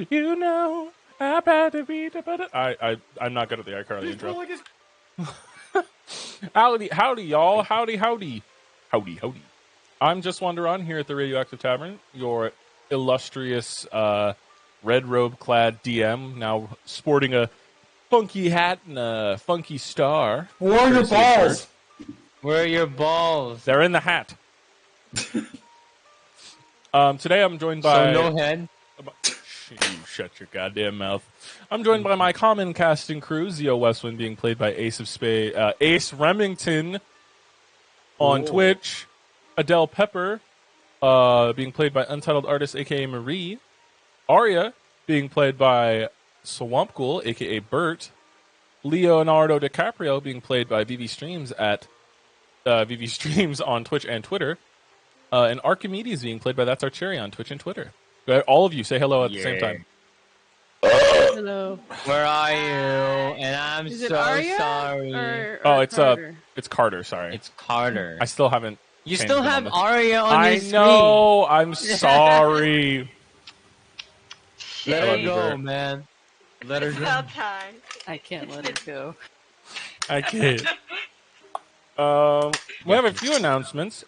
You know, I'm about to be the I'm not good at the iCarly intro. Howdy, y'all. Howdy. I'm just Wanderon here at the Radioactive Tavern, your illustrious red robe-clad DM, now sporting a funky hat and a funky star. Where are your balls? Where are your balls? They're in the hat. Today I'm joined by... So no head? You shut your goddamn mouth. I'm joined by my common casting crew, Zio Westwind being played by Ace Remington on Twitch, Adele Pepper being played by Untitled Artist, a.k.a. Marie, Arya being played by Swamp Ghoul, a.k.a. Bert, Leonardo DiCaprio being played by VV Streams at VV Streams on Twitch and Twitter, and Archimedes being played by That's Our Cherry on Twitch and Twitter. Go ahead, all of you say hello at the same time. Hello. Where are you? And I'm Is so it Arya sorry. Or It's it's Carter. Sorry, It's Carter. I still haven't. You changed still it on have the- Arya on I your screen. know. I'm sorry. Let I love her you, go, Bert. man. Let her It's go. about time. I can't let it go. I can't. We have a few announcements.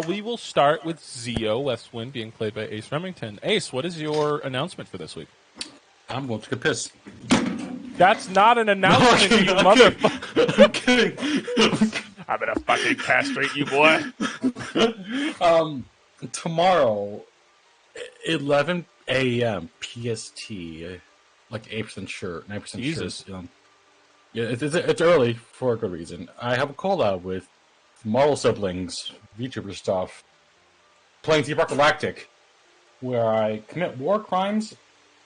We will start with Zio Westwind being played by Ace Remington. Ace, what is your announcement for this week? I'm going to get pissed. That's not an announcement, you motherfucker. I'm kidding. I'm gonna fucking castrate you, boy. Tomorrow, 11 a.m. PST, like 8% sure, 9% Jesus. sure. Yeah, it's early for a good reason. I have a call out with Marvel siblings, VTuber stuff, playing Deep Rock Galactic, where I commit war crimes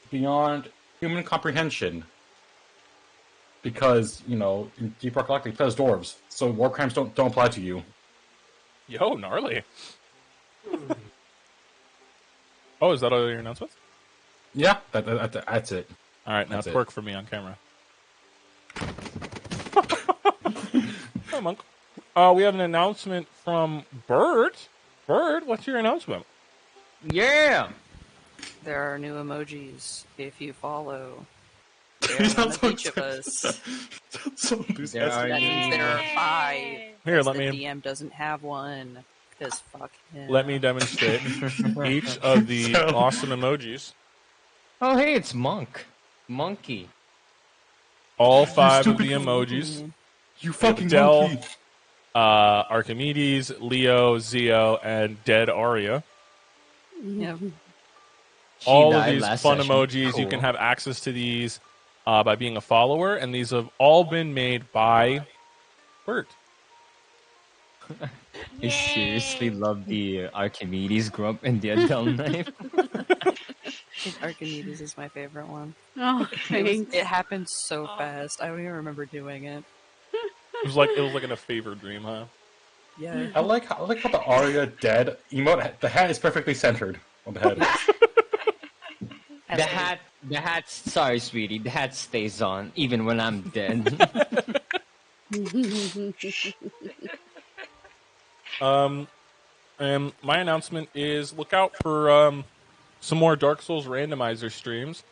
beyond human comprehension. Because, you know, in Deep Rock Galactic plays dwarves, so war crimes don't apply to you. Yo, gnarly. Oh, is that all your announcements? Yeah, that's it. All right, now That's it. twerk for me on camera. Hi, Monk. We have an announcement from Bert. Bert, what's your announcement? Yeah. There are new emojis if you follow. You There are sound one so of each of us. So There enthusiastic. are That means there are 5. Here, because let the me DM doesn't have one. Because fuck him. let me demonstrate each of the So- awesome emojis. Oh, hey, it's Monk. Monkey. All 5 of stupid the emojis. You fucking Adele. monkey. Archimedes, Leo, Zio, and Dead Arya. Yeah. She All of died these last fun session. emojis, you Cool. can have access to these by being a follower, and these have all been made by Bert. I seriously love the Archimedes grump and the Adele knife. Archimedes is my favorite one. Oh, thanks. It happened so fast. I don't even remember doing it. It was like in a fever dream, huh? Yeah. I like how the Arya dead emote. The hat is perfectly centered on the head. The hat, sorry, sweetie, the hat stays on even when I'm dead. And my announcement is look out for some more Dark Souls randomizer streams,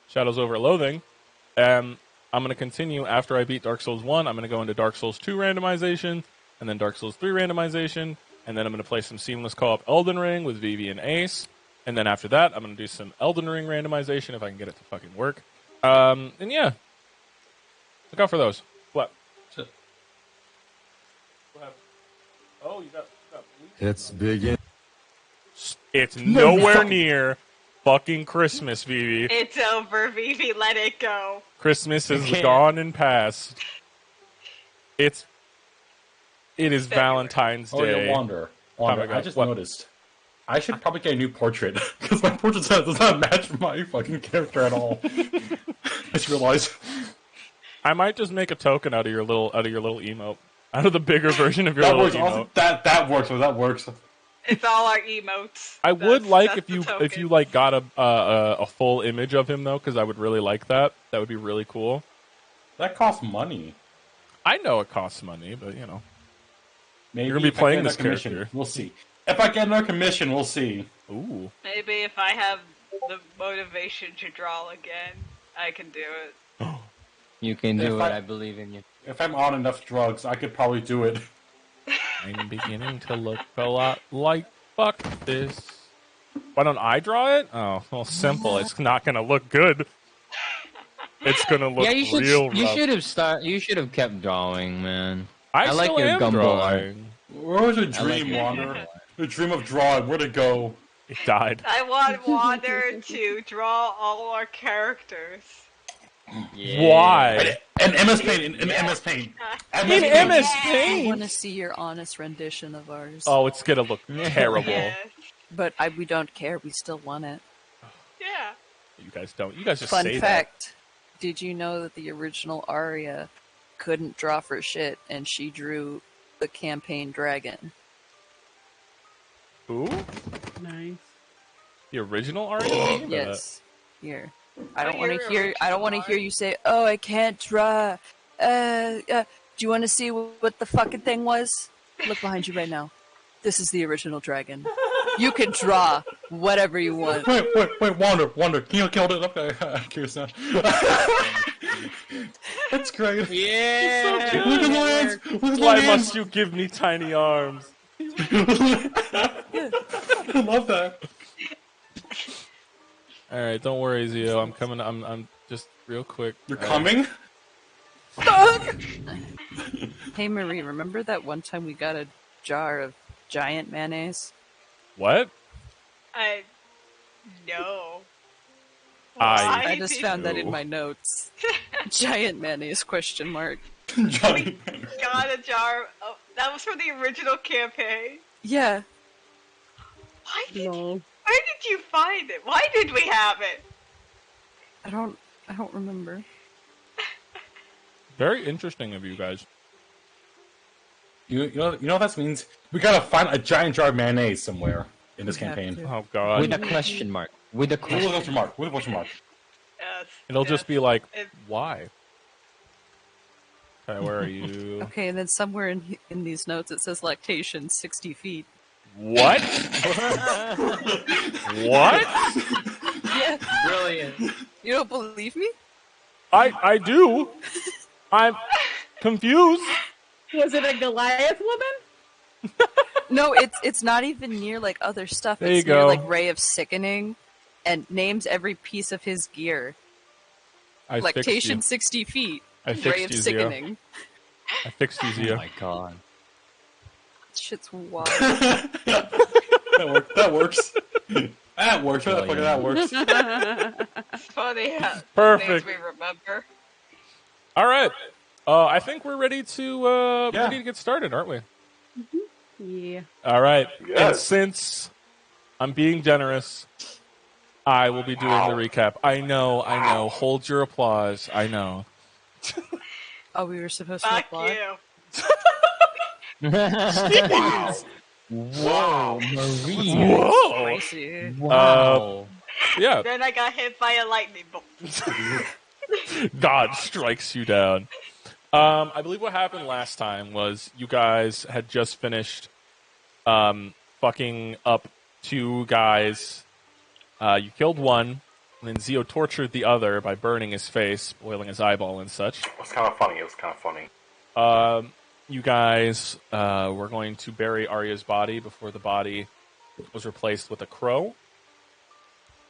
Shadows Over Loathing. I'm going to continue after I beat Dark Souls 1. I'm going to go into Dark Souls 2 randomization, and then Dark Souls 3 randomization, and then I'm going to play some seamless co-op Elden Ring with Vivi and Ace. And then after that, I'm going to do some Elden Ring randomization if I can get it to fucking work. And yeah, look out for those. What? Shit. What happened? Oh, you got It's begin. It's nowhere near fucking Christmas, Vivi. It's over, Vivi. Let it go. Christmas is Okay. gone and past. It is February. Valentine's Oh, Day. yeah, Wander. Oh my God, I just what? noticed. I should probably get a new portrait because my portrait does not match my fucking character at all. I just realized. I might just make a token out of your little emote. Out of the bigger version of your That little works. emote. Also, that works. That works. It's all our emotes. I would like That's if the you token. like got a full image of him though, because I would really like that. That would be really cool. That costs money. I know it costs money, but you know. Maybe You're gonna be if I playing get this another commission, character. We'll see. If I get another commission, we'll see. Ooh. Maybe if I have the motivation to draw again. I can do it. You can do If it. I- I believe in you. If I'm on enough drugs, I could probably do it. I'm beginning to look a lot like fuck this. Why don't I draw it? Oh, well, simple. It's not gonna look good. It's gonna look Yeah, you should. real You rough. should have start. You should have kept drawing, man. I like still your am gumbo art. drawing. Where was the dream, it. Wander? The dream of drawing, where'd it go? It died. I want Wander to draw all our characters. Yeah. Why? And MS Paint, in MS Paint. In Paint. MS I Paint? want to see your honest rendition of ours. Oh, it's gonna look terrible. Yes. But we don't care. We still want it. Yeah. You guys don't. You guys just Fun say fact. Did you know that the original Arya couldn't draw for shit and she drew the campaign dragon? that. Who? Nice. The original Arya? Yes. Here. I don't Oh, want your to hear. I don't want to original hear you say, "Oh, I can't draw." Do you want to see what the fucking thing was? Look behind you right now. This is the original dragon. You can draw whatever you want. Wait, Wander, can you kill it? Okay, I'm curious now. That's great. Yeah. Look at the hands! Look at the Why hands! must you give me tiny arms? I love that. All right, don't worry, Zio. I'm coming. I'm just real quick. You're coming? Hey Marie, remember that one time we got a jar of giant mayonnaise? What? No. I- I just found that in my notes. Giant mayonnaise ? Johnny. Got a jar. Oh, that was from the original campaign. Yeah. Why did Lol. Where did you find it? Why did we have it? I don't remember. Very interesting of you guys. You know what that means? We gotta find a giant jar of mayonnaise somewhere in this We have campaign. to. Oh God. With a question mark. With a With a question. question mark. With a question mark. Yes. It'll yes. just be like, It- why? Okay, where are you? Okay, and then somewhere in these notes it says lactation 60 feet. What? What? Yeah. Brilliant. You don't believe me? I do. I'm confused. Was it a Goliath woman? No, it's not even near like other stuff. There you It's near go. like Ray of Sickening and names every piece of his gear. I fixed you. Lactation 60 feet. I Ray fixed of you, Zio. Sickening. I fixed you, Oh Zio. my god. Shit's wild. That works. That works. Where the fuck that works? It's funny how names Perfect. we remember. All right. I think we're ready to Yeah. ready to get started, aren't we? Yeah. All right. And Yes. since I'm being generous, I will be doing the recap. I know. Hold your applause. I know. Oh, we were supposed to Fuck applaud? you. Whoa, Marie. Whoa. Spicy. Wow. Yeah. Then I got hit by a lightning bolt. God strikes you down. I believe what happened last time was you guys had just finished fucking up two guys. You killed one, and then Zio tortured the other by burning his face, boiling his eyeball and such. It was kind of funny. You guys were going to bury Arya's body before the body was replaced with a crow.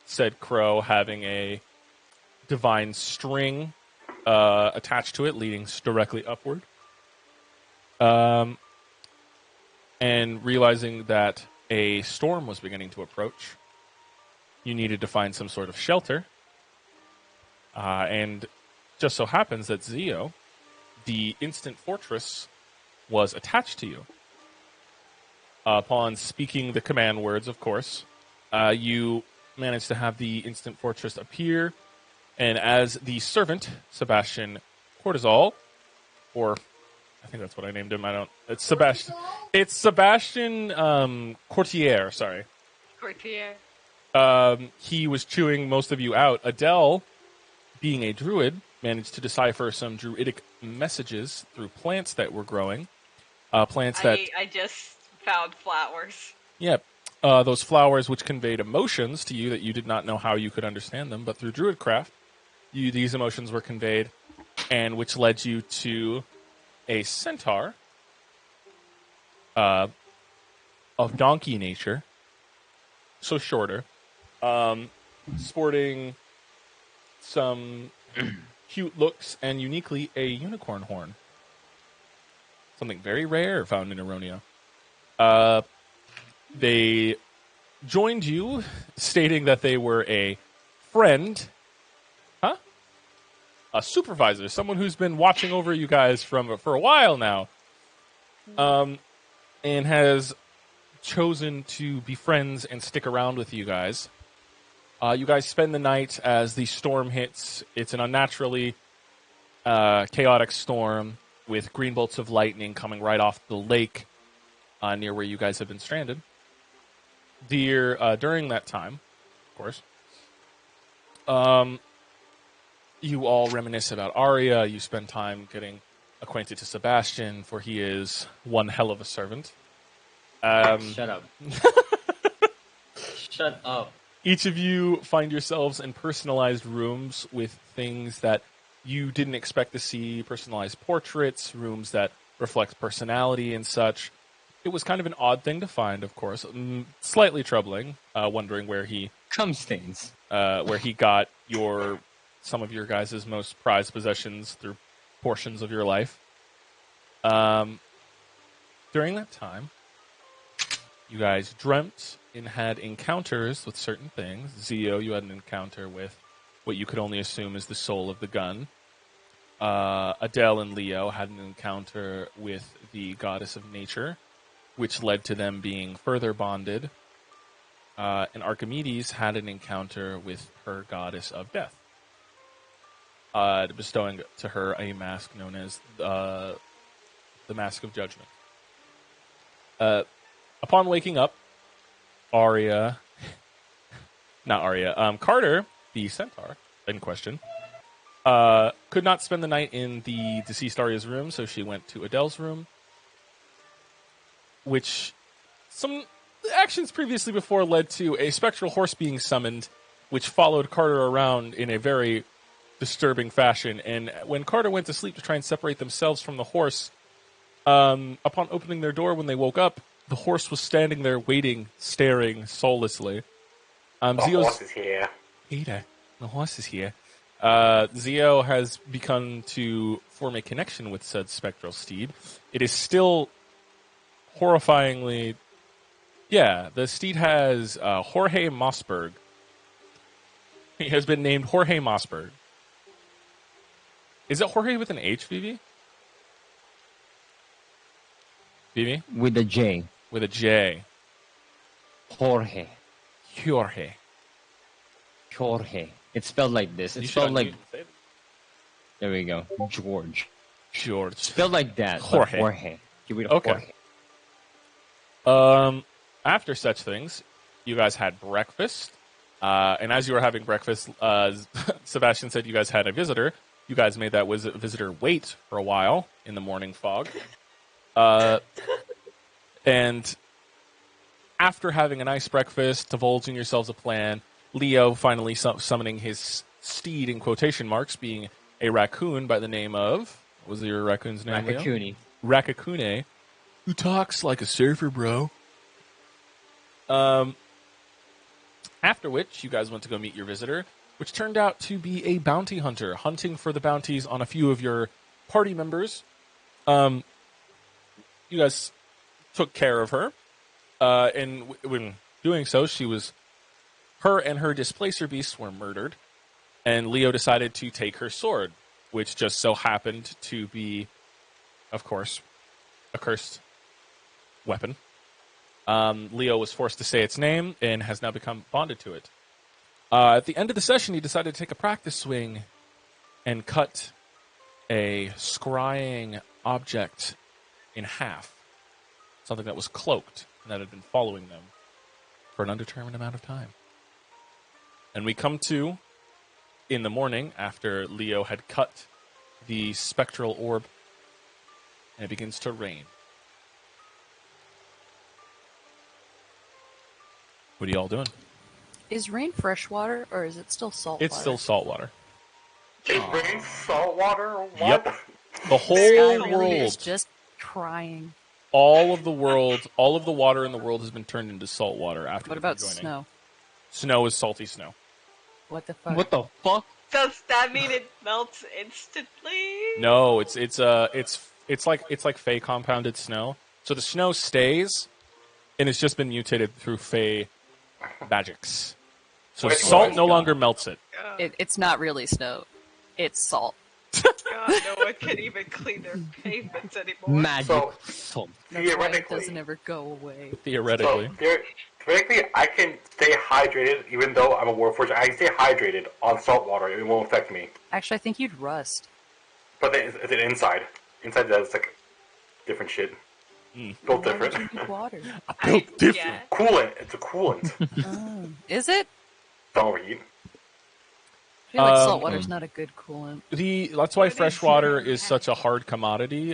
Said crow having a divine string attached to it, leading directly upward. And realizing that a storm was beginning to approach, you needed to find some sort of shelter. And just so happens that Zio, the instant fortress, was attached to you. Upon speaking the command words, of course, you managed to have the instant fortress appear, and as the servant, Sebastian Cortisol, or I think that's what I named him. It's Sebastian. It's Sebastian Courtier. Sorry. Courtier. He was chewing most of you out. Adele, being a druid, managed to decipher some druidic messages through plants that were growing. Plants that, I just found flowers. yeah, those flowers which conveyed emotions to you that you did not know how you could understand them, but through Druidcraft, these emotions were conveyed, and which led you to a centaur of donkey nature, so shorter, sporting some cute looks and uniquely a unicorn horn. Something very rare found in Aronia. They joined you, stating that they were a friend, a supervisor, someone who's been watching over you guys for a while now, and has chosen to be friends and stick around with you guys. You guys spend the night as the storm hits. It's an unnaturally chaotic storm with green bolts of lightning coming right off the lake near where you guys have been stranded. During that time, of course, you all reminisce about Arya. You spend time getting acquainted to Sebastian, for he is one hell of a servant. Shut up. Shut up. Each of you find yourselves in personalized rooms with things that you didn't expect to see, personalized portraits, rooms that reflect personality and such. It was kind of an odd thing to find, of course. Slightly troubling, wondering where he Cum stains. got some of your guys' most prized possessions through portions of your life. During that time, you guys dreamt and had encounters with certain things. Zio, you had an encounter with what you could only assume is the soul of the gun. Adele and Leo had an encounter with the goddess of nature, which led to them being further bonded. And Archimedes had an encounter with her goddess of death, bestowing to her a mask known as the Mask of Judgment. Upon waking up, Carter, the centaur in question, could not spend the night in the deceased Arya's room, so she went to Adele's room, which some actions previously before led to a spectral horse being summoned, which followed Carter around in a very disturbing fashion. And when Carter went to sleep to try and separate themselves from the horse, upon opening their door when they woke up, the horse was standing there waiting, staring soullessly. The horse is here. Peter, the horse is here. Zio has begun to form a connection with said spectral steed. It is still horrifyingly... Yeah, the steed has Jorge Mossberg. He has been named Jorge Mossberg. Is it Jorge with an H, Vivi? Vivi? With a J. With a J. Jorge. Jorge. Jorge. It's spelled like this. It's spelled like... There we go. George. Spelled like that. Jorge. Jorge. Give it a Okay. Jorge. After such things, you guys had breakfast. And as you were having breakfast, Sebastian said you guys had a visitor. You guys made that visitor wait for a while in the morning fog. And after having a nice breakfast, divulging yourselves a plan, Leo finally summoning his steed, in quotation marks, being a raccoon by the name of... What was your raccoon's name, Leo? Rakakuni. Rakakune, who talks like a surfer, bro. After which, you guys went to go meet your visitor, which turned out to be a bounty hunter, hunting for the bounties on a few of your party members. You guys took care of her, and when doing so, her and her displacer beasts were murdered, and Leo decided to take her sword, which just so happened to be, of course, a cursed weapon. Leo was forced to say its name and has now become bonded to it. At the end of the session, he decided to take a practice swing and cut a scrying object in half. Something that was cloaked and that had been following them for an undetermined amount of time. And we come to, in the morning, after Leo had cut the spectral orb, and it begins to rain. What are y'all doing? Is rain fresh water or is it still salt It's water? still salt water. Is rain salt water? What? Yep. The Sky whole really is world, just crying. all of the water in the world has been turned into salt water after What the about rejoining. snow? Snow is salty snow. What the fuck? What the fuck? Does that mean it melts instantly? No, it's like Fey compounded snow. So the snow stays, and it's just been mutated through Fey magics. So Wait, salt what? no longer melts it. It's not really snow. It's salt. God, no one can even clean their pavements anymore. Magic So- salt. That's why it Theoretically. doesn't ever go away. Theoretically. So, theoretically, I can stay hydrated even though I'm a Warforged. I can stay hydrated on salt water. It won't affect me. Actually, I think you'd rust. But then it's it inside. Inside that's like different shit. Built Why would different. you need water? Built different. Yeah. Coolant. It's a coolant. Oh. Is it? Don't read. I feel like salt water's not a good coolant. That's why What fresh is water it? is such a hard commodity.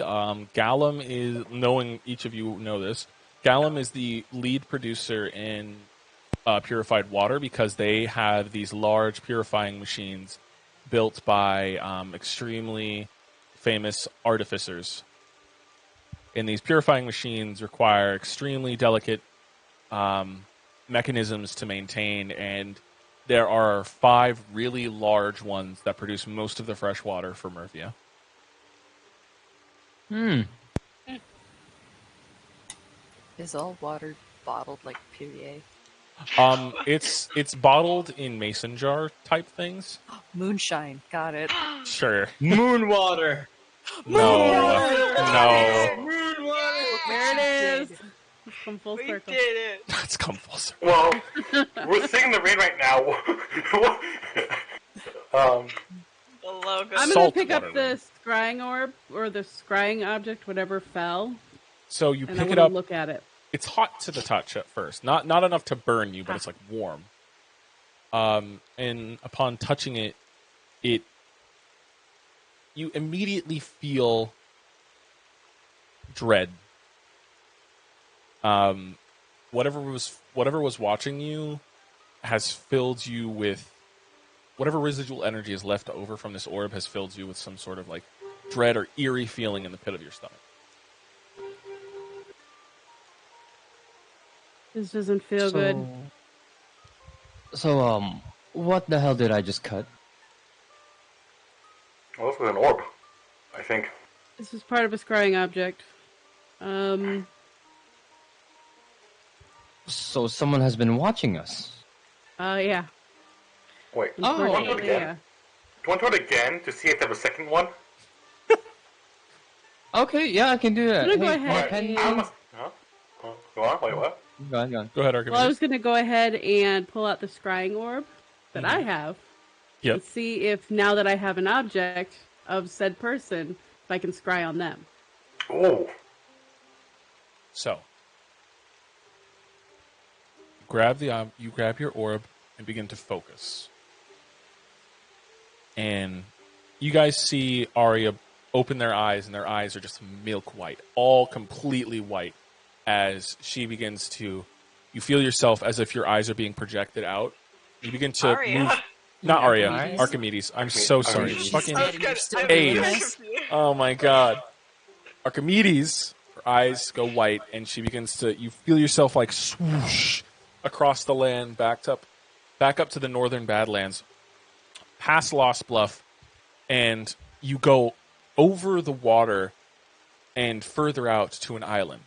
Gallum is, knowing each of you know this, Gallum is the lead producer in purified water because they have these large purifying machines built by extremely famous artificers. And these purifying machines require extremely delicate mechanisms to maintain, and there are 5 really large ones that produce most of the fresh water for Mervia. Is all water bottled like Perrier? It's bottled in mason jar type things. Moonshine. Got it. Sure. Moon water. No. Moon water. There it is. Did. It's come full We circle. did it. That's come full circle. Well, we're seeing the rain right now. The logo. I'm gonna Salt pick up water the scrying orb or the scrying object, whatever fell, So you and I pick it want up. to look at it. It's hot to the touch at first. Not enough to burn you, but it's like warm. And upon touching it, you immediately feel dread. Whatever was watching you has filled you with whatever residual energy is left over from this orb has filled you with some sort of like dread or eerie feeling in the pit of your stomach. This doesn't feel good. So, what the hell did I just cut? well, this was an orb, I think. This is part of a scrying object. So someone has been watching us. Yeah. Wait. Do you want to do it Unfortunately, again? yeah. Do you want to do it again to see if there's a second one? Okay, yeah, I can do that. I'm gonna go Hey, ahead pen- and- I must. Huh? Go on. Wait, what? Go on, go on. Go ahead, Archimedes. Well, I was gonna go ahead and pull out the scrying orb that I have Yep. and see if now that I have an object of said person, if I can scry on them. Oh. So, you grab your orb and begin to focus. And you guys see Arya open their eyes, and their eyes are just milk white, all completely white, as she begins to. You feel yourself as if your eyes are being projected out. You begin to Arya. move. Not Arya, Archimedes. Archimedes. I'm so sorry. Archimedes. Fucking I was gonna- I'm A's. very confused. Oh my god. Archimedes, her eyes go white, and she begins to. You feel yourself like swoosh across the land, back up to the northern Badlands, past Lost Bluff, and you go over the water and further out to an island.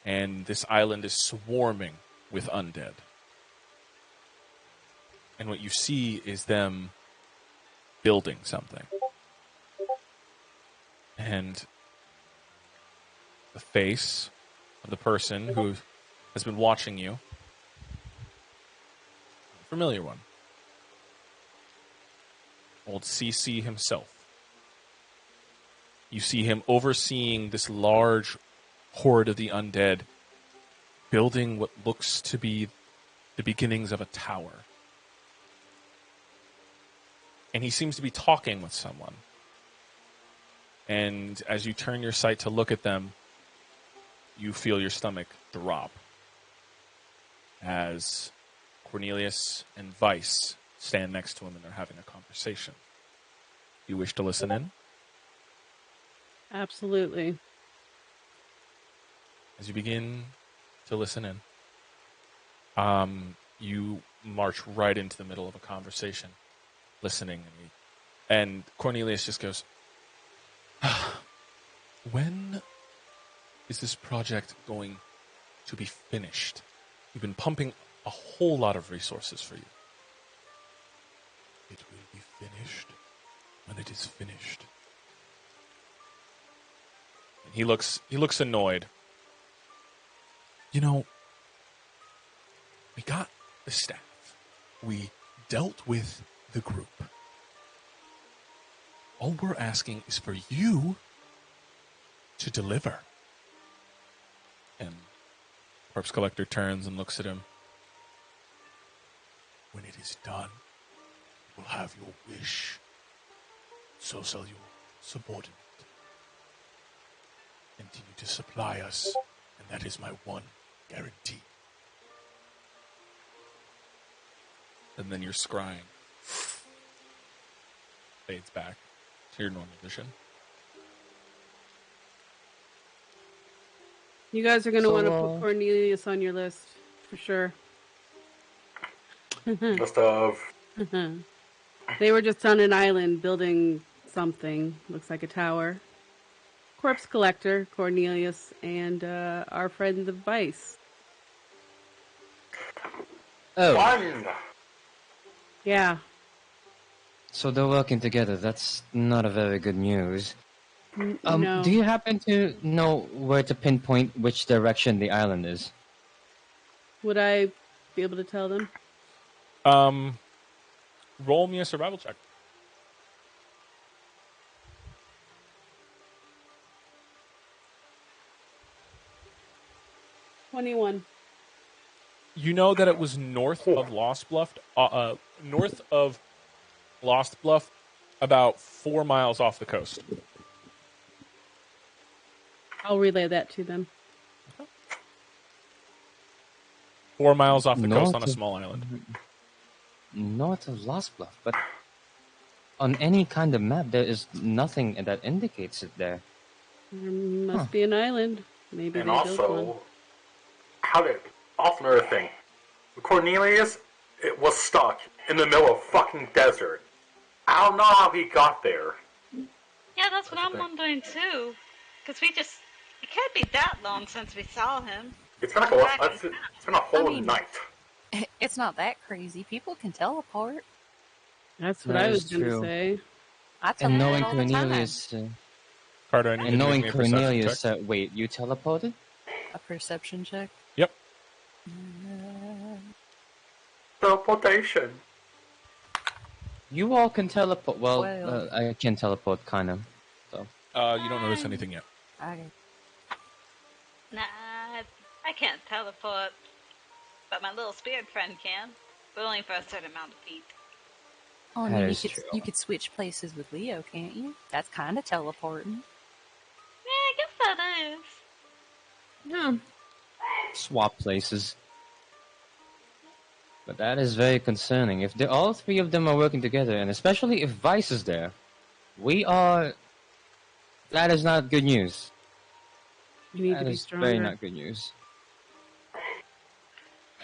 And this island is swarming with undead. And what you see is them building something. And the face of the person who has been watching you, a familiar one, old CC himself. You see him overseeing this large horde of the undead, building what looks to be the beginnings of a tower. And he seems to be talking with someone. And as you turn your sight to look at them, you feel your stomach drop. as Cornelius and Vice stand next to him and they're having a conversation. You wish to listen in? Absolutely. As you begin to listen in, you march right into the middle of a conversation, listening, and Cornelius just goes, "When is this project going to be finished? We've been pumping a whole lot of resources for you." "It will be finished when it is finished." And he looks annoyed. "You know, we got the staff. We dealt with the group. All we're asking is for you to deliver." And Corpse Collector turns and looks at him. "When it is done, you will have your wish. So shall your subordinate. Continue to supply us, and that is my one guarantee." And then your scrying fades back to your normal vision. You guys are going to So, want to put Cornelius on your list, for sure. List of. They were just on an island building something. Looks like a tower. Corpse Collector, Cornelius, and our friend the Vice. Oh, Fun! Yeah. so they're working together. That's not a very good news. No. Do you happen to know where to pinpoint which direction the island is? Would I be able to tell them? Roll me a survival check. $21. You know that it was north of Lost Bluff, about 4 miles off the coast. I'll relay that to them. 4 miles off the coast on a North of- small island. North of Lost Bluff, but on any kind of map, there is nothing that indicates it there. There must be an island. Maybe And they built one. also, also another thing. Cornelius was stuck in the middle of fucking desert. I don't know how he got there. Yeah, that's what I'm wondering too. Because it can't be that long since we saw him. It's been a whole night. It's not that crazy. People can teleport. That's what That I is was going to true. say. I And teleport knowing all the time. Cornelius, Carter, I need you and to knowing make me a perception Cornelius, check. wait, you teleported? A perception check. Yep. Teleportation. You all can teleport. Well, Well. I can teleport, kind of. So You don't notice anything yet. Okay. Nah, I can't teleport. But my little spirit friend can. But only for a certain amount of feet. Oh, I That mean, is you could switch places with Leo, can't you? That's kind of teleporting. Yeah, I guess that is. yeah, swap places. But that is very concerning. If all three of them are working together, and especially if Vice is there, that is not good news. You need That to be is stronger. very not good news.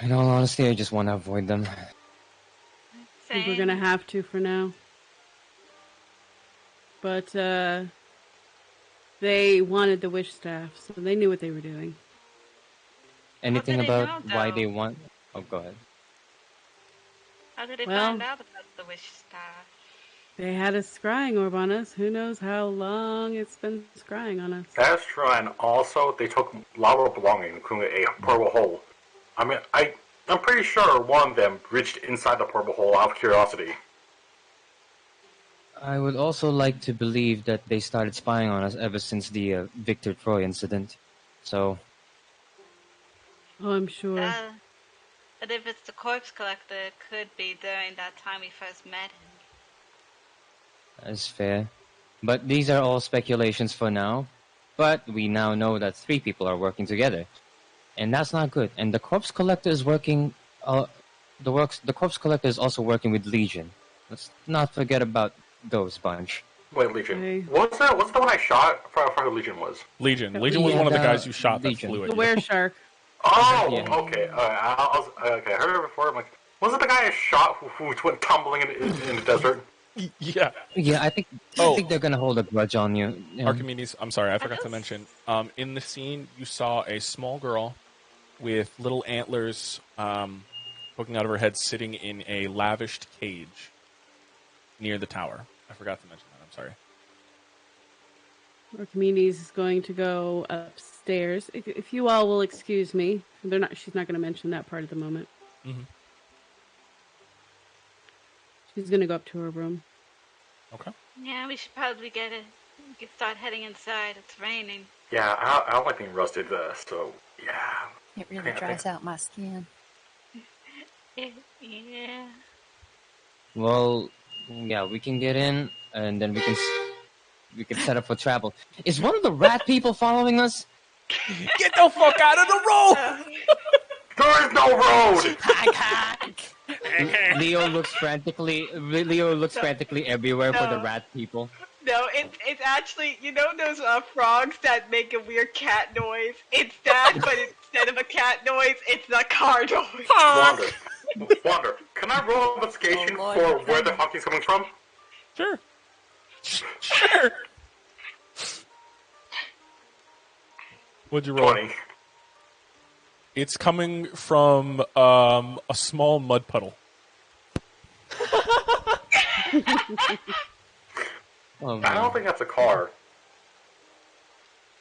In all honesty, I just want to avoid them. I think we're going to have to for now. But they wanted the Wish staff, so they knew what they were doing. Anything did they about know, why though? they want... Oh, go ahead. How did they Well- find out about the wish staff? They had a scrying orb on us. Who knows how long it's been scrying on us. That's true, and also they took a lot of belongings, including a purple hole. I mean, I'm pretty sure one of them reached inside the purple hole out of curiosity. I would also like to believe that they started spying on us ever since the Victor Troy incident. So, Oh, I'm sure. But if it's the corpse collector, it could be during that time we first met him. that is fair. But these are all speculations for now. But we now know that three people are working together. and that's not good. And the corpse collector is working. The corpse collector is also working with Legion. Let's not forget about those bunch. Wait, Legion. Okay. What's the one I shot? For who Legion was? Legion was one of the guys you shot Legion. that flew at The you. wereshark. Oh, Yeah. okay. Okay, I heard it before. I'm like, wasn't the guy I shot who went tumbling in the desert? Yeah. Yeah, I think they're gonna hold a grudge on you. Yeah. Archimedes, I'm sorry, I forgot to mention. In the scene, you saw a small girl with little antlers poking out of her head, sitting in a lavished cage near the tower. I forgot to mention that. I'm sorry. Archimedes is going to go upstairs. If you all will excuse me, she's not going to mention that part at the moment. Mm-hmm. She's going to go up to her room. Okay. Yeah, we should probably start heading inside. It's raining. Yeah, I don't like being rusted, so yeah. It really dries out my skin. Yeah. Well, yeah, we can get in, and then we can set up for travel. Is one of the rat people following us? Get the fuck out of the road! There is no road! Leo looks frantically everywhere for the rat people. No, it's actually, you know those frogs that make a weird cat noise? It's that, but instead of a cat noise, it's a car noise. Wander, can I roll investigation for where the honking's coming from? Sure. Sure. What'd you roll? 20. It's coming from a small mud puddle. Oh, I don't think that's a car.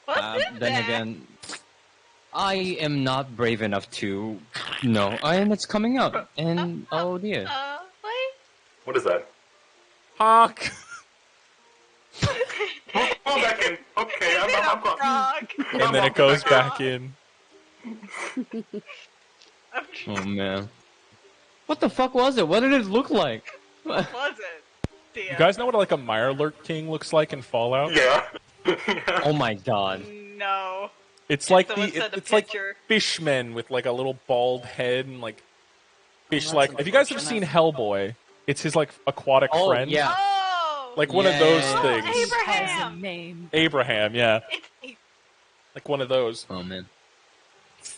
What's in then that? again, I am not brave enough to know. And it's coming out. And oh dear. Wait. What is that? Honk. Oh, back in. Okay, I'm Frog. And then it goes back in. Oh man. What the fuck was it? What did it look like? What was it? Damn. You guys know what like a Mirelurk King looks like in Fallout? Yeah. Oh my god. No. It's like Someone sent a it's like picture. fishmen with like a little bald head and like fish like. If you guys have seen Hellboy, it's his like aquatic friend. Yeah. Oh! Like one of those Yeah. things. Abraham! Name. Abraham, yeah. It's Like one of those. Oh man.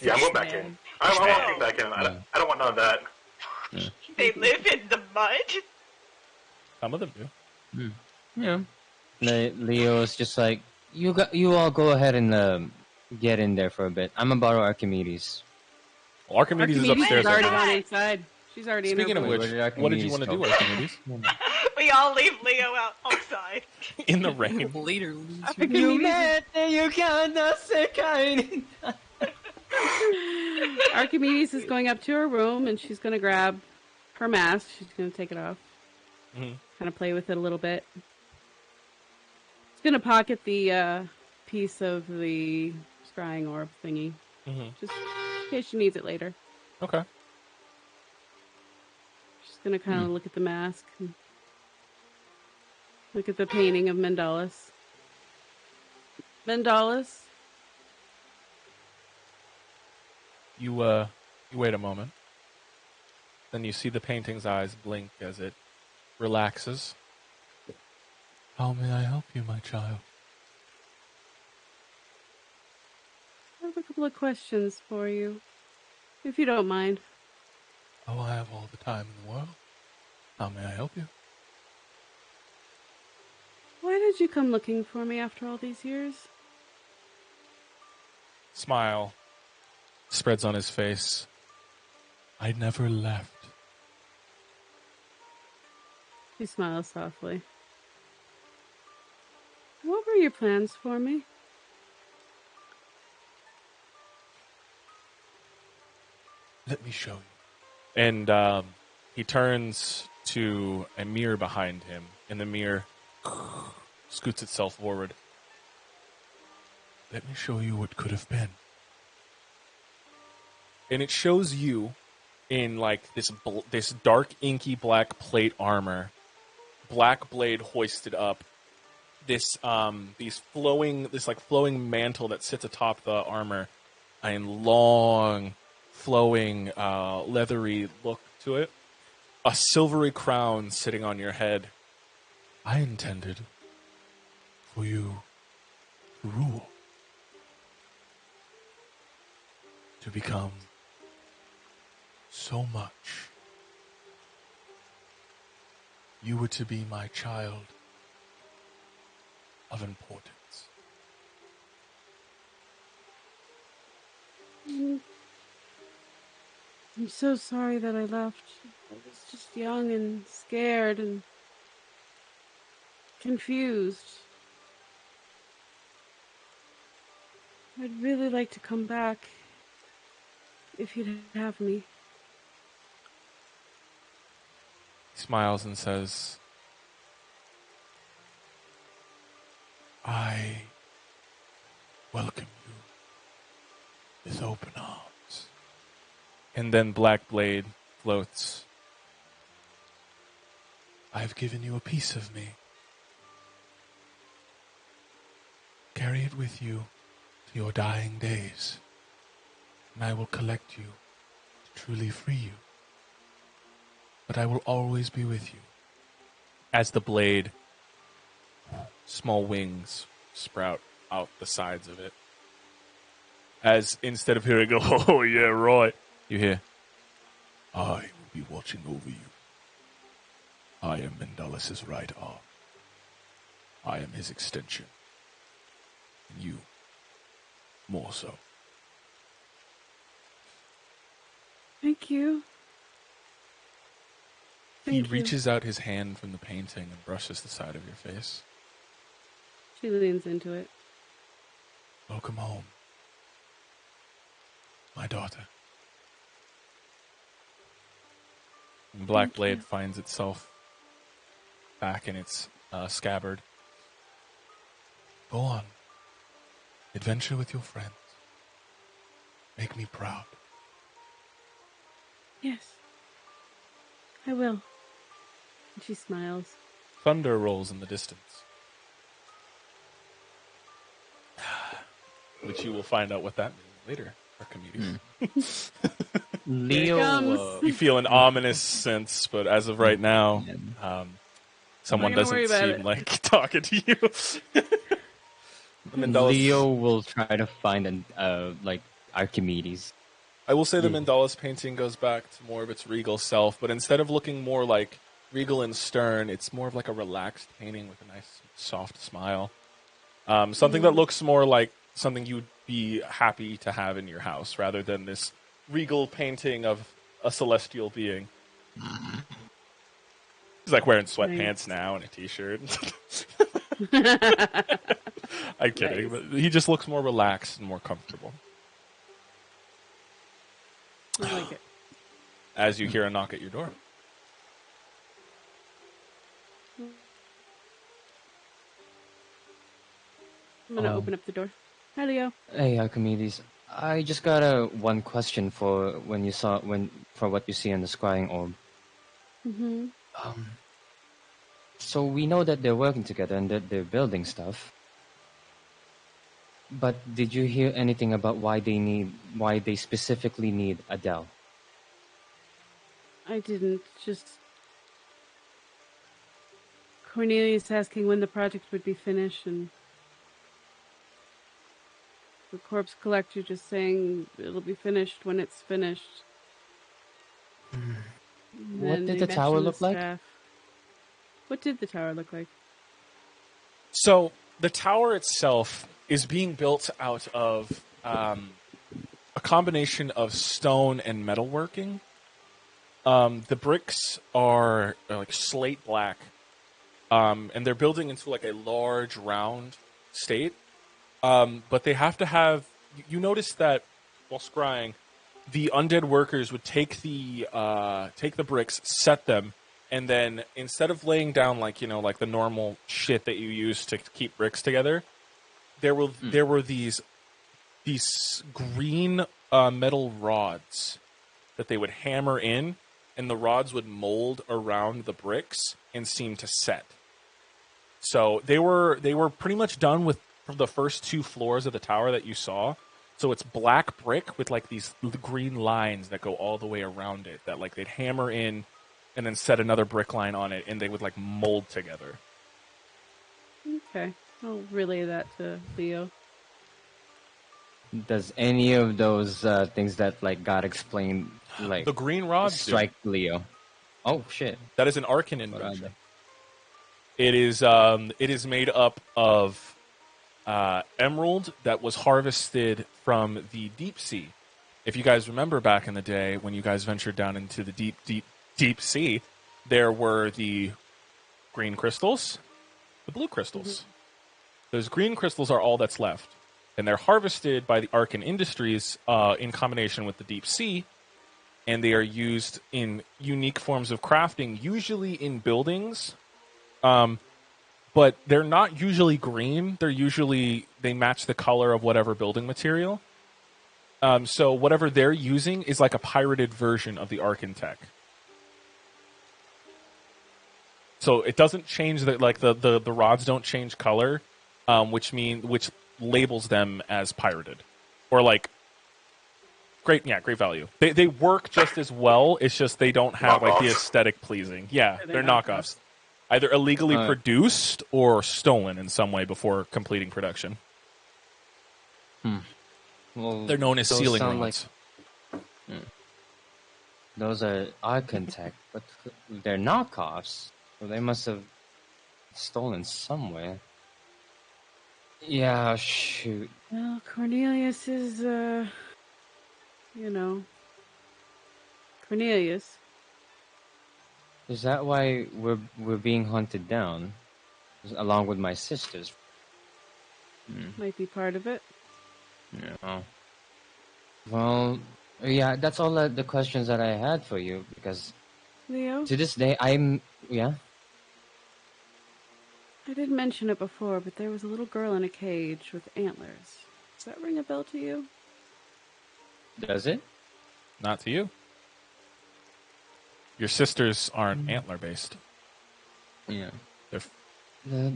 Yeah, I'm going back in. I want to get back in. I don't want none of that. They live in the mud? Some of them do. Yeah. Leo's just like, you all go ahead and get in there for a bit. I'm about Archimedes. Well, Archimedes is upstairs. has already I think. gone inside. She's already Speaking in of her which, room. what did you want to do, Archimedes? We all leave Leo outside. In the rain. Later. Archimedes is going up to her room and she's going to grab her mask. She's going to take it off. Mhm. Kind of play with it a little bit. She's going to pocket the piece of the scrying orb thingy. Mhm. Just in case she needs it later. Okay. She's going to kind of look at the mask. And look at the painting of Mendalis. Mendalis? You wait a moment. Then you see the painting's eyes blink as it relaxes. How may I help you, my child? I have a couple of questions for you, if you don't mind. Oh, I have all the time in the world. How may I help you? Why did you come looking for me after all these years? Smile spreads on his face. I never left. She smiles softly. What were your plans for me? Let me show you. And he turns to a mirror behind him, and the mirror scoots itself forward. Let me show you what could have been. And it shows you in like this dark inky black plate armor, black blade hoisted up, this flowing mantle that sits atop the armor, and long, flowing, leathery look to it. A silvery crown sitting on your head. I intended for you to rule. To become so much. You were to be my child of importance. I'm so sorry that I left. I was just young and scared and confused. I'd really like to come back if you'd have me. He smiles and says, I welcome you with open arms. And then Black Blade floats. I've given you a piece of me. Carry it with you to your dying days, and I will collect you to truly free you. But I will always be with you. As the blade, small wings sprout out the sides of it. As instead of hearing, oh yeah, right, you hear, I will be watching over you. I am Mendalis' right arm. I am his extension. And you, more so. Thank you. He Thank you. reaches out his hand from the painting and brushes the side of your face. She leans into it. Welcome home, my daughter. And Black Thank Blade you. finds itself back in its scabbard. Go on. Adventure with your friends. Make me proud. Yes. I will. And she smiles. Thunder rolls in the distance. Which you will find out what that means later, Archimedes. Leo, You feel an ominous sense, but as of right now, someone I'm not gonna doesn't worry about seem it. like talking to you. Mendalis, Leo will try to find like Archimedes. I will say the Mendalis painting goes back to more of its regal self, but instead of looking more like regal and stern, it's more of like a relaxed painting with a nice, soft smile. Something that looks more like something you'd be happy to have in your house, rather than this regal painting of a celestial being. He's like wearing sweatpants now and a t-shirt. I'm kidding, but he just looks more relaxed and more comfortable. I like it. As you hear a knock at your door. I'm gonna open up the door. Hi, Leo. Hey, Archimedes. I just got one question for for what you see in the scrying orb. Mm-hmm. So we know that they're working together and that they're building stuff. But did you hear anything about why they specifically need Adele? I didn't. Just Cornelius asking when the project would be finished, and the corpse collector just saying it'll be finished when it's finished. And What then did they the tower mentioned look like? staff. What did the tower look like? So the tower itself is being built out of a combination of stone and metalworking. The bricks are like slate black, and they're building into like a large round state. But they have to have. You notice that while scrying, the undead workers would take the bricks, set them, and then instead of laying down like the normal shit that you use to keep bricks together, there were these green metal rods that they would hammer in, and the rods would mold around the bricks and seem to set. So they were pretty much done with the first two floors of the tower that you saw. So it's black brick with like these green lines that go all the way around it that like they'd hammer in and then set another brick line on it and they would like mold together. Okay. I'll relay that to Leo. Does any of those things that like got explained like The green rods strike Leo? Oh shit! That is an Arcan What are invention. they? It is made up of emerald that was harvested from the deep sea. If you guys remember back in the day when you guys ventured down into the deep sea, there were the green crystals, the blue crystals. Mm-hmm. Those green crystals are all that's left. And they're harvested by the Arcan Industries in combination with the deep sea. And they are used in unique forms of crafting, usually in buildings. But they're not usually green. They match the color of whatever building material. So whatever they're using is like a pirated version of the Arcan tech. So it doesn't change the rods don't change color, which labels them as pirated, or like great value. They work just as well. It's just they don't have like the aesthetic pleasing. Yeah, they're knockoffs, either illegally produced or stolen in some way before completing production. Well, they're known as ceiling rods. Those are Arcan tech, but they're knockoffs. So they must have stolen somewhere. Yeah, shoot. Well, Cornelius is, Cornelius. Is that why we're being hunted down, along with my sisters? Might be part of it. Yeah. Well, yeah, that's all the questions that I had for you, because Leo? to this day, yeah? I did mention it before, but there was a little girl in a cage with antlers. Does that ring a bell to you? Does it? Not to you. Your sisters aren't antler-based. Yeah. They're...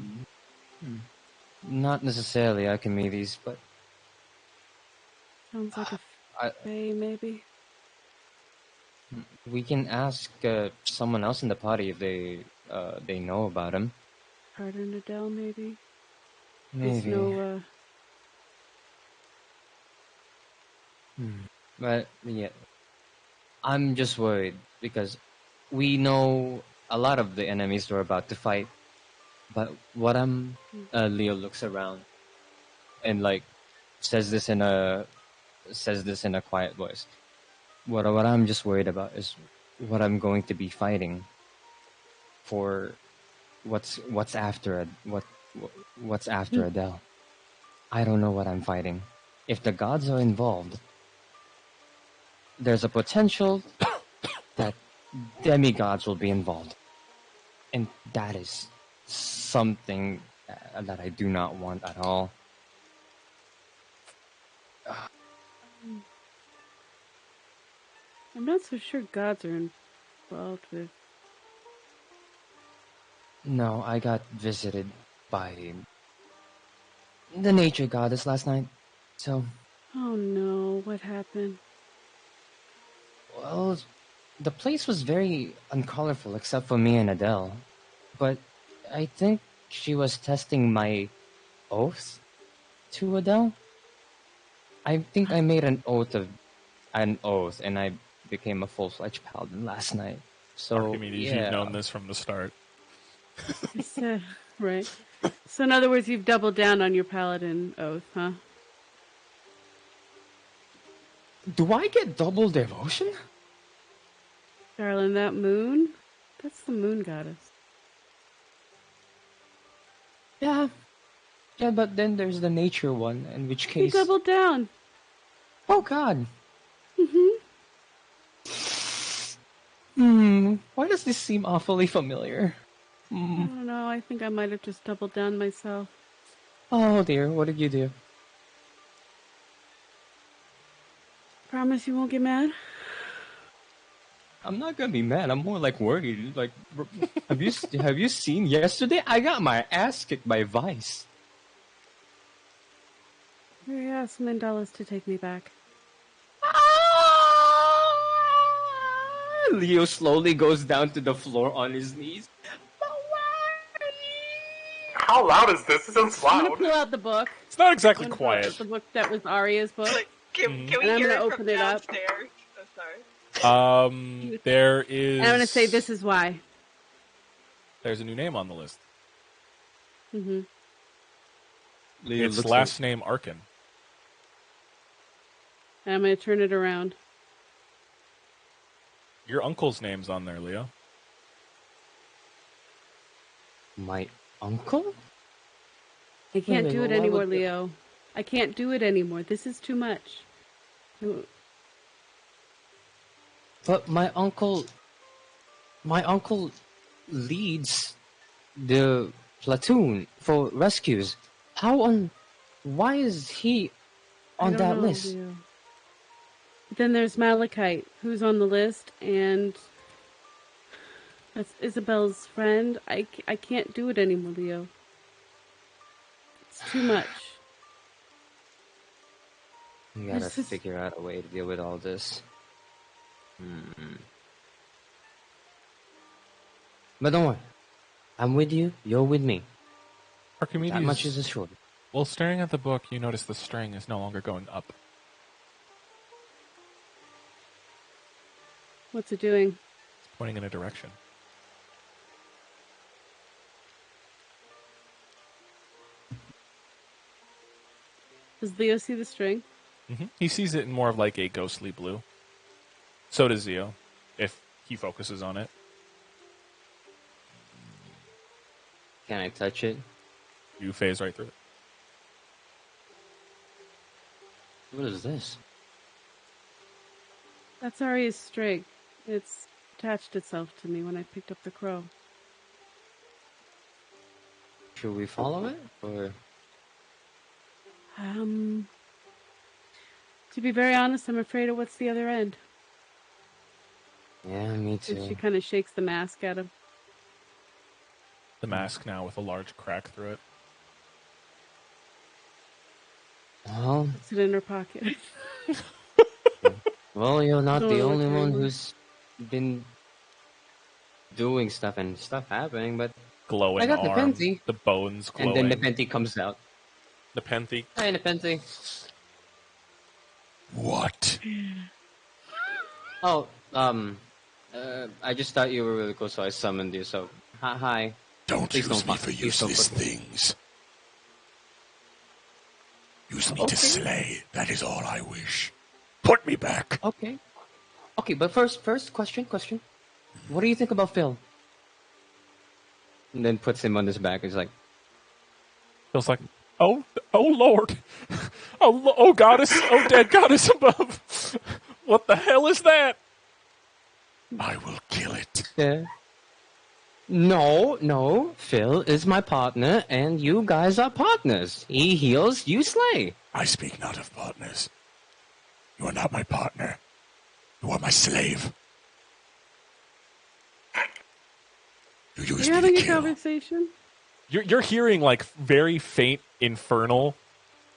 Not necessarily Archimedes, but... Sounds like a fae, maybe? We can ask someone else in the party if they know about him. Carter and Adele, maybe? Maybe. There's no, But, yeah. I'm just worried, because we know a lot of the enemies we're about to fight. But what Leo looks around and, like, says this in a quiet voice. What I'm just worried about is what I'm going to be fighting for. What's after Adele? I don't know what I'm fighting. If the gods are involved, there's a potential that demigods will be involved, and that is something that I do not want at all. I'm not so sure gods are involved with... No, I got visited by the nature goddess last night, so... Oh no, what happened? Well, the place was very uncolorful except for me and Adele. But I think she was testing my oath to Adele. I think I made an oath, and I became a full-fledged paladin last night. So, Archimedes, yeah. You've known this from the start. Right. So in other words, you've doubled down on your paladin oath, huh? Do I get double devotion? Darling, that moon? That's the moon goddess. Yeah. Yeah, but then there's the nature one, in which case... You doubled down. Oh, God. Why does this seem awfully familiar? I don't know, I think I might have just doubled down myself. Oh, dear, what did you do? Promise you won't get mad? I'm not gonna be mad. I'm more like worried. Like, have you seen yesterday? I got my ass kicked by Vice. Ask Mandalas to take me back. Leo slowly goes down to the floor on his knees. How loud is this? This sounds I'm gonna loud. pull out the book. It's not exactly I'm gonna pull out quiet. the book that was Arya's book. Can we And I'm hear gonna it open from it up. downstairs? Oh, sorry. There is. And I'm gonna say this is why. There's a new name on the list. Mm-hmm. Leo Its looks last name Arkin. And I'm gonna turn it around. Your uncle's name's on there, Leo. My uncle? I can't Really? do it Why anymore, would- Leo. I can't do it anymore. This is too much. But my uncle leads the platoon for rescues. Why is he I on don't that know, list? Leo. Then there's Malachite, who's on the list, and that's Isabel's friend. I can't do it anymore, Leo. It's too much. We gotta This is- figure out a way to deal with all this. But don't worry. I'm with you, you're with me. Archimedes. That much is assured. While staring at the book, you notice the string is no longer going up. What's it doing? It's pointing in a direction. Does Leo see the string? He sees it in more of like a ghostly blue. So does Zio, if he focuses on it. Can I touch it? You phase right through it. What is this? That's Arya's string. It's attached itself to me when I picked up the crow. Should we follow it? Or To be very honest, I'm afraid of what's the other end. yeah, me And she too. kind of shakes the mask at him. The mask now with a large crack through it. Well, Puts it in her pocket. well, you're not Don't the look only one anymore. who's been doing stuff and stuff happening, but Glowing I got arm, Nepenthe. the bones glowing. and then Nepenthe comes out. Nepenthe. Hey, Nepenthe. What? Oh, I just thought you were really cool, so I summoned you. So, hi. Don't Please use don't me fuck- for please don't useless fuck me. things. Use me to Okay. slay. That is all I wish. Put me back. Okay. Okay, but first, question. What do you think about Phil? And then puts him on his back. He's like, Feels like, oh Lord, oh goddess, oh dead goddess above. What the hell is that? I will kill it. yeah. No. Phil is my partner, and you guys are partners. He heals, you slay. I speak not of partners. You are not my partner. You are my slave. You use You're me having to a kill. conversation? You're hearing like very faint infernal.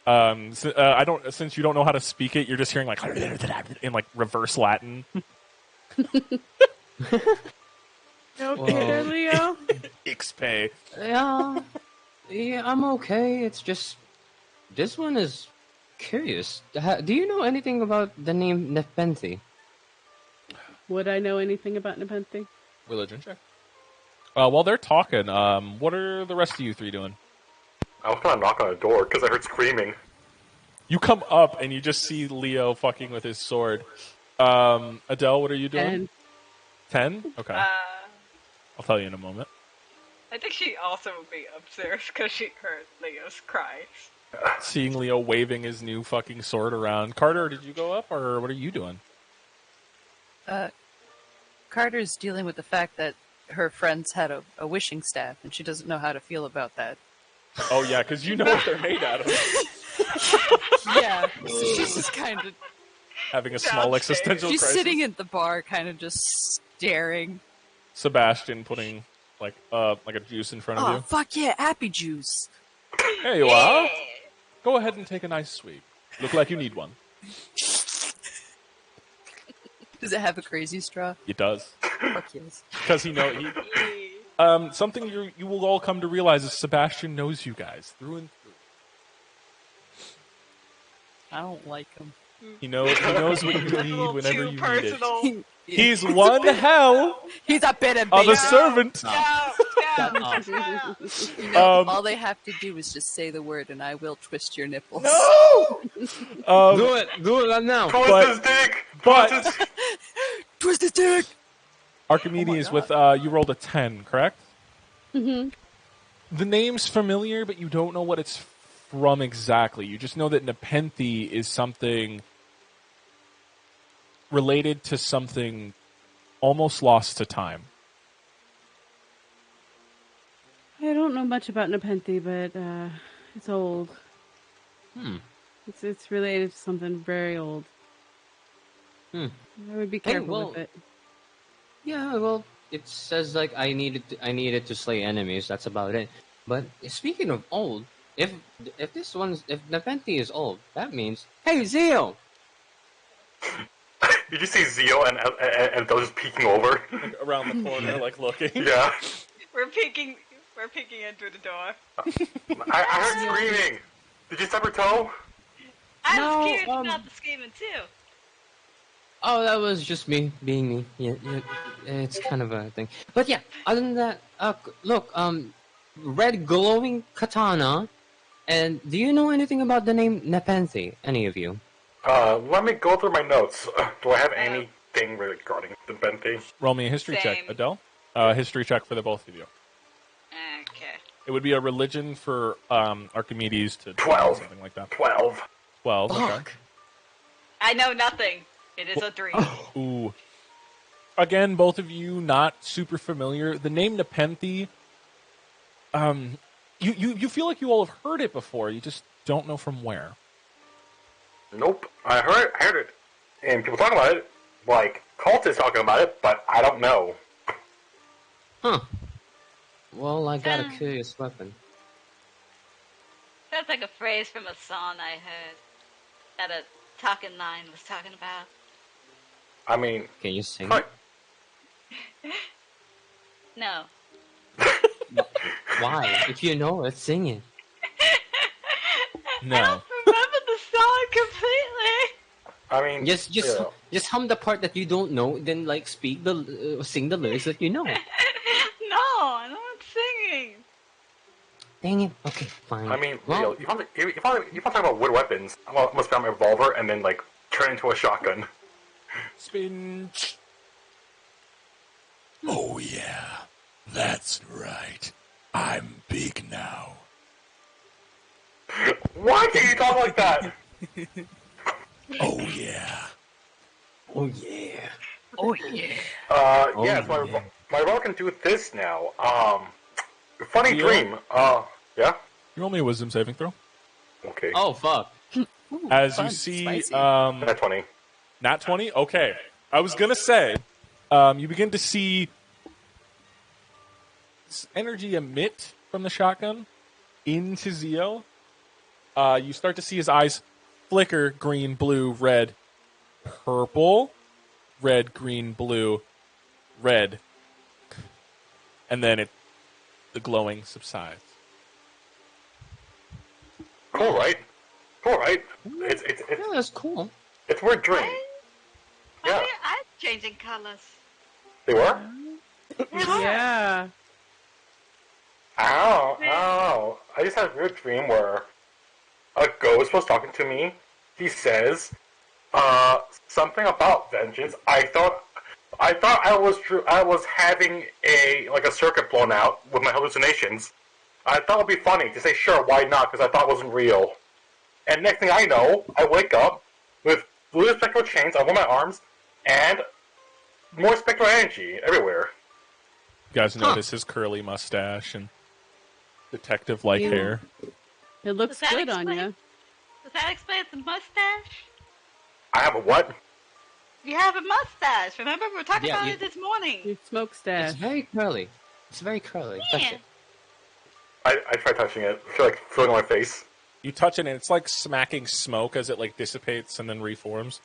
Since you don't know how to speak it, you're just hearing like in like reverse Latin. Okay there, Leo? XP. Yeah, I'm okay. It's just this one is curious. Do you know anything about the name Nepenthe? Would I know anything about Nepenthe? Religion check. While they're talking, what are the rest of you three doing? I was gonna knock on a door because I heard screaming. You come up and you just see Leo fucking with his sword. Adele, what are you doing? 10? Okay. I'll tell you in a moment. I think she also would be upstairs because she heard Leo's cries. Seeing Leo waving his new fucking sword around. Carter, did you go up or what are you doing? Carter's dealing with the fact that her friends had a wishing staff, and she doesn't know how to feel about that. Oh yeah, because you know what they're made out of. Yeah, so she's just kind of... Having a small Downstairs. existential She's crisis. sitting at the bar, kind of just staring. Sebastian putting like a juice in front of Oh, you. fuck yeah, appy juice. There you are. Go ahead and take a nice sweep. Look like you need one. Does it have a crazy straw? It does. Fuck yes. Because something you will all come to realize is Sebastian knows you guys through and through. I don't like him. He knows what you need whenever you need it. personal. He's one hell He's a bit of a invasive. servant. All they have to do is just say the word, and I will twist your nipples. No! Do it right now. Twist his dick! But Twist his dick! Archimedes, Oh with you rolled a 10, correct? Mm-hmm. The name's familiar, but you don't know what it's from exactly. You just know that Nepenthe is something related to something almost lost to time. I don't know much about Nepenthe, but it's old. It's related to something very old. I would be careful with it. Yeah, well, it says like I needed to slay enemies. That's about it. But speaking of old, if Nepenthe is old, that means hey Zio. Did you see Zio and those just peeking over? Like around the corner, like looking. Yeah. We're peeking in through the door. I heard screaming. Did you stub her toe? I No, was curious about the screaming too. Oh, that was just me being me. Yeah, it's kind of a thing. But yeah, other than that, look, red glowing katana. And do you know anything about the name Nepenthe? Any of you? Let me go through my notes. Do I have anything regarding the Nepenthe? Roll me a history check, Same. Adele. History check for the both of you. Okay. It would be a religion for Archimedes to 12. something like that. 12. 12. Okay. Fuck. I know nothing. It is a dream. Ooh. Again, both of you not super familiar. The name Nepenthe, you feel like you all have heard it before. You just don't know from where. Nope. I heard it. And people talking about it. Like, cultists talking about it, but I don't know. Huh. Well, I got a curious weapon. That's like a phrase from a song I heard that a talking line was talking about. I mean, Can you sing? fuck. No. Why? If you know it, sing it. I No. don't remember the song completely. I mean, Just hum the part that you don't know, then like sing the lyrics that you know. No, I'm not singing. Dang it. Okay, fine. I mean, well, if I'm talking about wood weapons, I'm gonna spam my revolver and then like turn it into a shotgun. Spin. Oh, yeah. That's right. I'm big now. Why can't you talk like that? Oh, yeah. oh yeah. Oh yeah. Yeah, so my revolver can do this now. Funny Yeah. dream. Yeah? You roll me a wisdom saving throw. Okay. Oh fuck. As fun, you see, spicy. Nat 20. Nat 20? Okay. I was going to say, you begin to see energy emit from the shotgun into Zio. You start to see his eyes flicker green, blue, red, purple, red, green, blue, red. And then the glowing subsides. Cool, right? Cool, right? It's Yeah, that's cool. it's a weird dream. Why Yeah. are your eyes changing colors? They were? Yeah. I don't know. I just had a weird dream where a ghost was talking to me. He says, something about vengeance. I thought I was having a circuit blown out with my hallucinations. I thought it would be funny to say sure, why not? Because I thought it wasn't real. And next thing I know, I wake up with blue spectral chains on one of my arms and more spectral energy everywhere. You guys notice his curly mustache and detective-like hair. It looks Does that good on explain- you. Does that explain the mustache? I have a what? You have a mustache. Remember, we were talking Yeah, about you- it this morning. Your smokestache. It's very curly. Touch Yeah. it. I tried touching it. I feel like feeling on my face. You touch it, and it's like smacking smoke as it like dissipates and then reforms.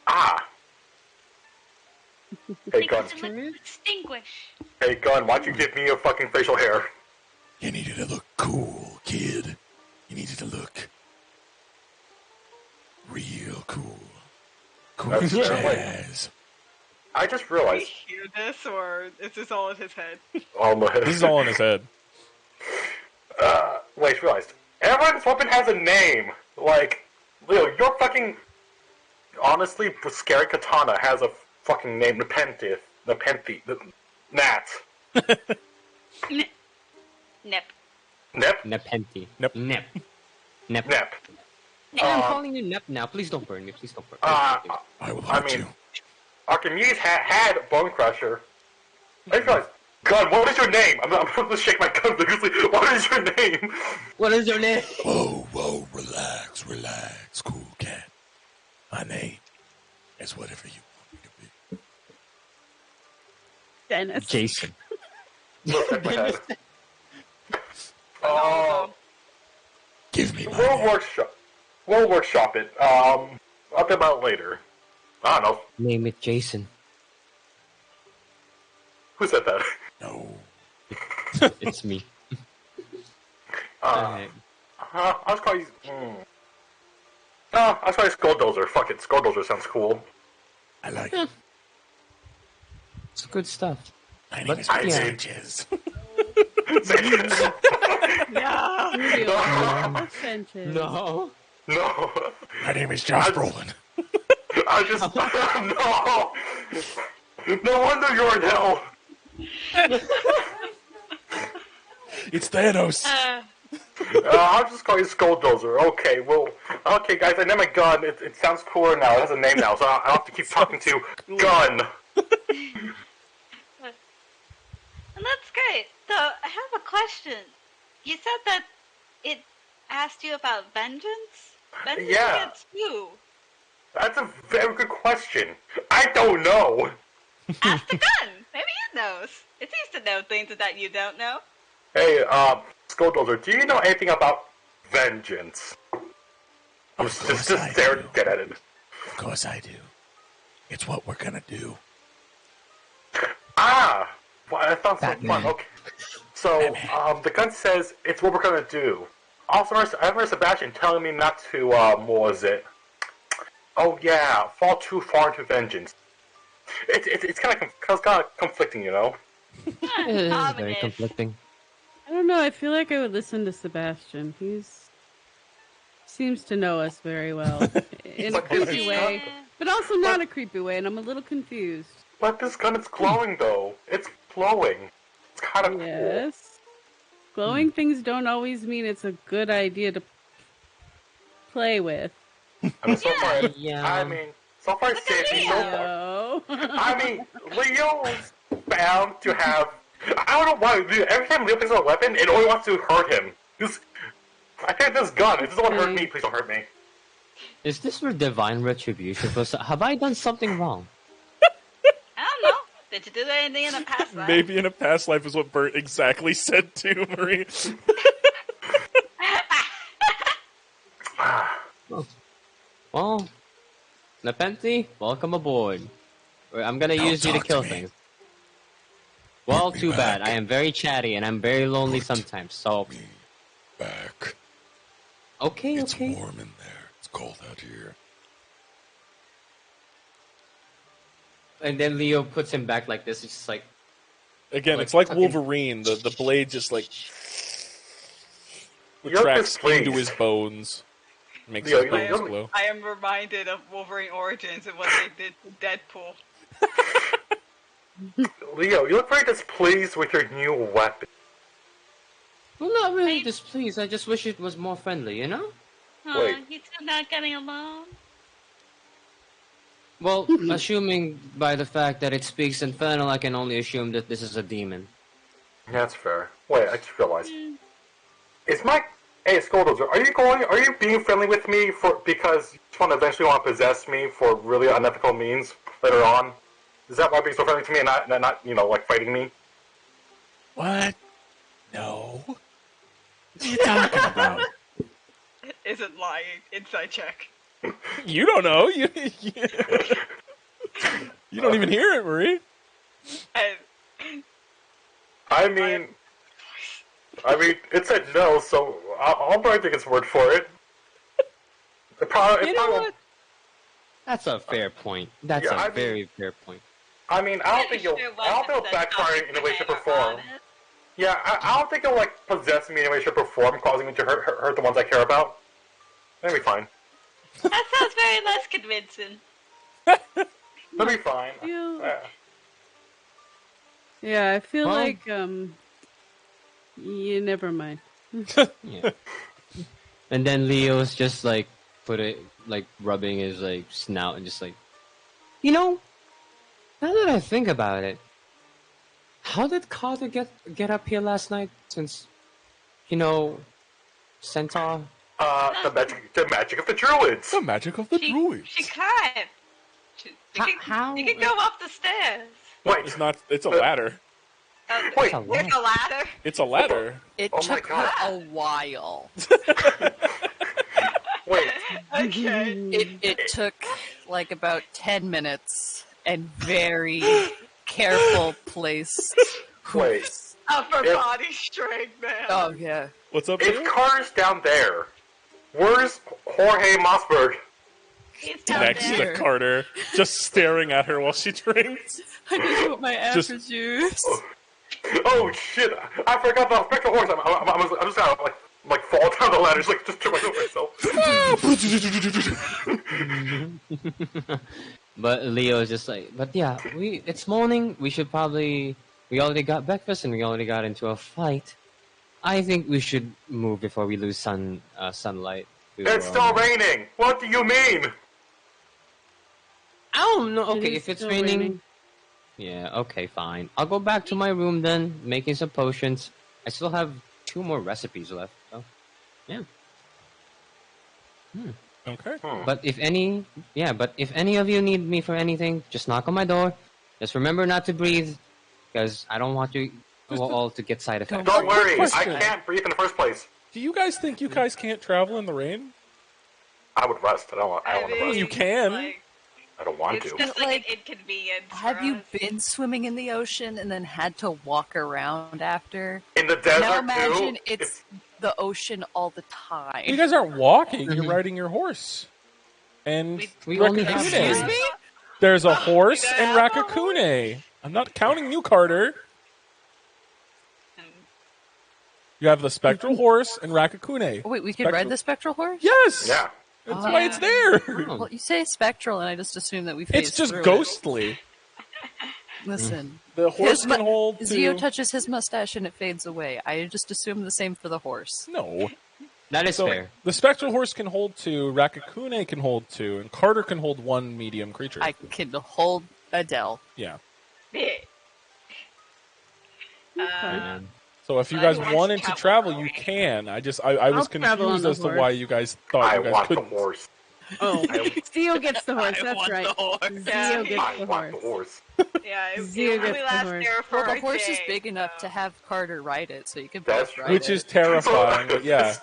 Ah. Hey, Gun. Extinguish. Hey, Gun, why'd you give me your fucking facial hair? You needed to look cool, kid. You needed to look real cool. Cool That's as fair. jazz. I just Can we realized. hear this, or is this all in his head? This is all in his head. Wait, I just realized. Everyone's weapon has a name. Like, Leo, your fucking... Honestly, scary katana has a fucking name. Nepenthe. Nat. Nip. Nep? Nepenti. Nep. Nep. Nep. Nep. I'm calling you Nep now. Please don't burn me. Please don't burn me. I will I have mean, to. Archimedes had Bone Crusher. I just realized, Gun, what is your name? I'm going to shake my gun vigorously. What is your name? What is your name? Whoa, relax, cool cat. My name is whatever you want me to be. Dennis. Jason. Look at my head. Oh, Give me my we'll name. workshop it. I'll think about it later. I don't know. Name it Jason. Who said that? No. It's me. I was calling you... I was calling you Skulldozer. Fuck it, Skulldozer sounds cool. I like it. It's good stuff. My name But- is yeah. Sanchez. No. Julio. Sanchez. No. No. My name is Josh Brolin. I just... No! No wonder you're in hell! It's Thanos. I'll just call you Skulldozer. Okay, well... Okay, guys, I named my gun. It sounds cooler now. It has a name now, so I'll have to keep talking to Gun. And that's great. So, I have a question. You said that it asked you about vengeance? Vengeance Yeah. against who? That's a very good question. I don't know. Ask the gun. Maybe it knows. It seems to know things that you don't know. Hey, Skulldozer, do you know anything about vengeance? I'm just I there do. to get at it. Of course I do. It's what we're gonna do. Ah! Well, that sounds so Batman. fun. Okay. So, the gun says it's what we're gonna do. Also, I remember Sebastian telling me not to, what was it? Oh yeah, fall too far into vengeance. It's kind of conflicting, you know? It is very Ominous. conflicting. I don't know. I feel like I would listen to Sebastian. Seems to know us very well in a creepy way, but also not a creepy way. And I'm a little confused. But this gun is glowing, though. It's glowing. It's kind of Yes, glowing things don't always mean it's a good idea to play with. cool. I mean, so far, Yeah. so far it's safe. So far. No. I mean, Leo's bound to have. I don't know why. Every time Leo picks up a weapon, it only wants to hurt him. I think this gun. If it doesn't want to hurt me, please don't hurt me. Is this for divine retribution? Have I done something wrong? I don't know. Did you do anything in the past life? Maybe in a past life is what Bert exactly said to Marie. Well, Nepenthe, welcome aboard. I'm gonna use you to talk to kill me. things. Well, Be too bad. back. I am very chatty and I'm very lonely Put sometimes. So, Me back. okay. It's warm in there. It's cold out here. And then Leo puts him back like this. It's just like, Again, Like it's like fucking- Wolverine. The blade just like You're tracks displeased. into his bones, makes Leo, his bones glow. I am reminded of Wolverine Origins and what they did to Deadpool. Leo, you look very displeased with your new weapon. well, not really displeased. I just wish it was more friendly, you know? Wait. You two not getting along? Well, assuming by the fact that it speaks Infernal, I can only assume that this is a demon. Yeah, that's fair. Wait, I just realized. Is my... Hey, Skulldozer, are you being friendly with me because you just want to eventually want to possess me for really unethical means later on? Is that why you're being so friendly to me and not like fighting me? What? No. What are you talking about? isn't lying. Inside check. You don't know. You don't even hear it, Marie. And I mean, it said no, so I'll probably take its word for it. You know what? That's a fair point. That's Yeah, a very fair point. I mean, I don't think it'll backfire in a way, shape, or form. Yeah, I don't think it'll like possess me in a way, shape, or form, causing me to hurt the ones I care about. That'll be fine. That sounds very less convincing. That'll be fine. Yeah, I feel Well- like yeah, never mind. Yeah. And then Leo's just like rubbing his like snout and just like, you know, now that I think about it, how did Carter get up here last night? Since, you know, Centaur. The magic of the druids. The magic of the druids. She climbed. How? You can go up the stairs. Wait, It's not. It's a ladder. wait. There's a ladder. It's a ladder. It Oh my took God. her a while. Wait, okay. It took like about 10 minutes and very careful placed. wait. Upper If- body strength, man. Oh yeah. What's up, If Leo? Carter's down there, where's Jorge Mossberg? He's down Next there. to Carter, just staring at her while she drinks. I need what my Just- apple juice. Oh shit! I forgot about Spectral Horse. I'm just gonna like fall down the ladder, just trip myself. But Leo's just like, but yeah, it's morning. We already got breakfast and we already got into a fight. I think we should move before we lose sunlight. It's still raining. What do you mean? I don't know. It Okay, is if it's still raining. Yeah, okay, fine. I'll go back to my room then, making some potions. I still have 2 more recipes left, so yeah. Okay. But if any of you need me for anything, just knock on my door. Just remember not to breathe, because I don't want you all to get side effects. Don't worry, I Question. can't breathe in the first place. Do you guys think you guys can't travel in the rain? I would rest. I don't want to rest. You can. Like, I don't want it's to. just like Like, an inconvenience. Have for you us. been swimming in the ocean and then had to walk around after? In the desert Now imagine too. it's the ocean all the time. You guys aren't walking. You're riding your horse. And We only have Rakakune. one. me? There's a horse you and have a Rakakune. I'm not counting you, Carter. You have the spectral horse and Rakakune. Oh, wait, we can Spectral- ride the spectral horse? Yes. Yeah. That's why it's there. Well, you say spectral, and I just assume that we phased It's just through ghostly. It. Listen, The horse mu- can hold Zio two. touches his mustache and it fades away. I just assume the same for the horse. No. That is So fair. the spectral horse can hold 2, Rakakune can hold 2, and Carter can hold 1 medium creature. I can hold Adele. Yeah. Yeah. Man. So if you I guys want to wanted to travel travel, you early. can. I was I'll travel on confused the as to horse. why you guys thought I you guys want the couldn't. horse. Oh, Zio gets the horse. I That's want right. the horse. Zio gets I the want horse. the horse. Yeah, it Zio only gets the lasts horse. there for Well, the a horse is day, big enough so. to have Carter ride it, so you can That's both ride Which it. is terrifying, but yeah.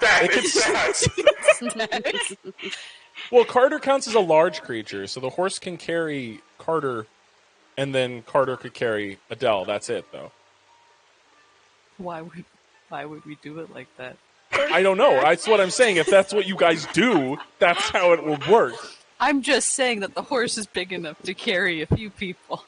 Well, Carter counts as a large creature, so the horse can carry Carter, and then Carter could carry Adele. That's it, though. Why would we do it like that? I don't know. That's what I'm saying. If that's what you guys do, that's how it will work. I'm just saying that the horse is big enough to carry a few people.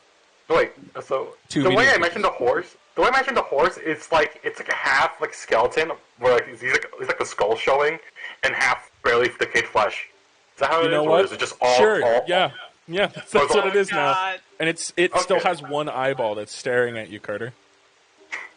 Wait, so Two the way medium I mentioned the horse, it's like a half like skeleton, where like he's like the skull showing, and half barely decayed flesh. Is that how You it know is, or what? is it just all? Sure. all- Yeah. Yeah. That's what it is now. God. And it still has one eyeball that's staring at you, Carter.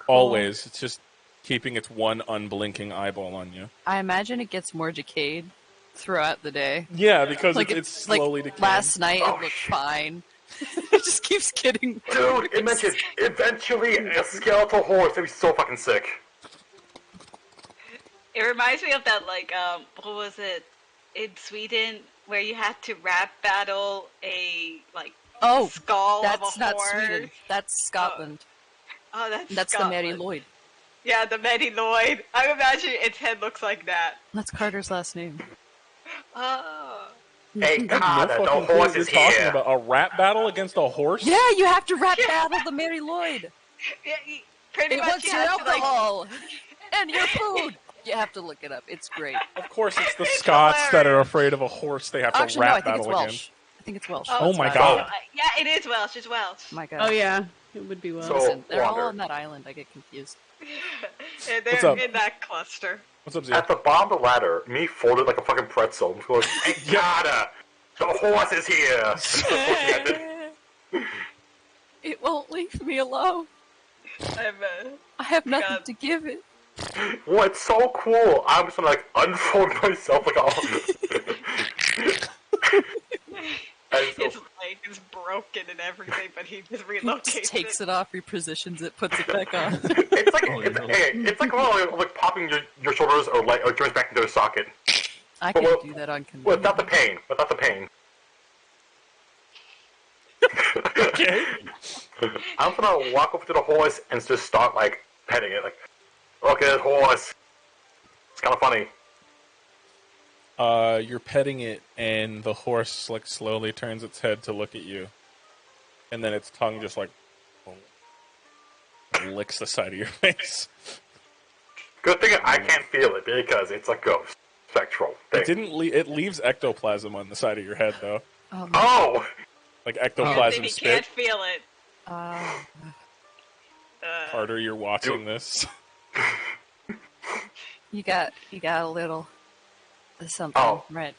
Always. It's just keeping its one unblinking eyeball on you. I imagine it gets more decayed throughout the day. Yeah, because Like it's slowly like decaying. last night, Oh, it looked shit. fine. It just keeps getting. Dude, it mentions eventually a skeletal horse. That'd be so fucking sick. It reminds me of that, like, what was it in Sweden where you had to rap battle a like Oh, skull of that's a not horse? Sweden. That's Scotland. Oh, that's That's Scotland. the Mary Lloyd. Yeah, the Mediloid. I imagine its head looks like that. That's Carter's last name. Oh. Hey, I have no Carter, the fucking clue horse what you're is talking here. about. A rap battle against a horse? Yeah, you have to rap battle the Mary Lloyd. Yeah, pretty It much wants you your have to, like, alcohol and your food. You have to look it up. It's great. Of course, it's the It's Scots that are hilarious. afraid of a horse they have to Actually, no, I rap think it's battle Welsh. against. I think it's Welsh. Oh my That's God. what I- Yeah, it is Welsh. It's Welsh. My God. Oh yeah, it would be well. So- Listen, they're all Wander. on that island. I get confused. And What's they're up? in that cluster. What's up, Z? At the bottom of the ladder, me folded like a fucking pretzel. I'm going, hey, Carter, the horse is here. Just looking at it. It won't leave me alone. I have nothing God. to give it. Well, it's so cool. I'm just gonna like unfold myself like all. And so, His leg is broken and everything, but he just He relocates just takes it off, repositions it, puts it back on. it's like it's like like popping your shoulders or like or joints back into a socket I But can what- do that on command. without the pain. Without the pain. Okay. I'm gonna walk over to the horse and just start like petting it. Like, look at this horse. It's kind of funny. You're petting it, and the horse like slowly turns its head to look at you, and then its tongue just like licks the side of your face. Good thing I can't feel it because it's a ghost spectral thing. It didn't. It leaves ectoplasm on the side of your head though, Oh, no. Oh, like And ectoplasm he spit. can't feel it. Carter, you're watching this. you got a little something Oh. red,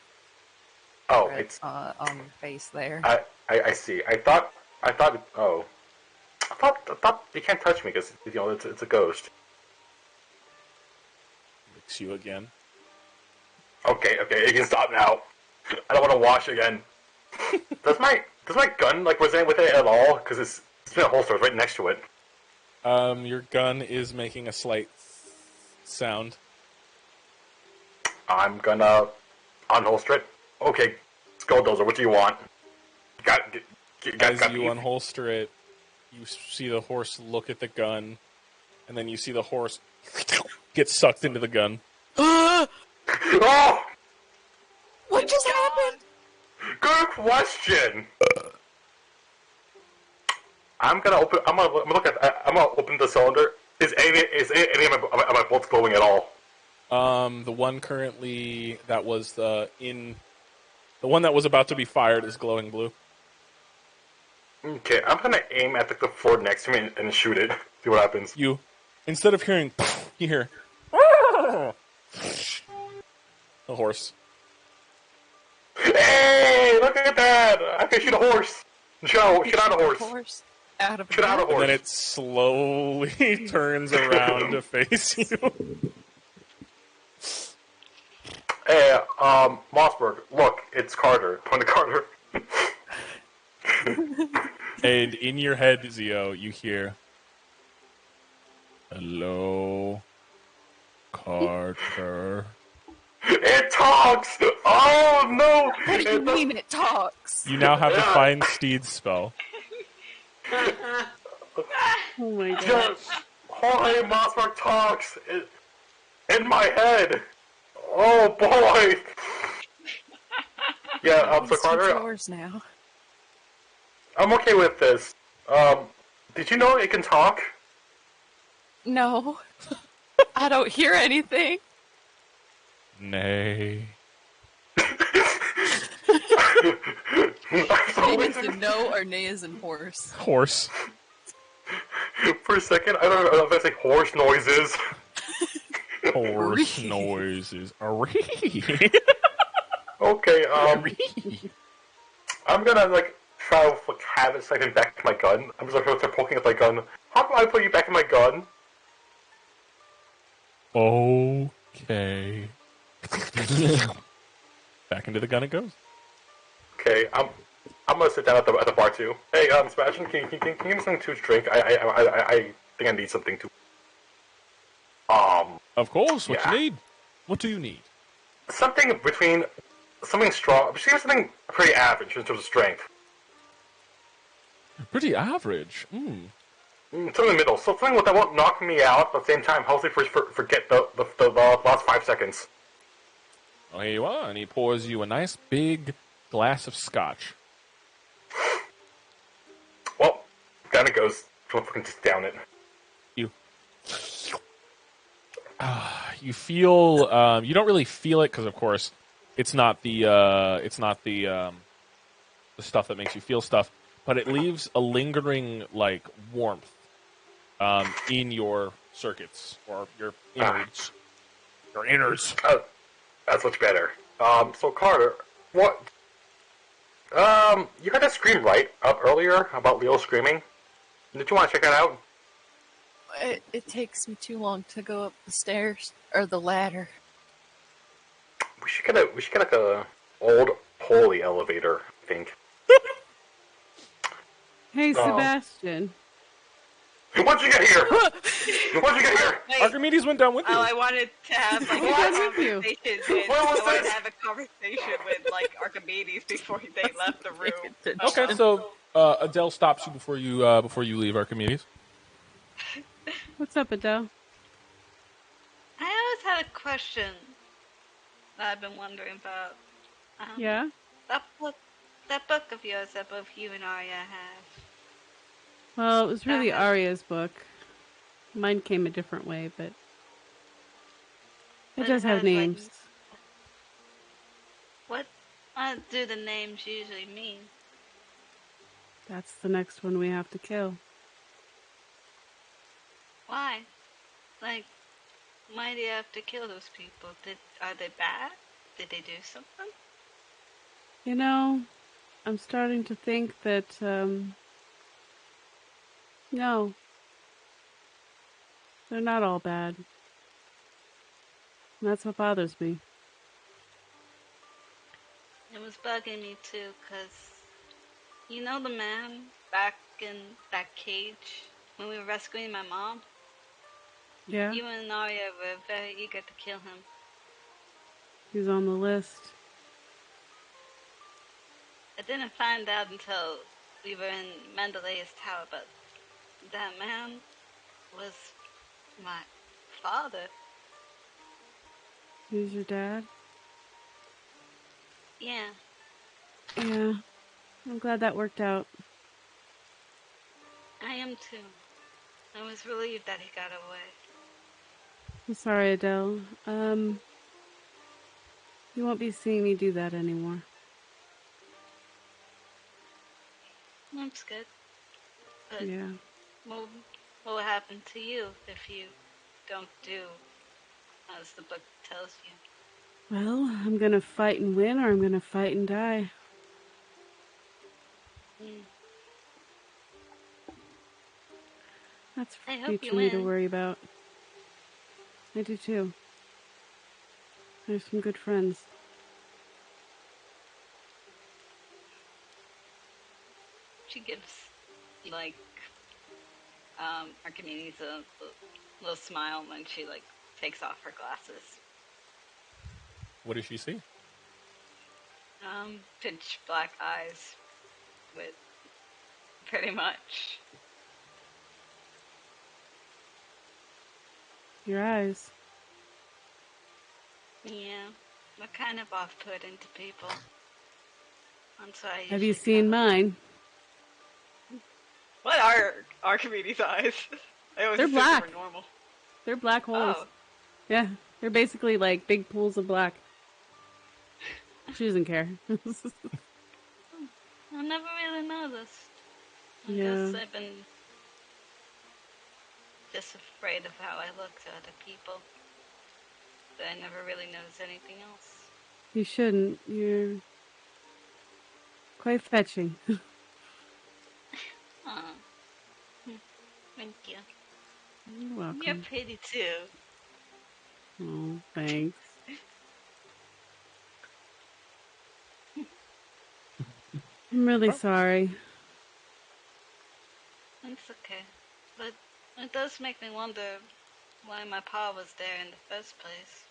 it's on your face there. I see. I thought I thought you can't touch me because it's a ghost. Licks you again. Okay, you can stop now. I don't want to wash again. does my gun like resonate with it at all? Because it's been a holster right next to it. Your gun is making a slight sound. I'm gonna unholster it. Okay, Skulldozer, what do you want? Got As you me. unholster it, you see the horse look at the gun, and then you see the horse get sucked into the gun. Oh, What just happened? good question. I'm gonna open the cylinder. Is any of my bolts glowing at all? The one currently that was the one that was about to be fired is glowing blue. Okay, I'm gonna aim at the floor next to me and shoot it. See what happens. You, instead of hearing, you hear the horse. Hey, look at that! I can shoot a horse. Shoot out a horse. Out of Shoot out a And horse. then it slowly turns around to face you. Hey, Mossberg, look, it's Carter. Point to Carter. And in your head, Zio, you hear, "Hello, Carter." It talks! Oh no! What do you It does- mean it talks? You now have to find Steed's spell. Oh my god. Just, Jorge Mossberg talks in my head. Oh boy! Yeah, so It's Carter, yours now. I'm okay with this. Did you know it can talk? No, I don't hear anything. Nay. Nay is in no or nay is in horse. Horse. For a second, I don't know if I say horse noises. Horse noises. Okay, I'm gonna like try to like, have it second back to my gun. I'm just gonna start poking at my gun. How do I put you back in my gun? Okay. Back into the gun it goes. Okay, I'm gonna sit down at the bar too. Hey, Sebastian, can you give me something to drink? I think I need something to. Of course. What Yeah. you need? What do you need? Something between something strong. Just give me something pretty average in terms of strength. Pretty average. It's in the middle. So something that won't knock me out, but at the same time, hopefully forget the last 5 seconds. Oh, here you are, and he pours you a nice big glass of scotch. Well, down it goes. Don't fucking just down it. You feel you don't really feel it because, of course, it's not the stuff that makes you feel stuff, but it leaves a lingering like warmth in your circuits or your innards. Your innards. That's much better. So Carter, what? You had that scream right up earlier about Leo screaming. Did you want to check that out? It takes me too long to go up the stairs or the ladder. We should get like a old holy elevator, I think. Hey, Sebastian. Why'd you get here? Why'd you get here? Wait, Archimedes went down with you. I wanted to have like What? a conversation. I wanted to have a conversation with like Archimedes before they left the room. Okay, so Adele stops you before you leave, Archimedes. What's up, Adele? I always had a question that I've been wondering about. Yeah? That book of yours that both you and Arya have. Well, it was really Arya's book. Mine came a different way, but it does have names. What do the names usually mean? That's the next one we have to kill. Why? Like, why do you have to kill those people? Are they bad? Did they do something? You know, I'm starting to think that, no. They're not all bad. And that's what bothers me. It was bugging me too, cause you know the man back in that cage when we were rescuing my mom? Yeah? You and Arya were very eager to kill him. He's on the list. I didn't find out until we were in Mendelei's tower, but that man was my father. He's your dad? Yeah. Yeah. I'm glad that worked out. I am too. I was relieved that he got away. I'm sorry, Adele. You won't be seeing me do that anymore. That's good. But Yeah. what will happen to you if you don't do as the book tells you? Well, I'm gonna fight and win, or I'm gonna fight and die. Mm. That's for I hope future you me to win. worry about. I do too. There's some good friends. She gives, like, Archimedes a little smile when she, like, takes off her glasses. What does she see? Pitch black eyes with pretty much. Your eyes. Yeah, they're kind of off-putting to people. That's why I Have you usually seen cover them. mine? What are Archimedes' eyes? I always They're assumed black. they were normal. They're black holes. Oh. Yeah, they're basically like big pools of black. She doesn't care. I never really noticed. I Yeah. guess I've been just afraid of how I look to other people. But I never really noticed anything else. You shouldn't. You're quite fetching. Aw. Thank you. You're welcome. You're pretty too. Oh, thanks. I'm really sorry. It's okay. But it does make me wonder why my pa was there in the first place.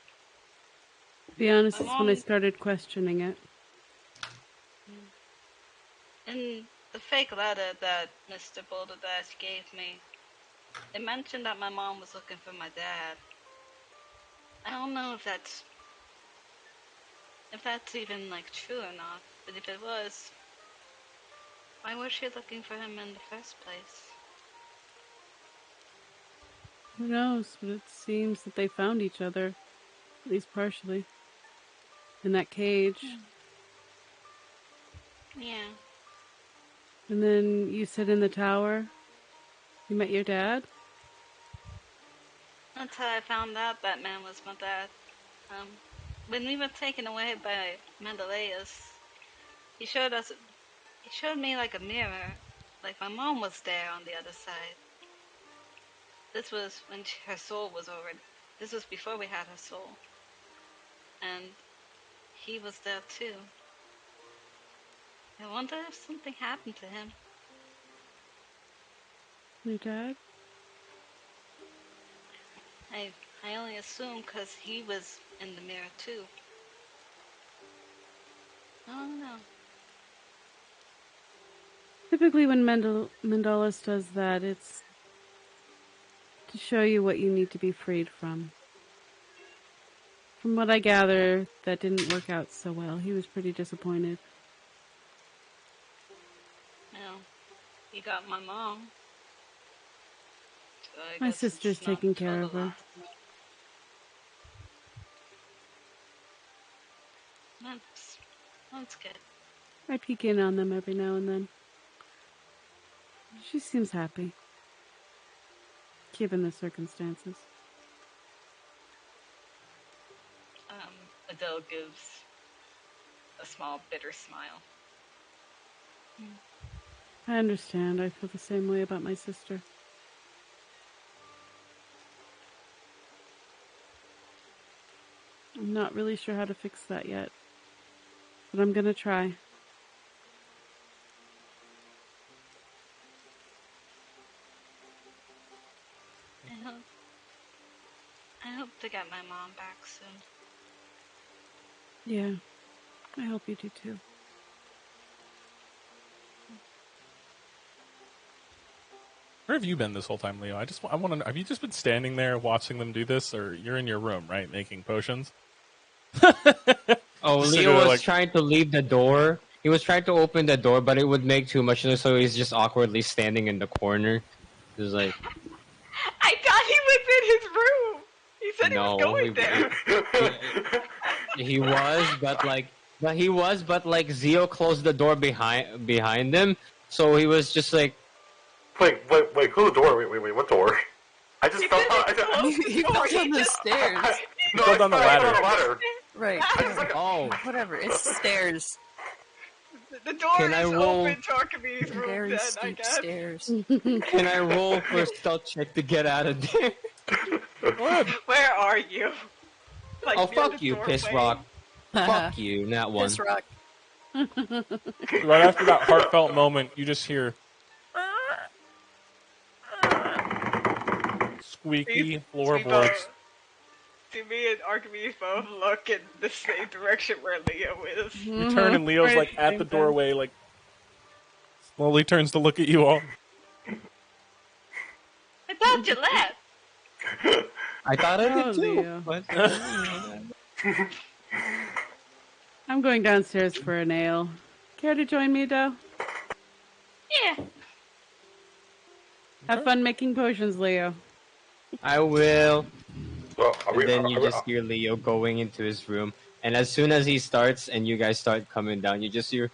To be honest, My it's when I mom- started questioning it. In the fake letter that Mr. Boulderdash gave me, It mentioned that my mom was looking for my dad. I don't know if that's even like true or not. But if it was, why was she looking for him in the first place? Who knows? But it seems that they found each other, at least partially, in that cage. Yeah. And then you sit in the tower. You met your dad? That's how I found out that man was my dad. When we were taken away by Menelaus, he showed me like a mirror, like my mom was there on the other side. This was when her soul was already. This was before we had her soul, and he was there too. I wonder if something happened to him. Your dad? I only assume because he was in the mirror too. I don't know. Typically when Mendalis does that, it's to show you what you need to be freed from. From what I gather, that didn't work out so well. He was pretty disappointed. Well, he got my mom. So I My guess sister's it's not taking care of total her. loss. That's good. I peek in on them every now and then. She seems happy, given the circumstances. Adele gives a small, bitter smile. I understand. I feel the same way about my sister. I'm not really sure how to fix that yet, but I'm gonna try. I hope to get my mom back soon. Yeah, I hope you do too. Where have you been this whole time, Leo? I want to. Have you just been standing there watching them do this, or you're in your room, right, making potions? Oh, Just Leo sitting there was trying to leave the door. He was trying to open the door, but it would make too much noise, so he's just awkwardly standing in the corner. He was like, I thought he was in his room. He said no, he was going there. he was, but like Zio closed the door behind him, so he was just like, Wait, close the door. Wait, what door? I just fell down. He fell down the stairs. No, fell I down the fell ladder. down the ladder. Right. oh, Whatever. It's stairs. The door Can I is roll- open to Archimedes' room, Very then, I steep guess. stairs. can I roll for a stealth check to get out of there? Where are you? Like, Oh, near fuck the you, doorway? piss rock. Fuck you, not one. Piss rock. Right after that heartfelt moment, you just hear squeaky floorboards. See me and Archimedes both look in the same direction where Leo is. You turn and Leo's like at the doorway, like slowly turns to look at you all. I thought you left. I thought I Oh, did too. Leo. But... I'm going downstairs for a nail. Care to join me, Adele? Yeah. Have fun making potions, Leo. I will. Well, And then you just hear Leo going into his room, and as soon as he starts and you guys start coming down, you just hear,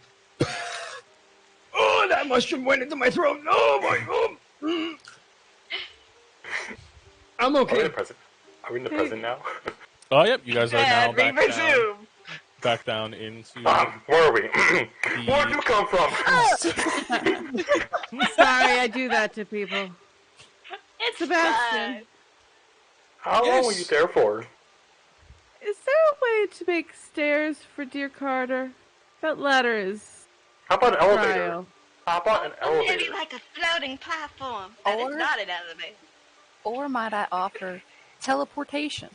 "Oh, that mushroom went into my throat! No, my I'm Are we okay." in the present? Are we in the present now? Oh, yep, you guys are now And we back down, resume. back down into Where are we? Where'd you come from? Sorry, I do that to people. It's Sebastian, fine. How long were you there for? is there a way to make stairs for dear Carter? That ladder is How about an elevator? trial. How about an Or maybe elevator? like a floating platform. And it's Or- not an elevator. Or might I offer teleportation?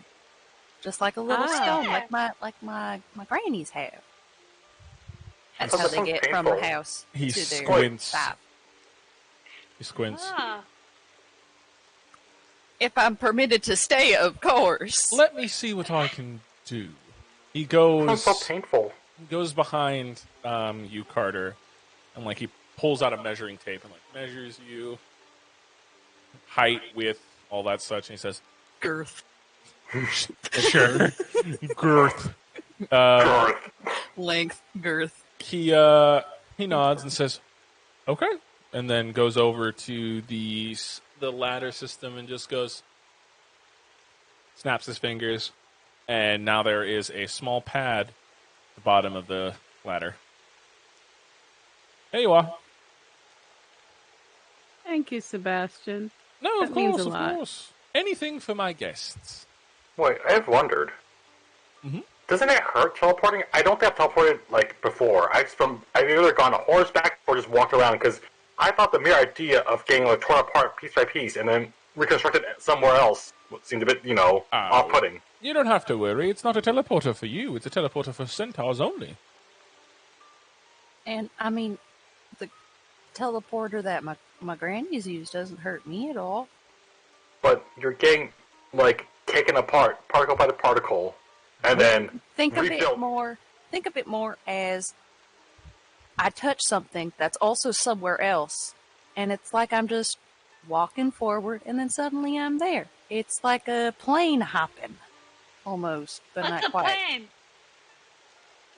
Just like a little stone, like my grannies have. That's That how they sounds get from the painful. house He to their squints. stop. He squints. Ah. If I'm permitted to stay, of course. Let me see what I can do. He Sounds goes so painful. behind you, Carter, and like he pulls out a measuring tape and like measures you, height, width, all that such, and he says, Girth. "Sure, girth." Length. Girth. He nods and says, "Okay," and then goes over to the ladder system and just snaps his fingers, and now there is a small pad at the bottom of the ladder. There you are. Thank you, Sebastian. No, That of means course, a of lot. course. Anything for my guests. Wait, I've wondered. Mhm. Doesn't it hurt teleporting? I don't think I've teleported like before. I've either gone on horseback or just walked around because I thought the mere idea of getting like torn apart piece by piece and then reconstructed somewhere else seemed a bit, off-putting. You don't have to worry. It's not a teleporter for you. It's a teleporter for centaurs only. And, I mean, the teleporter that my granny's used doesn't hurt me at all. But you're getting like taken apart, particle by the particle, and then Think of rebuilt. it more as I touch something that's also somewhere else, and it's like I'm just walking forward, and then suddenly I'm there. It's like a plane hopping, almost, but What's not the quite. plan?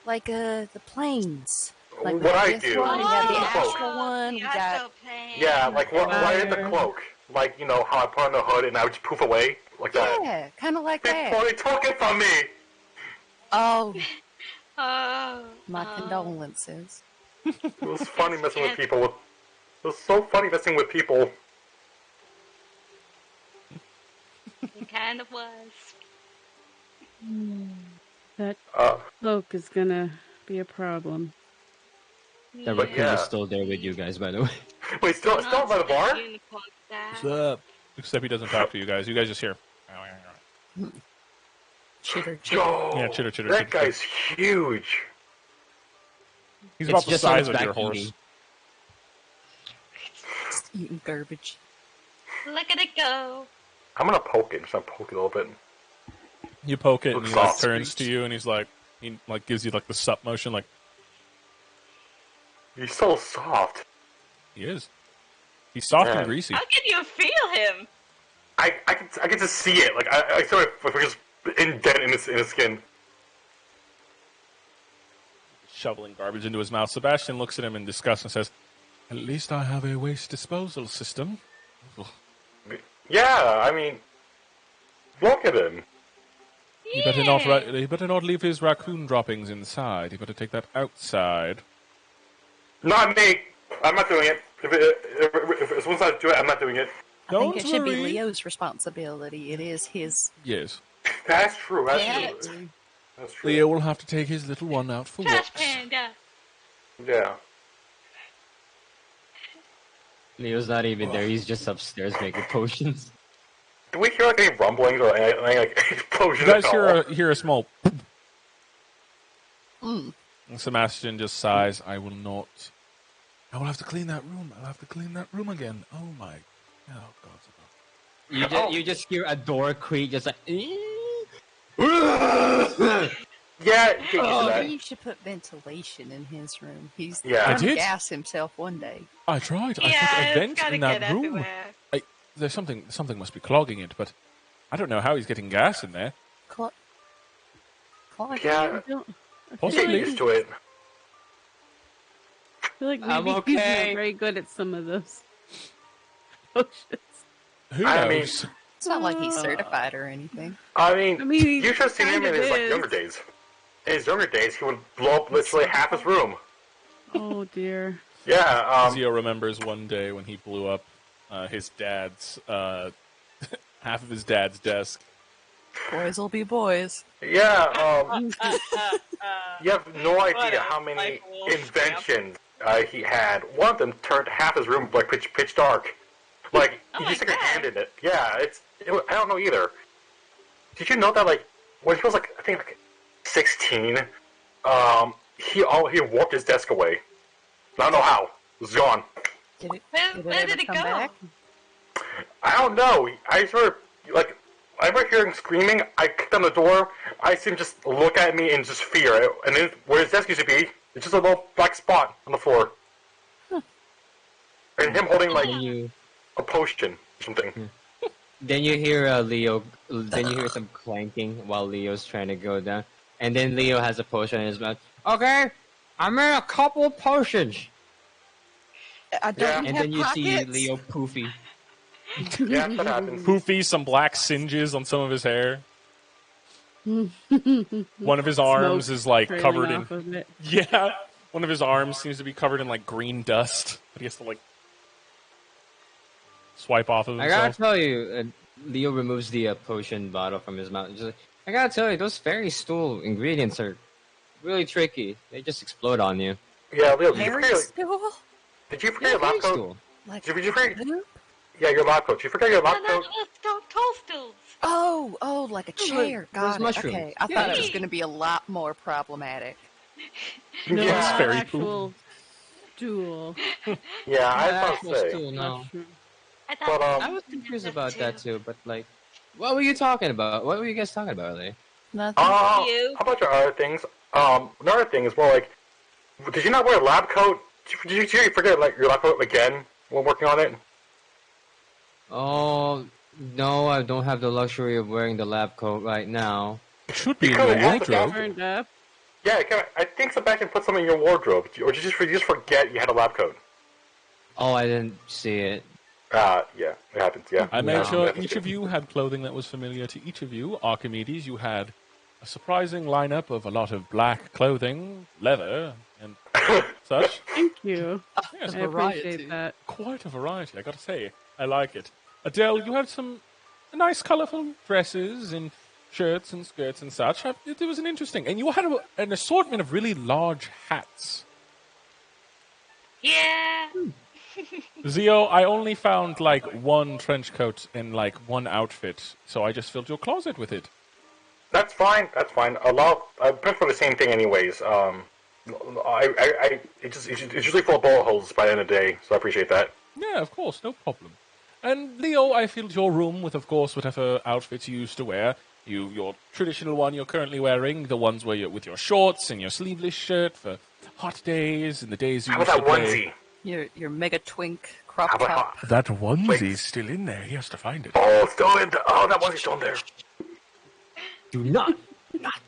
Like the planes. Like What I this do. one, we got the Oh, astral one. We The got astral plane. Yeah, like why in the Fire. cloak? Like how I put on the hood and I would just poof away like that. yeah, kind of like It's that. totally taken from me. Oh, Oh. my condolences. It was funny messing with people. It was so funny messing with people. It kind of was. That Uh, cloak is gonna be a problem. The But raccoon yeah. is still there with you guys, by the way. wait, still by the bar? Unicorn style. What's up? Except he doesn't talk to you guys. You guys just hear. Chitter, chitter. Yo, Yeah, chitter, chitter, that chitter, guy's huge. He's It's about the just on size its of back your horse. eating. Eating garbage. Look at it go. I'm gonna poke it. Just gonna poke it a little bit. You poke it, and Looks he like soft. turns to you, and he gives you like the sup motion, like He's so soft. he is. He's soft Yeah. and greasy. How can you feel him? I get to see it. Like I saw it with just indent in his skin. Shoveling garbage into his mouth. Sebastian looks at him in disgust and says, "At least I have a waste disposal system." Yeah, I mean, look at him. He better not leave his raccoon droppings inside. He better take that outside. Not me. I'm not doing it. If someone's not doing it, I'm not doing it. I think Don't it should be worry. Leo's responsibility. It is his Yes. That's true. That's cat. true. That's true. Leo will have to take his little one out for Trash walks. panda. Yeah. Leo's not even there. He's just upstairs making potions. Do we hear like any rumblings or any like explosions? You guys at all? hear a small. Mm. And Sebastian just sighs. I will not. I will have to clean that room. I'll have to clean that room again. Oh my. Oh God. You just hear a door creak, just like. Yeah, you get used to Oh, that. you should put ventilation in his room. He's Yeah. I gonna did. gas himself one day. I tried. I Yeah, put a it's vent gotta in get that room. everywhere. There's something must be clogging it, but I don't know how he's getting gas in there. Clock. Yeah, I don't- I get Possibly. used to it. feel like I'm maybe he's okay. not very good at some of those potions. Who I mean- knows? It's not like he's certified or anything. I mean, I mean, you should have seen him in his kind of younger is. days. In his younger days, he would blow up literally half his room. Oh dear. Yeah, Zio remembers one day when he blew up his dad's half of his dad's desk. Boys will be boys. yeah. You have no What idea a how many life wolf inventions he had. One of them turned half his room like pitch dark. Like you my just stick your God. hand in it. Yeah, I don't know either. Did you know that like when he was like I think like 16, he warped his desk away. I don't know how. It was gone. Did it Where ever did it come go? back? I don't know. I sort of like, I remember hearing screaming. I kicked on the door. I see him just look at me in just fear. And then where his desk used to be, it's just a little black spot on the floor. And him holding like a potion or something. Then you hear Leo. Then you hear some clanking while Leo's trying to go down, and then Leo has a potion in his mouth. Okay, I made a couple of potions. Don't Yeah. you And have then you see pockets? Leo poofy. Yeah, that happens. Poofy, some black singes on some of his hair. One of his arms Smoke is like trailing covered off of it. yeah. One of his arms seems to be covered in like green dust, but he has to like swipe off of I gotta himself. tell you, Leo removes the potion bottle from his mouth. And just like, I gotta tell you, those fairy stool ingredients are really tricky. They just explode on you. Yeah, Leo, Fairy stool? did you forget your Fairy lab coat? stool. Like Did you forget? poop? Yeah, your lab coat. Did you forget your No, lab no, coat? it's toadstools. Oh, like a chair. those Got it. mushrooms. Okay, I Yeah. thought it was going to be a lot more problematic. No, Yeah. not Fairy actual stool. Yeah, I Not was actual about to say. stool, no. Mushroom. I But, thought I was confused about that too, but like, what were you talking about? What were you guys talking about earlier? Nothing. You. How about your other things? Another thing is more like, did you not wear a lab coat? Did you forget like your lab coat again while working on it? Oh, no, I don't have the luxury of wearing the lab coat right now. It should be in Because your it has the wardrobe. Turned up. Yeah, I think Sebastian put something in your wardrobe, or did you just forget you had a lab coat? Oh, I didn't see it. Yeah, it happens. Yeah, I made Yeah. sure That's each good. of you had clothing that was familiar to each of you. Archimedes, you had a surprising lineup of a lot of black clothing, leather, and such. Thank you. Yes, I appreciate that. quite a variety, I gotta say. I like it. Adele, you had some nice, colourful dresses and shirts and skirts and such. It was an interesting... And you had an assortment of really large hats. Yeah. Zio, I only found, like, one trench coat in, like, one outfit, so I just filled your closet with it. That's fine. That's fine. I print for the same thing, anyways. It's usually full of bullet holes by the end of the day, so I appreciate that. Yeah, of course, no problem. And Leo, I filled your room with, of course, whatever outfits you used to wear. Your traditional one you're currently wearing, the ones where you're with your shorts and your sleeveless shirt for hot days and the days you How used about to that play. onesie? Your mega twink crop How about top. That onesie's still in there. He has to find it. Oh, still in the, that onesie's still in there. Do not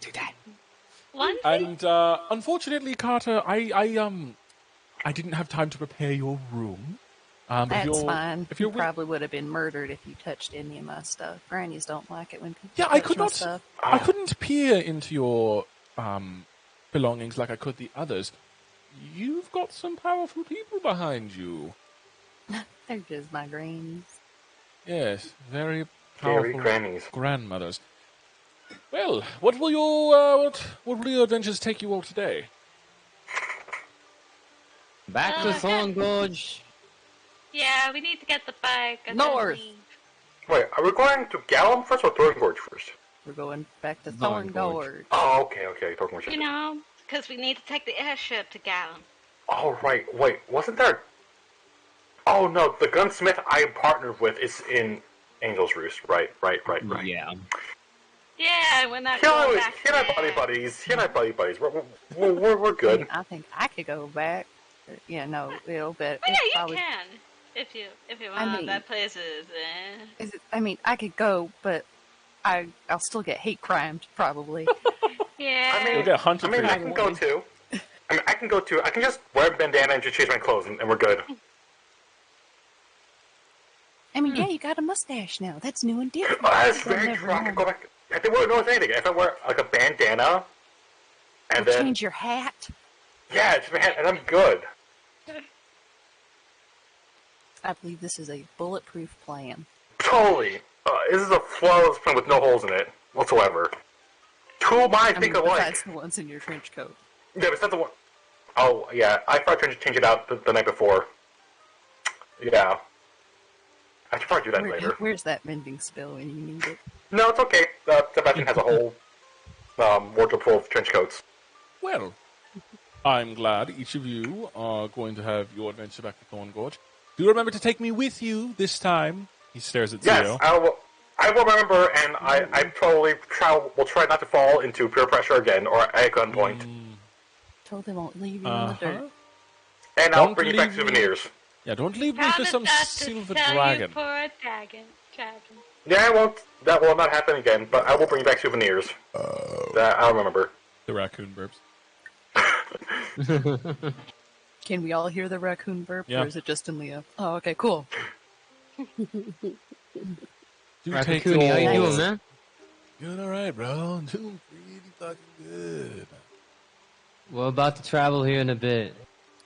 do that. One. And unfortunately, Carter, I didn't have time to prepare your room. But That's fine. If You you're probably would have been murdered if you touched any of my stuff. Grannies don't like it when people Yeah, touch I could my not. stuff. I couldn't peer into your belongings like I could the others. You've got some powerful people behind you. They're just my grannies. Yes, very Scary powerful grannies. grandmothers. Well, what will your adventures take you all today? Back to Thorn Gorge. Yeah, we need to get the bike. and North. then leave. Wait, are we going to Gallum first or Thorn Gorge first? We're going back to Thorn Thorn Gorge. Gorge. Oh, okay, Thorn Gorge. You know, because we need to take the airship to Gallon. Oh, right. Wait, wasn't there... Oh, no, the gunsmith I partnered with is in Angel's Roost. Right. Yeah. Yeah, we're not He going and back I there. buddy buddies. He and I buddy buddies. We're good. I think I could go back. Yeah, no, Bill, but Oh, yeah, it's you probably. can. If you I want. mean- That place is, I mean, I could go, but I'll still get hate crimed probably. Yeah. I mean- You'll get hunted I mean, for I your can go too. I can just wear a bandana and just change my clothes, and we're good. I mean, yeah, you got a mustache now. That's new and different. That's They'll very never true. I know. can go back. If they won't know anything, if I wear like a bandana, and Or then change your hat. yeah, it's my hat, and I'm good. I believe this is a bulletproof plan. Totally. This is a flawless plan with no holes in it whatsoever. Two minds I think mean, alike. besides the ones in your trench coat. Yeah, but it's not the one. Oh, yeah. I tried to change it out the night before. Yeah. I should probably do that later. Where's that mending spell when you need it? No, it's okay. Sebastian has a whole wardrobe full of trench coats. Well, I'm glad each of you are going to have your adventure back to Thorn Gorge. Do remember to take me with you this time. He stares at Yes, Zio. I will. I will remember, and I totally will try not to fall into peer pressure again or at gunpoint. Totally won't leave you in the dirt. And I'll Don't bring you back leave me- souvenirs. Yeah, don't leave me for some silver dragon. For a dragon. Yeah, I won't. That will not happen again. But I will bring you back souvenirs. That I'll remember. The raccoon burps. Can we all hear the raccoon burp, Yeah. or is it just in Leo? Oh, okay, cool. Raccoon, how you doing, man? Doing alright, bro. Doing pretty fucking good. We're about to travel here in a bit.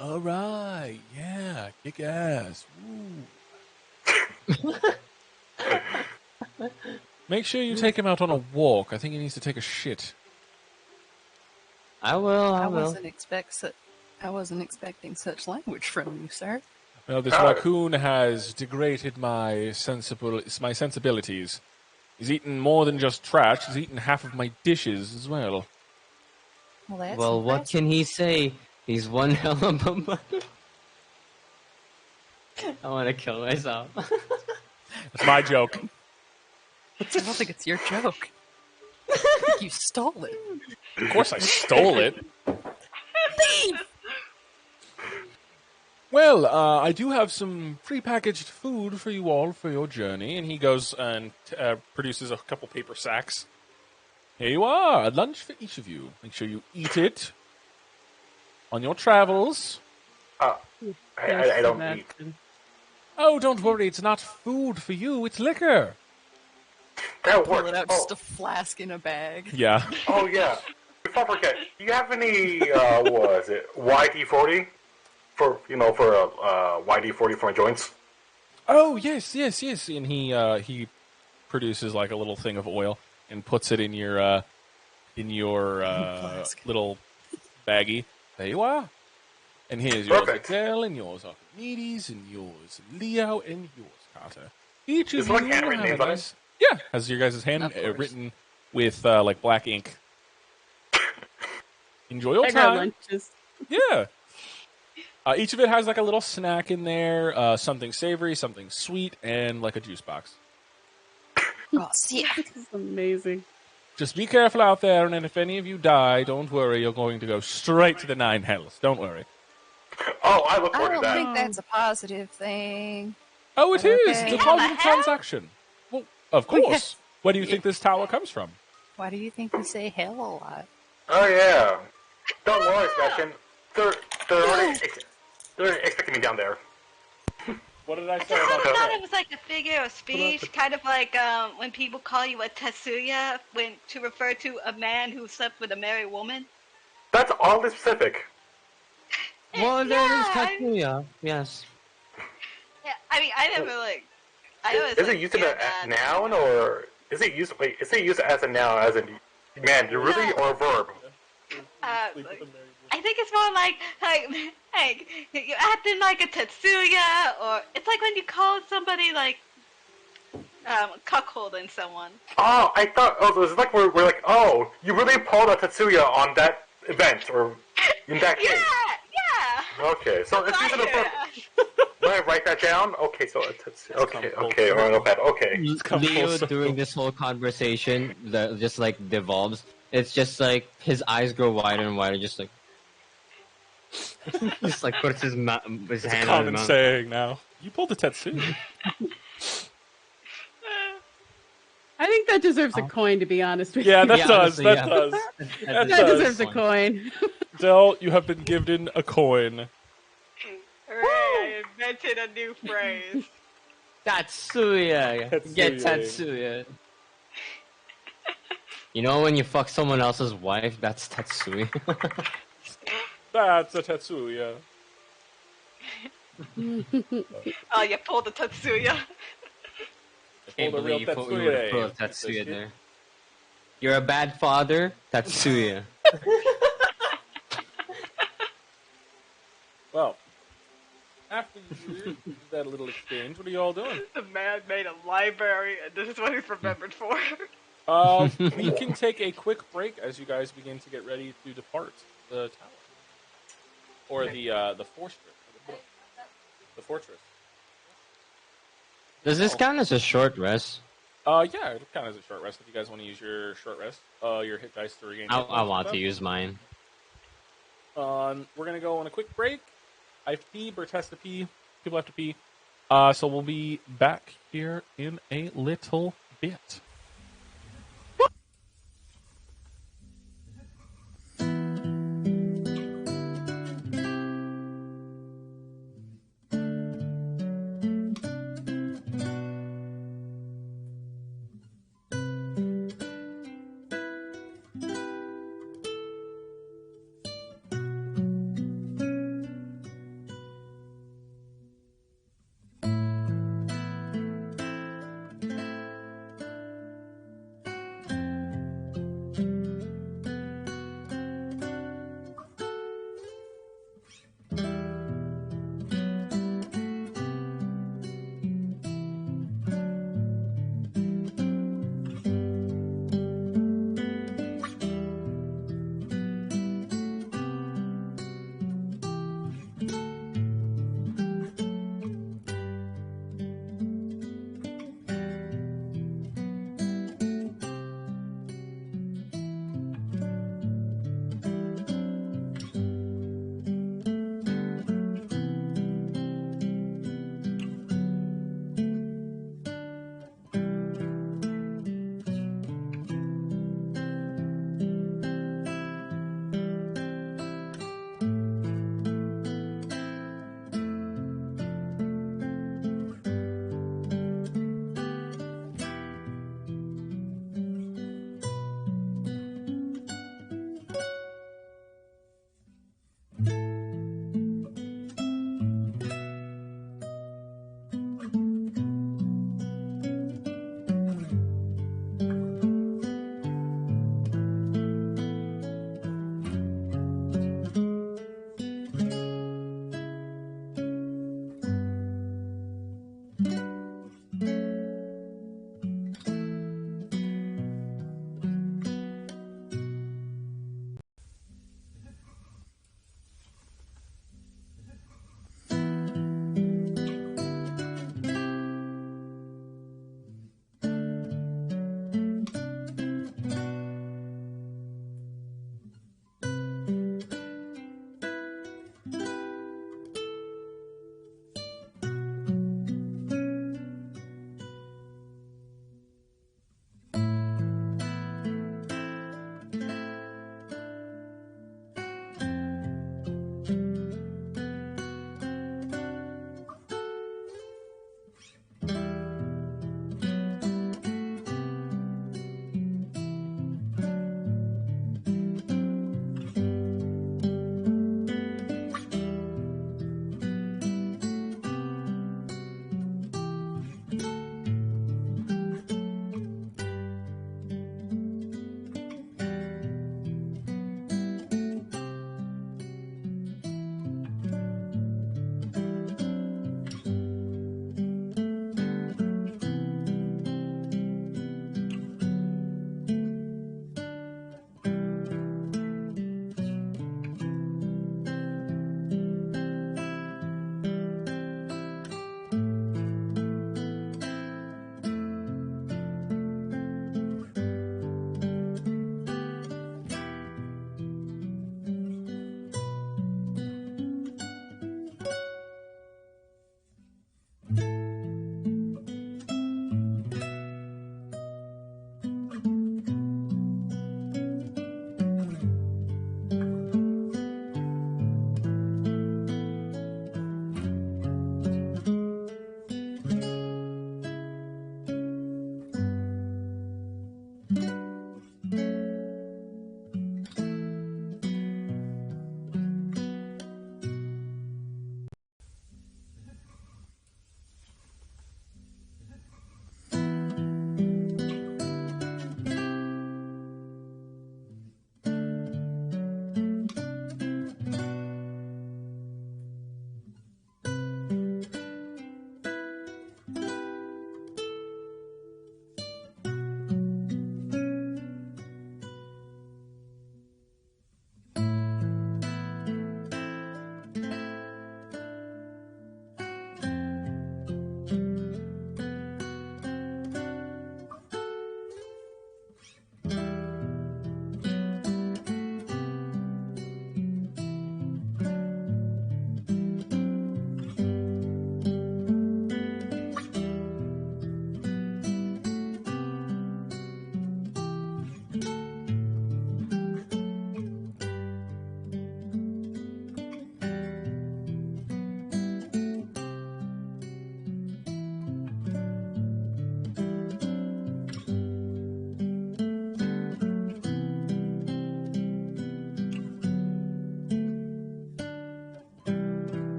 Alright, yeah, kick ass. Woo. Make sure you take him out on a walk. I think he needs to take a shit. I will. I wasn't expecting such language from you, sir. Well, this raccoon has degraded my sensibilities. He's eaten more than just trash. He's eaten half of my dishes as well. Well, that's Well, what impressive. can he say? He's one hell of a man. I want to kill myself. That's my joke. I don't think it's your joke. I think you stole it. Of course I stole it. Thief! Well, I do have some prepackaged food for you all for your journey. And he goes and produces a couple paper sacks. Here you are, a lunch for each of you. Make sure you eat it on your travels. I don't eat. Oh, don't worry, it's not food for you, it's liquor. That Pull works. it out, just a flask in a bag. Yeah. Oh yeah. Before I forget, do you have any what was it? YD40 for YD40 for my joints? Oh, yes. And he produces like a little thing of oil and puts it in your little baggie. There you are. And here's yours, Perfect. Adele, and yours, Archimedes, and yours, Leo, and yours, Carter. Each of Is you it like handwritten have a names on it? nice... Yeah, has your guys' hand Of course. written with like black ink. Enjoy your I got time. lunches. Yeah. Each of it has like a little snack in there, something savory, something sweet, and like a juice box. Oh, see, This is amazing. Just be careful out there, and then if any of you die, don't worry, you're going to go straight to the nine hells. Don't worry. Oh, I look I forward to don't that. think that's a positive thing. Oh, it is. It's a Okay. positive transaction. Well, of Oh, course. yes. Where do you think this tower comes from? Why do you think we say hell a lot? Oh yeah. Don't worry, Sebastian. They're expecting me down there. What did I say I about thought that? it was like a figure of speech, kind of like when people call you a Tetsuya to refer to a man who slept with a married woman. That's oddly specific. Well, there is Yeah, Tatsuya. Yes. Yeah, I mean, I never like. I always Is like, it used in hear a that. noun or is it used? Wait, is it used as a noun as in man, really, or a verb? Like, I think it's more like you're acting like a Tetsuya, or it's like when you call somebody like cuckolding someone. Oh, I thought. Oh, it was like we're like, oh, you really pulled a Tetsuya on that event, or in that Yeah, case. yeah. Okay, so it's using a verb. Yeah. When I write that down, okay, so it's okay, or notepad, okay. come full Leo, circle. during this whole conversation, that just like devolves. It's just like his eyes grow wider and wider, just like, just like puts his It's hand a on his common mouth. saying now. You pulled a Tetsuya. I think that deserves a coin, to be honest with Yeah, you. that Yeah, does. honestly, That yeah. does. That That deserves a coin. Del, you have been given a coin. Hooray, I invented a new phrase. Tatsuya. Get Tetsuya. Tatsuya. You know when you fuck someone else's wife, that's Tatsuya. That's a Tetsuya. Oh, you pulled the Tetsuya. Can't Pulled a real believe you Tetsuya. would have put a Tatsuya there. You're a bad father, Tatsuya. Well, after you did that little exchange, what are you all doing? The man made a library, and this is what he's remembered for. We can take a quick break as you guys begin to get ready to depart the tower. Or the fortress. The fortress. Does this count as a short rest? Yeah, it kind of as a short rest if you guys want to use your short rest. Your hit dice to regain. I, hit I points want and to use mine. stuff. We're gonna go on a quick break. I have to pee. Bert has to pee. People have to pee. So we'll be back here in a little bit.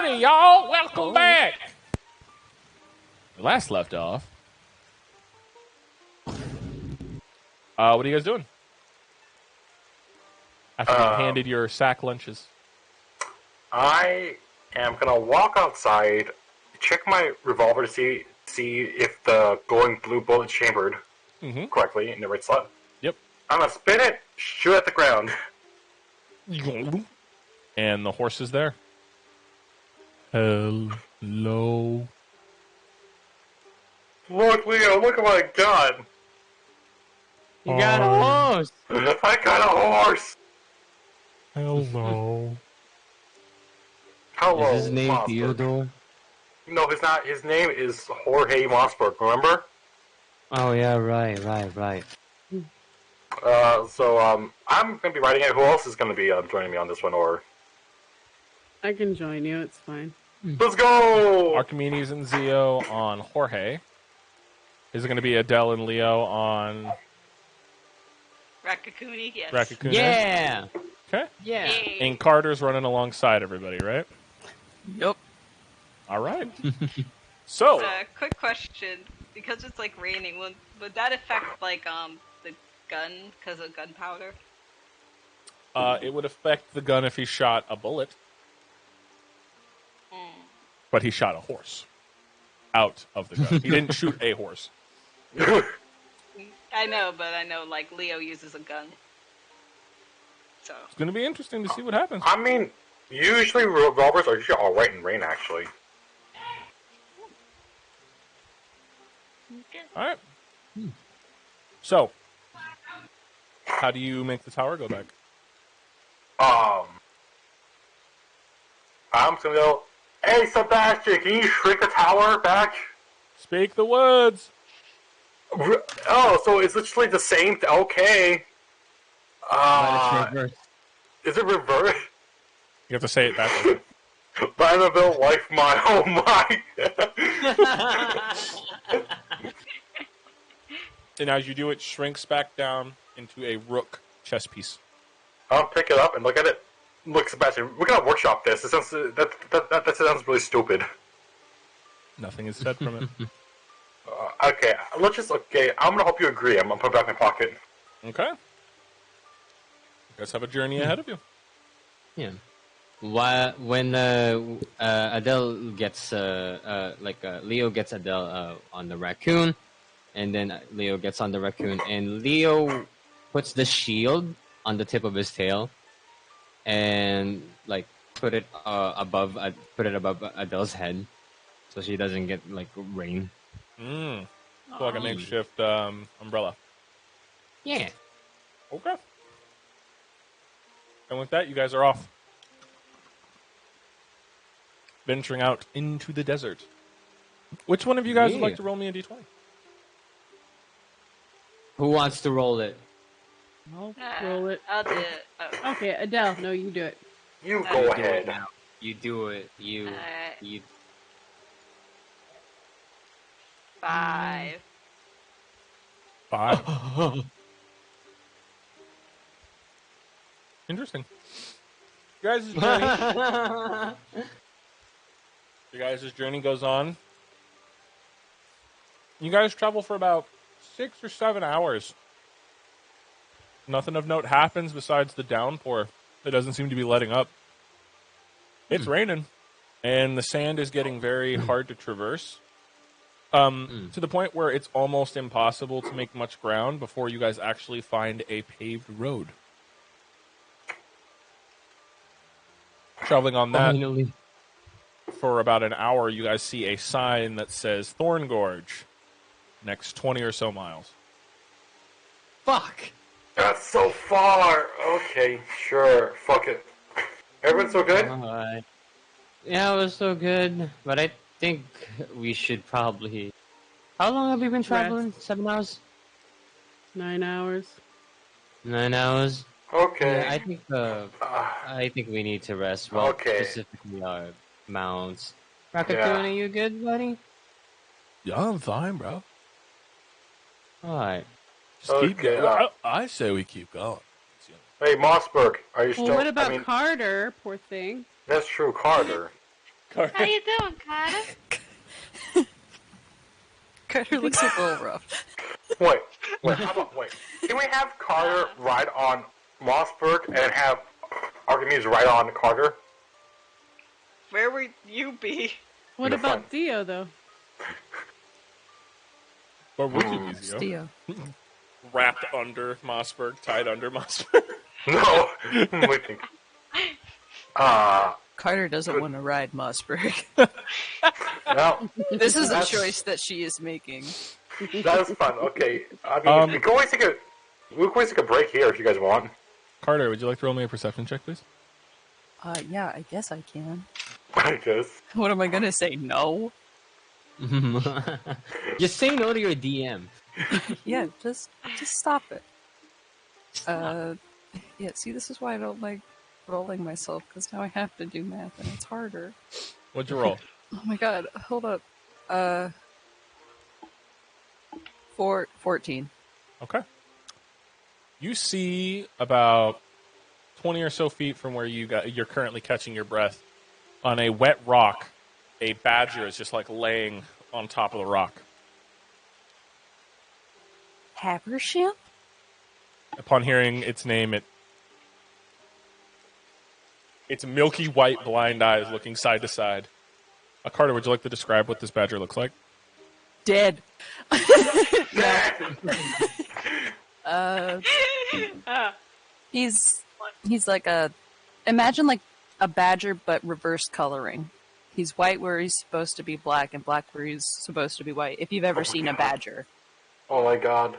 Howdy, y'all. Welcome back. The last left off. What are you guys doing? After being handed your sack lunches. I am gonna walk outside, check my revolver to see if the glowing blue bullet chambered correctly in the right slot. Yep. I'm gonna spin it, shoot at the ground. And the horse is there. Hello. Look, Leo, look at what I got. You got a horse. I got a horse. Hello. Hello, Is his name Mossberg. Theodore? No, his name is Jorge Mossberg, remember? Oh yeah, right. I'm gonna be writing it. Who else is gonna be joining me on this one, or? I can join you. It's fine. Let's go! Archimedes and Zio on Jorge. Is it going to be Adele and Leo on Rakakuni, yes. Rakakune? Yeah. Okay. Yeah. Yay. And Carter's running alongside everybody, right? Yep. All right. So, Quick question. Because it's like raining, would that affect like the gun because of gunpowder? it would affect the gun if he shot a bullet. But he shot a horse out of the gun. He didn't shoot a horse. I know, but I know like Leo uses a gun. So It's going to be interesting to see what happens. I mean, usually revolvers are usually alright in rain, actually. All right. So, how do you make the tower go back? I'm just gonna go, hey Sebastian, can you shrink the tower back? Speak the words. Oh, so it's literally the same, okay. But it's reversed. Is it reverse? You have to say it backwards. Vanderbilt life mine, oh my. And as you do, it shrinks back down into a rook chess piece. I'll pick it up and look at it. Look, Sebastian, we're gonna workshop this. It sounds, that sounds really stupid. Nothing is said from it. Okay, I'm gonna hope you agree. I'm gonna put it back in my pocket. Okay. You guys have a journey ahead of you. Yeah. When Adele gets Leo gets Adele on the raccoon, and then Leo gets on the raccoon, and Leo puts the shield on the tip of his tail, and like put it above Adele's head, so she doesn't get like rain. So like a makeshift umbrella. Yeah. Okay. And with that, you guys are off. Venturing out into the desert. Which one of you guys would like to roll me a d20? Who wants to roll it? I'll roll it. I'll do it. Oh. Okay, Adele, no, you do it. You go Do ahead. it now. You do it. You. Alright. You. 5. 5. Interesting. You guys' journey. Your guys' journey goes on. You guys travel for about 6 or 7 hours. Nothing of note happens besides the downpour. It doesn't seem to be letting up. It's raining, and the sand is getting very hard to traverse. To the point where it's almost impossible to make much ground before you guys actually find a paved road. Traveling on that Finally. for about an hour, you guys see a sign that says Thorn Gorge, next 20 or so miles. Fuck. That's so far. Okay, sure. Fuck it. Everyone's so good? Alright. Yeah, it was so good, but I think we should probably. How long have we been traveling? 7 hours? 9 hours. 9 hours. Okay. Yeah, I think we need to rest. Well, Okay. specifically our mounts. Raccoon, Yeah. are you good, buddy? Yeah, I'm fine, bro. Alright. Just keep Okay, going. I say we keep going. Hey, Mossberg, are you still... Well, what about I mean, Carter? Poor thing. that's true, Carter. How you doing, Carter? Carter looks a little rough. Wait, how about, can we have Carter ride on Mossberg and have Archimedes ride on Carter? Where would you be? What the about front. Theo, though? Or would you be, Zio? Theo. Wrapped under Mossberg, tied under Mossberg. No. Wait, think. Carter doesn't want to ride Mossberg. No. This is a That's- choice that she is making. That's fun. Okay. I mean, we can always take a break here if you guys want. Carter, would you like to roll me a perception check, please? Yeah, I guess I can. I guess. What am I gonna say? No? Just say no to your DM. Yeah, just stop it. Yeah, see, this is why I don't like rolling myself, because now I have to do math, and it's harder. What'd you roll? Oh my god, hold up. 14. Okay. You see about 20 or so feet from where you're currently catching your breath, on a wet rock, a badger is just like laying on top of the rock. Habersham? Upon hearing its name, its milky white blind eyes looking side to side. Carter, would you like to describe what this badger looks like? Dead. No. He's He's like a, imagine like a badger but reverse coloring. He's white where he's supposed to be black and black where he's supposed to be white. If you've ever seen a badger. Oh my god.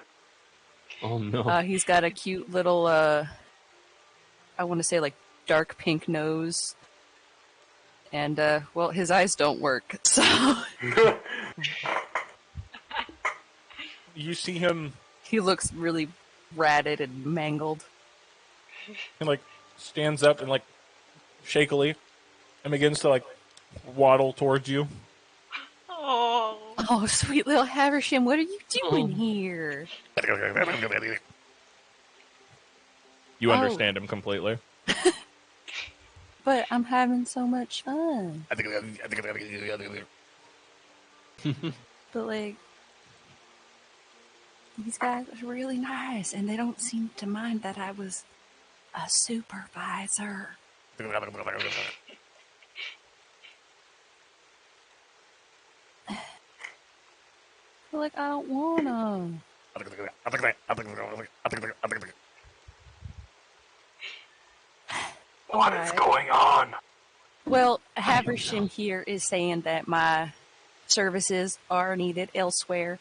Oh no. He's got a cute little, I want to say like dark pink nose. And, well, his eyes don't work, so... You see him, He looks really ratted and mangled. he like stands up and like shakily and begins to like waddle towards you. Oh. Oh, sweet little Haversham, what are you doing here? You Oh. understand him completely. But I'm having so much fun. But, like, these guys are really nice, and they don't seem to mind that I was a supervisor. But, like, I don't wanna. What is going on? Well, Haversham here is saying that my services are needed elsewhere.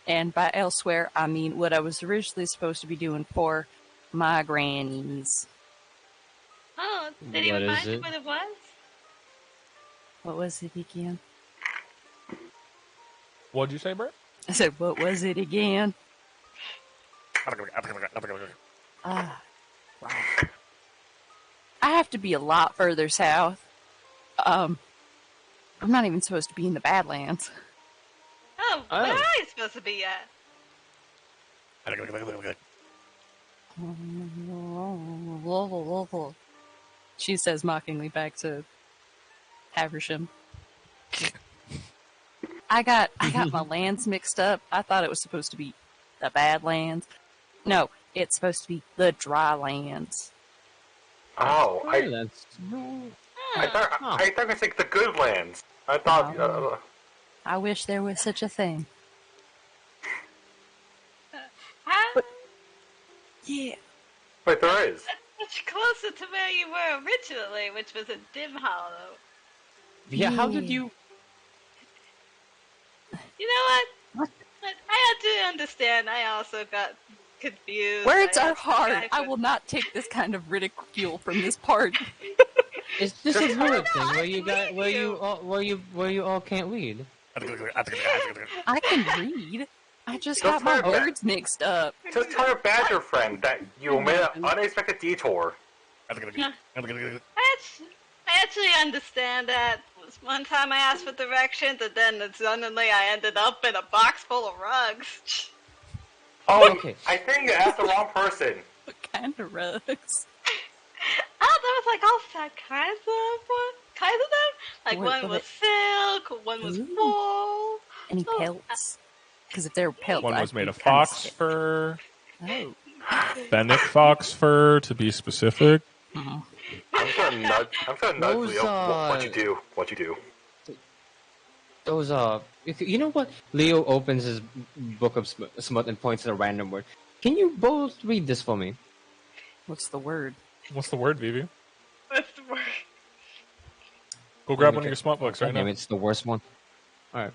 And by elsewhere, I mean what I was originally supposed to be doing for my grannies. Oh, did he What remind is you it? what it was? What was it again? What'd you say, Bert? I said, what was it again? Ah, wow. I have to be a lot further south. I'm not even supposed to be in the Badlands. Oh, Oh. where are you supposed to be at? She says mockingly back to Haversham. I got my lands mixed up. I thought it was supposed to be the Badlands. No, it's supposed to be the dry lands. Oh, I That's thought it was like the good lands. I thought. I wish there was such a thing. How Yeah. Wait, there is. much closer to where you were originally, which was in Dim Hollow. yeah. How did you? You know what? I had to understand. I also got confused. Words I are asked the hard. guy I for- will not take this kind of ridicule from this party. Is this a weird thing where I you got believe where you all can't read? I can read. I just That's got my not bad. words mixed up. Just tell your badger friend that you made an unexpected detour. I actually understand that. One time I asked for directions, and then suddenly I ended up in a box full of rugs. Oh, Okay. I think you asked the wrong person. What kind of rugs? Oh, there was like all kinds of them. Like What- one was silk, one was Ooh. wool. Any Oh, pelts? Because if they're pelts, One I'd was made be of kinda fox sick. fur, Oh. Fennec fox fur to be specific. Mhm. I'm gonna nudge Those, Leo. What you do? What you do? Those you know what? Leo opens his book of smut and points at a random word. Can you both read this for me? What's the word? What's the word, Vivi? What's the word? Go grab one of your smut books right Damn, now. it's the worst one. All right.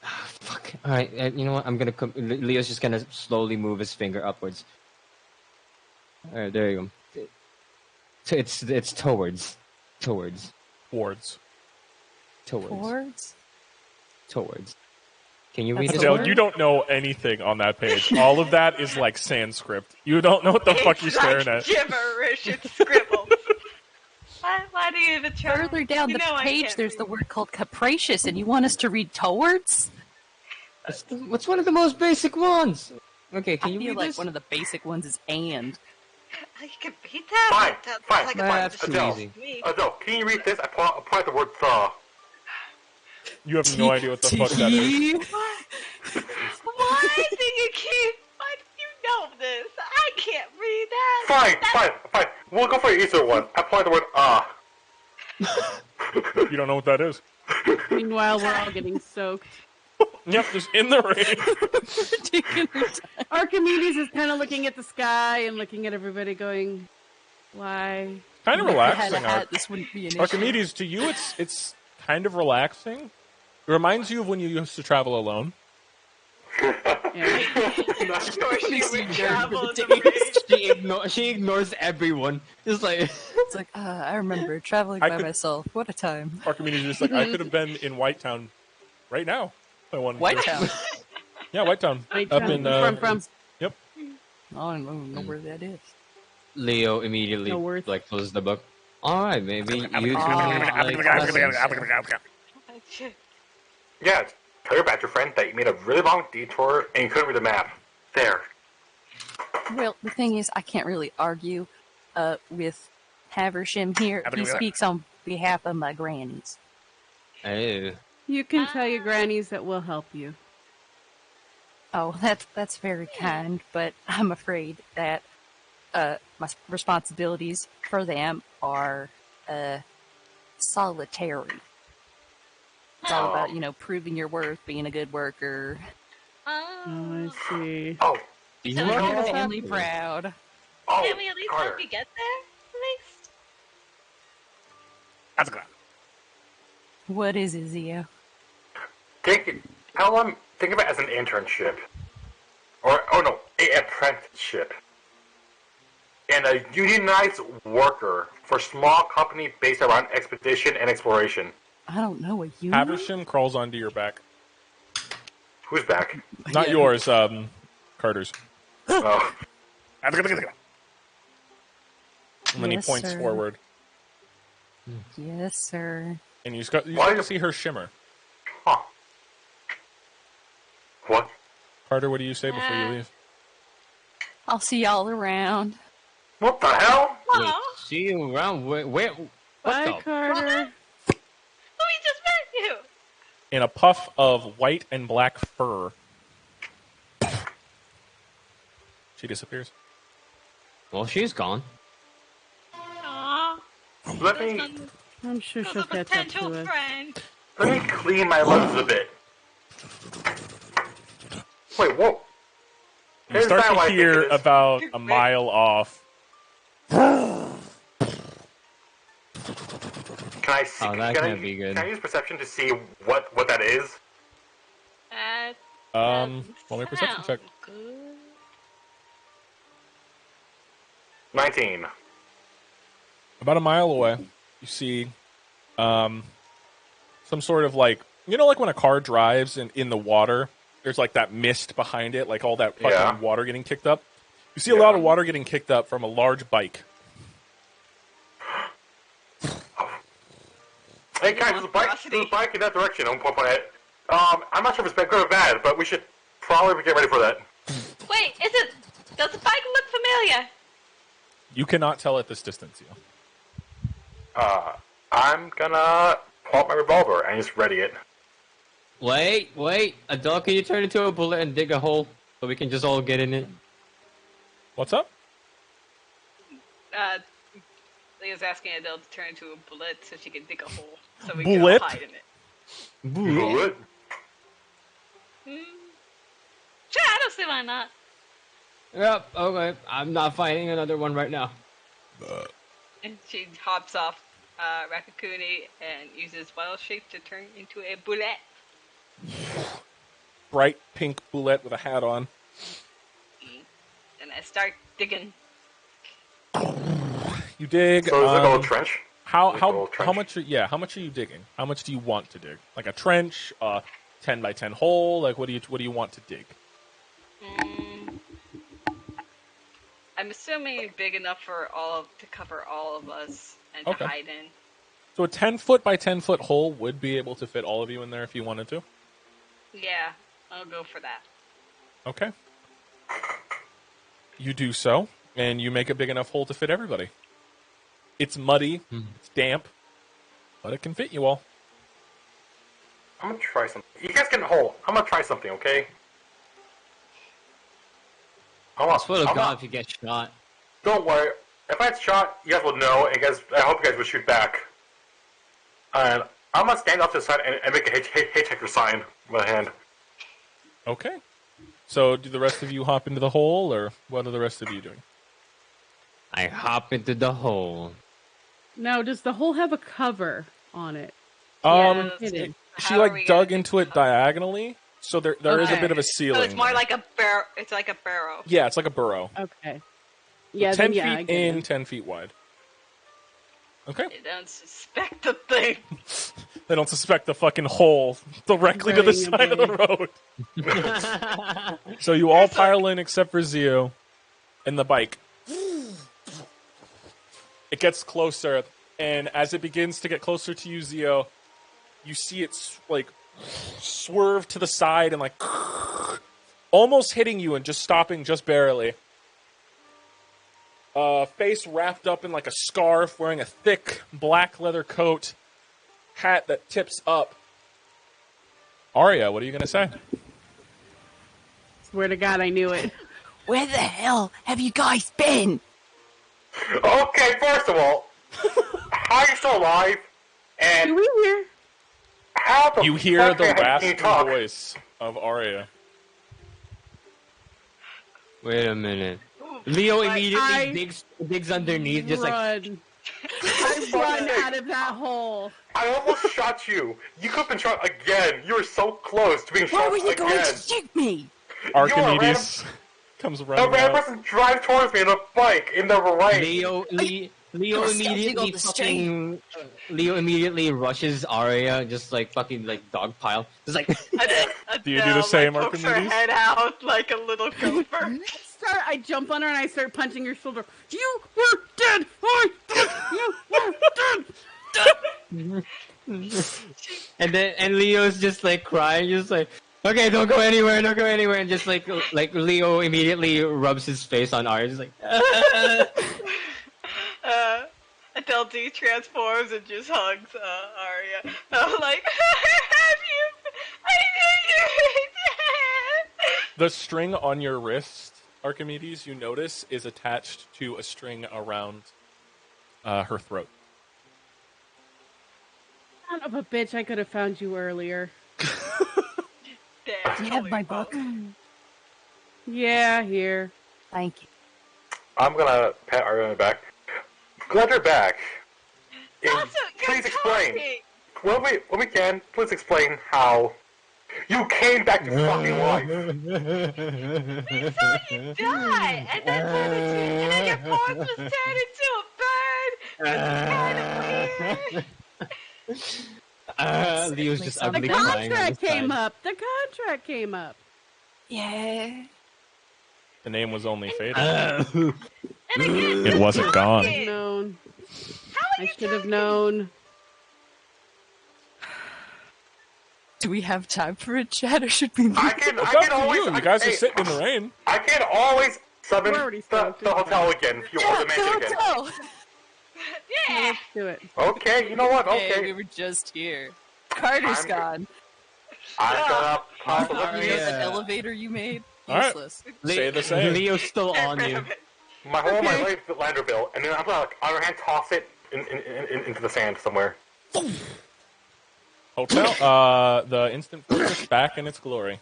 Fuck. All right. You know what? I'm gonna. Leo's just gonna slowly move his finger upwards. All right. There you go. It's towards. Words. Towards? Can you read That's this a Adele, word? you don't know anything on that page. All of that is like Sanskrit. You don't know what the fuck you're It's staring like at. gibberish. It's scribbles. Why do you even try? Further down You the know I page, can't there's the read. word called capricious, and you want us to read towards? What's one of the most basic ones? Okay. Can I you feel read like this? one of the basic ones is and. You can beat that. Fine, but that's fine, like Nah, a that's bunch too of Adele. easy. me. Adele, can you read this? Apply the word thaw. You have no idea what the fuck that is. Why do you keep? Why do you know this? I can't read that. Fine. We'll go for the easier one. Apply the word ah. You don't know what that is. Meanwhile, we're all getting soaked. Yep, just in the rain. Taking her time. Archimedes is kind of looking at the sky and looking at everybody, going, "Why?" Kind of If I had a relaxing. hat, this wouldn't be an issue. Archimedes, to you, it's kind of relaxing. It reminds you of when you used to travel alone. Yeah. Of course she Makes you would nerd travel for in the the rain. She ignores everyone. It's like It's like, I remember traveling I by could- myself. What a time. Archimedes is just like, I could have been in Whitetown right now. If I wanted White to. Town. Yeah, Whitetown. Wait, Up in, from. Yep. I don't know where that is. Leo immediately No worth. like closes the book. All right, maybe you two Ah. like lessons. Yeah, tell your badger friend that you made a really long detour and you couldn't read the map. There. Well, the thing is, I can't really argue with Haversham here. He speaks on behalf of my grannies. Oh. You can tell your grannies that we'll help you. Oh, that's very kind, but I'm afraid that my responsibilities for them are solitary. It's all about, proving your worth, being a good worker, Oh, I see. Oh, You So are making the all family happy. proud. oh, Can we at least Carter. help you get there? At least? What is it, Zio? Think of it as an internship. Or, oh no, an apprenticeship. And a unionized worker for small company based around expedition and exploration. I don't know, a union? Haversham crawls onto your back. Who's back? Not yours, Carter's. Oh. And then he Yes, points sir. forward. Yes, sir. And you Why start to is- see her shimmer. Huh. What? Carter, what do you say before you leave? I'll see y'all around. What the hell? Wait, see you around. Where? What Bye, the? Carter. We just met you! In a puff of white and black fur, she disappears. Well, she's gone. Aww. Let me I'm sure That's she'll a catch up potential to us. friend. clean my lungs a bit. Wait, whoa. You start that what to I think hear it is. about a mile off. Can I see? Oh, that can can't I, be good. Can I use perception to see what that is? Roll me a perception check. Good. 19. About a mile away, you see some sort of like when a car drives and in the water, there's like that mist behind it, like all that fucking Yeah. water getting kicked up. You see a lot of water getting kicked up from a large bike. Hey guys, there's a bike in that direction. I'm pointing at it. I'm not sure if it's good or bad, but we should probably get ready for that. Wait, does the bike look familiar? You cannot tell at this distance, I'm gonna pull out my revolver and just ready it. Wait. Adele, can you turn into a bullet and dig a hole so we can just all get in it? What's up? Leah's asking Adele to turn into a bullet so she can dig a hole so we Bullet? can all hide in it. Bullet? Sure, I don't see why not. Yep. Okay. I'm not fighting another one right now. And she hops off Rakakuni and uses wild shape to turn into a bullet. Bright pink bullet with a hat on. And I start digging. You dig. So is it a little trench? How Like a little trench? much? How much are you digging? How much do you want to dig? Like a trench, 10 by 10 hole. Like what do you want to dig? I'm assuming big enough to cover all of us and Okay. to hide in. So a 10-foot by 10-foot hole would be able to fit all of you in there if you wanted to. Yeah, I'll go for that. Okay. You do so, and you make a big enough hole to fit everybody. It's muddy, it's damp, but it can fit you all. I'm gonna try something. You guys get in a hole. I'm gonna try something, okay? I swear to God, if you get shot. Don't worry. If I get shot, you guys will know, and I hope you guys will shoot back. And I'm gonna stand off to the side and make a hitchhiker sign with my hand. Okay. So, do the rest of you hop into the hole, or what are the rest of you doing? I hop into the hole. Now, does the hole have a cover on it? Um, Hidden. she How are we like gonna dug do into it diagonally, so there is a Okay. bit of a So ceiling. it's more there. like a barrow. It's like a barrow. Yeah, it's like a burrow. Okay. So Yeah, 10 then yeah, I feet get in, it. 10 feet wide. Okay. You don't suspect the thing. They don't suspect the fucking hole directly to the Running side of the road. So you all pile in except for Zio and the bike. It gets closer, and as it begins to get closer to you, Zio, you see it like swerve to the side and like almost hitting you and just stopping just barely. Face wrapped up in like a scarf, wearing a thick black leather coat, hat that tips up. Arya, what are you gonna say? Swear to God, I knew it. Where the hell have you guys been? Okay, first of all, how are you still alive? Do And we hear? how the You hear fuck the can you raspy talk? voice of Arya. Wait a minute. Leo immediately I- digs underneath, just like Run. I run out of that hole. I almost shot you. You could have been shot again. You were so close to being Why shot were you going again. to shoot me? Archimedes comes A running random out. person drive towards me on a bike in the right. Leo Gonna still immediately jiggle the fucking Leo immediately rushes Arya, just like fucking like dog pile. Just like Do you do the same, pokes her Archimedes? head out like a little gopher. I jump on her and I start punching her shoulder. You were dead! I thought you were dead! and Leo's just like crying, just like, okay, don't go anywhere, and just like Leo immediately rubs his face on Arya, just like Until D transforms and just hugs Arya. I'm like, have you? I knew you were dead. The string on your wrist, Archimedes, you notice, is attached to a string around her throat. Son of a bitch, I could have found you earlier. Damn, Do you have my book? Yeah, here. Thank you. I'm gonna pat Arya on the back. Glad you're back. Also, Please you're explain. talking. When we can, please explain how you came back to fucking life. We saw you die, and then your corpse was turned into a bird. It's kind of weird. Leo's just The The ugly crying. on contract the came side. up. The contract came up. Yeah. The name was only faded. And again, It wasn't gone. talking. Known. How are I you should have talking? known. Do we have time for a chat, or should we leave? I It's can up to always. you. You guys are hey, sitting in the rain. I can always summon We're already the stoked. hotel again if you want the mansion again. Hotel. Yeah. Let's do it. Okay, you know what? Hey, Okay. we were just here. Carter's I'm- gone. I'm gonna pop the Aria, Yeah. that elevator you made, All right. useless. Say the same. Leo's still on you. my whole my Okay. life Landerville, and then I'm gonna like, on her hand toss it into the sand somewhere. Hotel. The instant fortress back in its glory.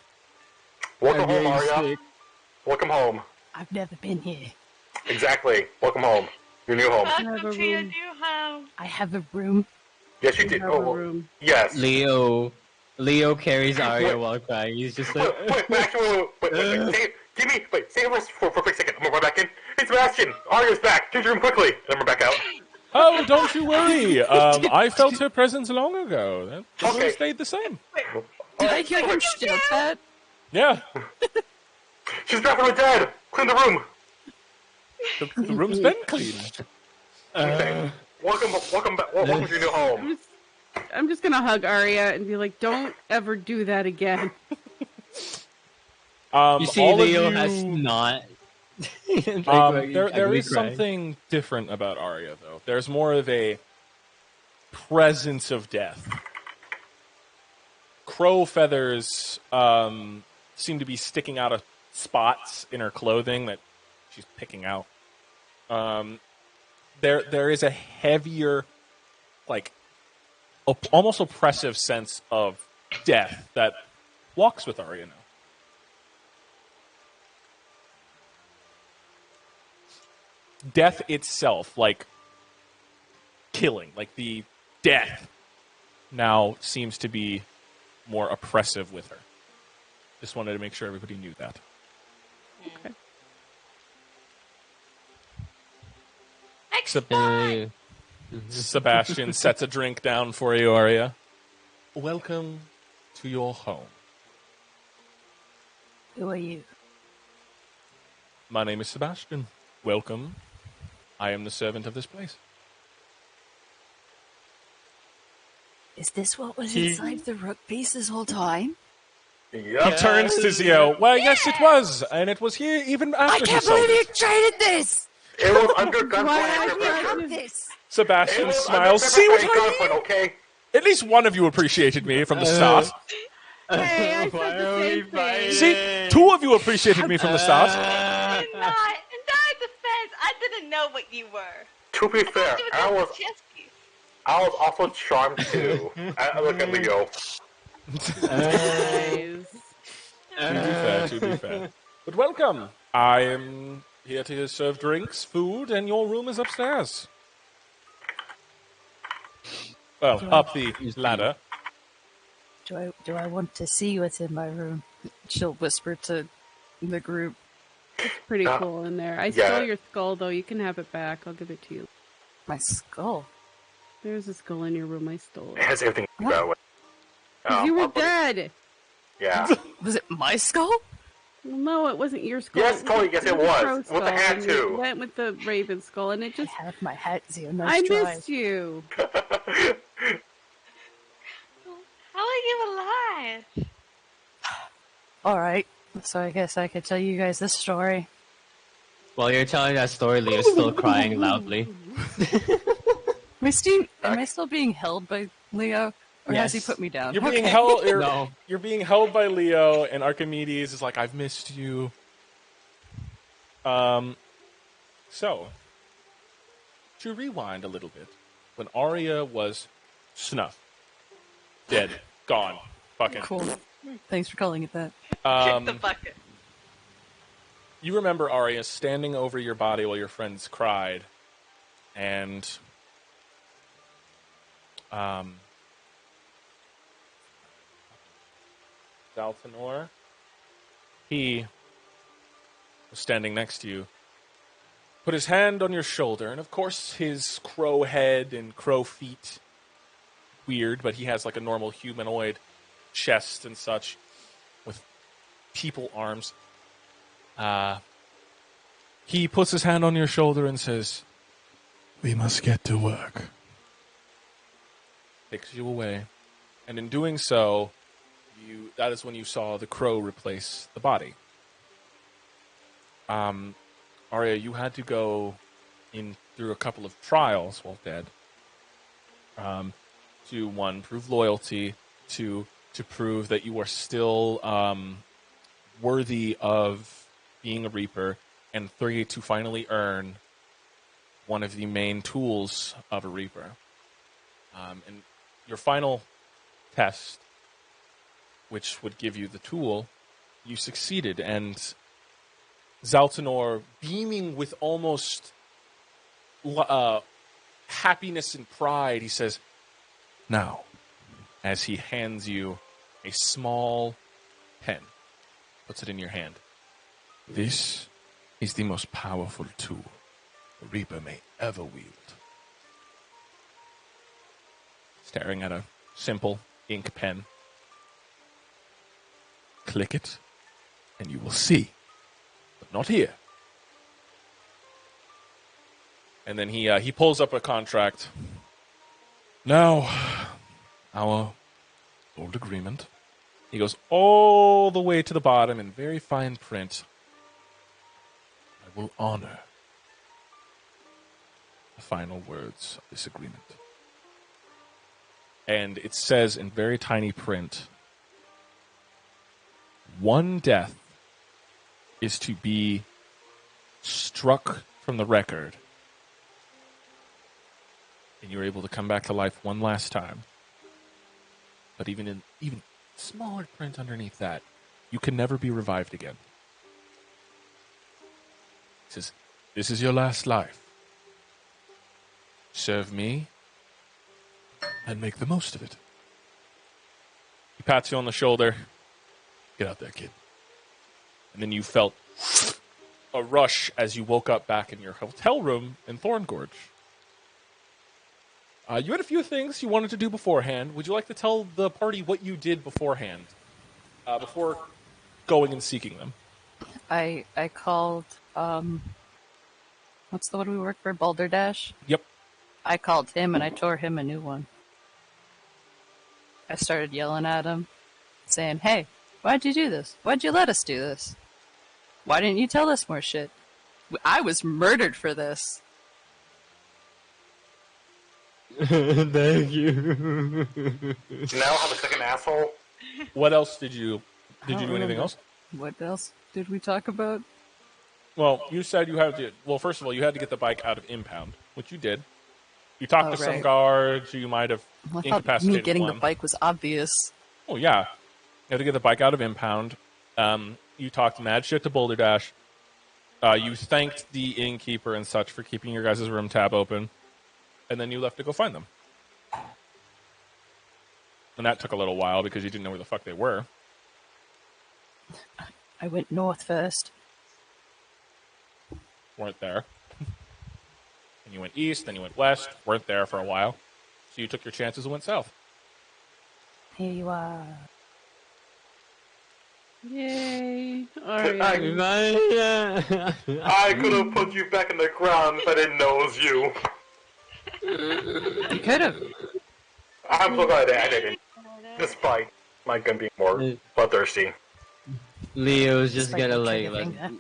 Welcome home, Again, Arya. sick. Welcome home. I've never been here. Exactly. Welcome home. Your new home. have a Welcome to your room. new home. I have a room. Yes, you We did. have Oh, a well, room. yes. Leo carries Arya Wait. while crying. He's just Wait, like, actually, wait. Say a for a quick second. I'm gonna run back in. Hey, Sebastian, Arya's back. Change your room quickly. And then we're back out. Oh, don't you worry. I felt her presence long ago. That Okay. stayed the same. Did I hear him shout that? Yeah. She's back from the dead. Clean the room. The room's been cleaned. Welcome back. Welcome to your new home. I'm just gonna hug Arya and be like, "Don't ever do that again." you see, all of Leo you- has not. there is something different about Arya, though. There's more of a presence of death. Crow feathers seem to be sticking out of spots in her clothing that she's picking out. There is a heavier, like, almost oppressive sense of death that walks with Arya now. death itself, like killing, like the death, now seems to be more oppressive with her. Just wanted to make sure everybody knew that. Okay. Sebastian sets a drink down for you, Arya. Welcome to your home. Who are you? My name is Sebastian. Welcome. I am the servant of this place. Is this what was inside the rook piece this whole time? He turns to Zio. Well, yes, it was. And it was here even after I can't believe you traded this! It was under Why gunpoint. did you have this? Sebastian smiles. See what I gunpoint, mean? okay? At least one of you appreciated me from the start. Hey, I said the same thing. See, two of you appreciated me from the start. In that defense, I didn't know what you were. To be fair, I was just a chess piece. I was also charmed too. Look at Leo. Nice. To be fair. But welcome. I am here to serve drinks, food, and your room is upstairs. Well, up the ladder. Do I want to see what's in my room? She'll whisper to the group. It's pretty cool in there. I yeah. stole your skull, though. You can have it back. I'll give it to you. My skull? There's a skull in your room. I stole It it. has everything to go with. Because you were dead. Yeah. Was it my skull? Well, no, it wasn't your skull. Yes, Tony, yes, it was. was. a crow With the skull, hat, and too. you went with the raven skull, and it just... I have my hat, Zio. Nice I try. missed you. How are you alive? Alright, so I guess I could tell you guys this story. While you're telling that story, Leo's still crying loudly. Am I still being held by Leo? Or has he Yes. put me down? You're being Okay. held. No. You're being held by Leo, and Archimedes is like, "I've missed you." So to rewind a little bit, when Arya was snuffed, dead, gone, fucking. Cool. Thanks for calling it that. Kick the bucket. You remember Arya standing over your body while your friends cried, and Daltonor, he was standing next to you, put his hand on your shoulder, and of course his crow head and crow feet, weird, but he has like a normal humanoid chest and such, with people arms. He puts his hand on your shoulder and says, We must get to work. takes you away. And in doing so, that is when you saw the crow replace the body. Arya, you had to go in through a couple of trials while dead. To one, prove loyalty, to prove that you are still worthy of being a Reaper, and 3, to finally earn one of the main tools of a Reaper. And your final test, which would give you the tool, you succeeded, and Zaltanor, beaming with almost happiness and pride, he says, "Now," as he hands you a small pen, puts it in your hand. This is the most powerful tool a Reaper may ever wield. Staring at a simple ink pen. Click it, and you will see. But not here. And then he pulls up a contract. Now, our old agreement. He goes all the way to the bottom in very fine print. I will honor the final words of this agreement. And it says in very tiny print, one death is to be struck from the record, and you're able to come back to life one last time. But even smaller print underneath that, you can never be revived again. It says, This is your last life. Serve me and make the most of it. He pats you on the shoulder. Get out there, kid. And then you felt a rush as you woke up back in your hotel room in Thorngorge. You had a few things you wanted to do beforehand. Would you like to tell the party what you did beforehand? Before going and seeking them? I called, what's the one we work for? Balderdash? Yep. I called him and I tore him a new one. I started yelling at him, saying, hey, why'd you do this? Why'd you let us do this? Why didn't you tell us more shit? I was murdered for this. Thank you. Now have a second asshole. What else did you do? I don't Anything remember. else? What else did we talk about? Well, you said you had to. Well, first of all, you had to get the bike out of impound, which you did. You talked to some right. guards. You might have Well, I thought incapacitated me getting one. the bike was obvious. Oh yeah, you had to get the bike out of impound. You talked mad shit to Boulderdash. You thanked the innkeeper and such for keeping your guys' room tab open, and then you left to go find them. And that took a little while because you didn't know where the fuck they were. I went north first. Weren't there. And you went east, then you went west. Weren't there for a while. So you took your chances and went south. Here you are. Yay. I I could have put you back in the ground if I didn't know it was you. You could have. I'm so glad I didn't. Despite my gun being more bloodthirsty. Leo's just Despite gonna the like trigger let, finger.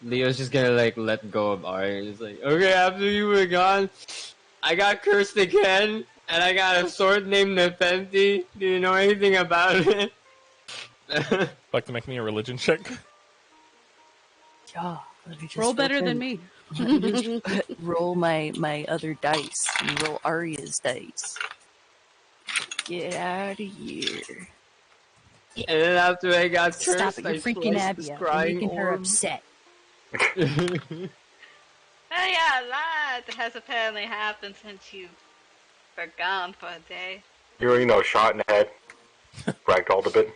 Leo's just gonna like let go of Ari. He's like, okay, after you were gone, I got cursed again, and I got a sword named Nepenthe. Do you know anything about it? Like to make me a religion check? Yeah, let me just Roll better open- than me. Let me just roll my other dice. And roll Arya's dice. Get out of here. And then after I got cursed, Stop it, I you're freaking spliced Abby the out. You're scrying making her orb. upset. Oh yeah, a lot has apparently happened since you were gone for a day. You already know, shot in the head. Ragdolled a bit.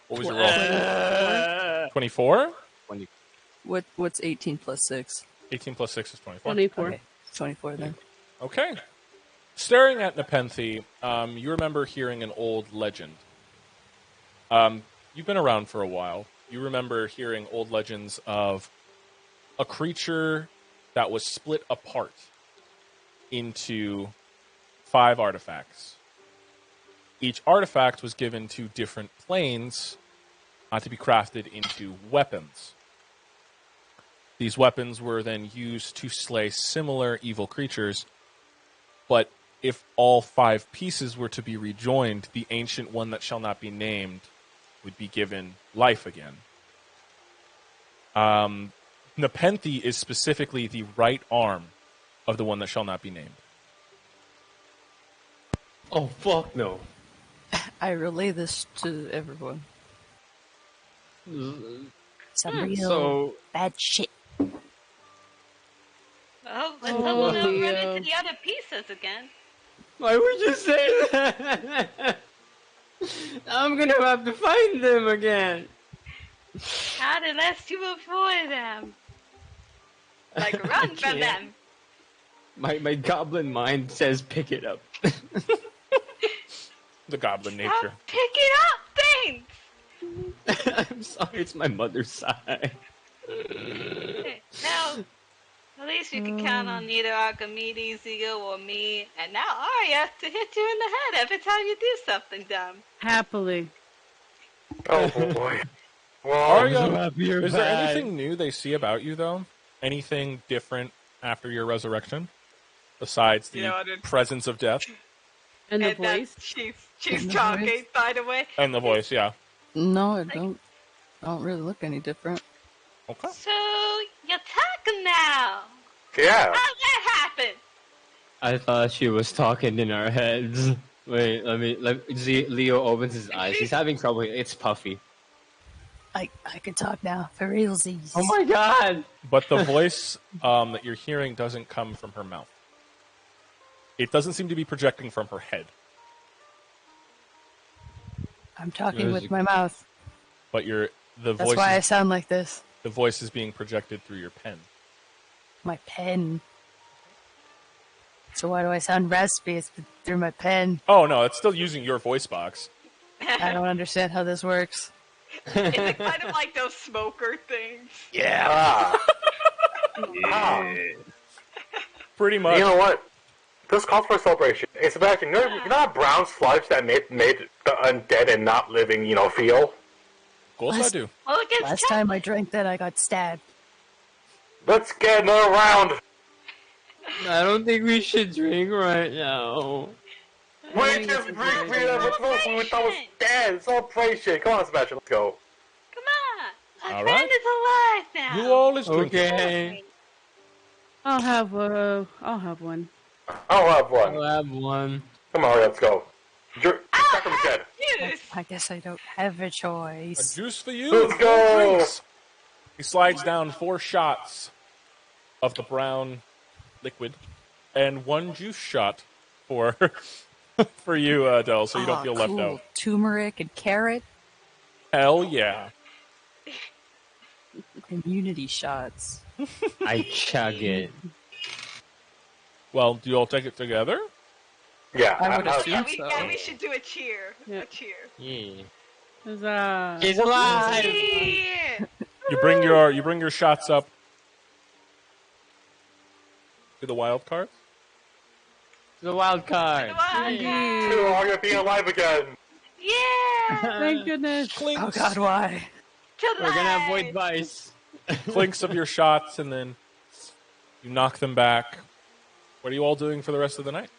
What was your roll? 24? What's 18 plus 6? 18 plus 6 is 24. 24. Okay, 24 then. Okay. Staring at Nepenthe, you remember hearing an old legend. You've been around for a while. You remember hearing old legends of a creature that was split apart into 5 artifacts. Each artifact was given to different planes to be crafted into weapons. These weapons were then used to slay similar evil creatures, but if all 5 pieces were to be rejoined, the ancient one that shall not be named would be given life again. Nepenthe is specifically the right arm of the one that shall not be named. Oh fuck no! I relay this to everyone. Some real So bad shit. Well, let's Oh, hope we don't run Leo. into the other pieces again. why would you say that? I'm gonna have to find them again. How did lest you avoid them? Like run from them. My goblin mind says pick it up. The goblin nature. Stop picking up things. I'm sorry, it's my mother's side. Now, at least you can count on neither Archimedes, Zio, or me, and now Arya to hit you in the head every time you do something dumb. Happily. Oh boy. Well, Arya, is there anything new they see about you, though? Anything different after your resurrection? Besides the You know what, it's- presence of death? And the And that voice. she's And the talking, voice. by the way. And the voice, yeah. No, I don't really look any different. Okay. So, you're talking now. yeah. How'd that happen? I thought she was talking in our heads. Wait, let me see. Leo opens his eyes. He's having trouble. It's Puffy. I can talk now for realsies. Oh my god! But the voice that you're hearing doesn't come from her mouth. It doesn't seem to be projecting from her head. I'm talking with my mouth. But the That's voice why I is, sound like this. the voice is being projected through your pen. My pen. So why do I sound raspy? It's through my pen. Oh no, it's still using your voice box. I don't understand how this works. Is it kind of like those smoker things? Yeah. Ah. Pretty much. You know what? This calls for a celebration. Hey, Sebastian, you know how brown sludge that made the undead and not living, feel? Of course I do. Well, it gets Last time I drank that, I got stabbed. Let's get another round. I don't think we should drink right now. We just drink beer with we thought was dead. Celebration. Come on, Sebastian, let's go. Come on. All Our friend right. is alive now. Who all is drinking? Okay. I'll have one. I'll have one. I'll have one. Come on, let's go. Back from dead. Juice. I guess I don't have a A choice. juice for you. Let's go. Drinks. He slides down 4 shots of the brown liquid and 1 juice shot for for you, Del, so you don't feel left out. Turmeric and carrot. Hell yeah. Immunity shots. I chug it. Well, do you all take it together? Yeah, I would I- assume Yeah, so. we should do a cheer. Yeah. A cheer. Yeah. Huzzah. He's alive! Yeah. You bring your shots up to the wild card. The wild card. Come on, You guys. are gonna be alive again. Yeah. Thank goodness. Clinks, Oh God, why? We're gonna avoid vice. clinks of your shots, and then you knock them back. What are you all doing for the rest of the night?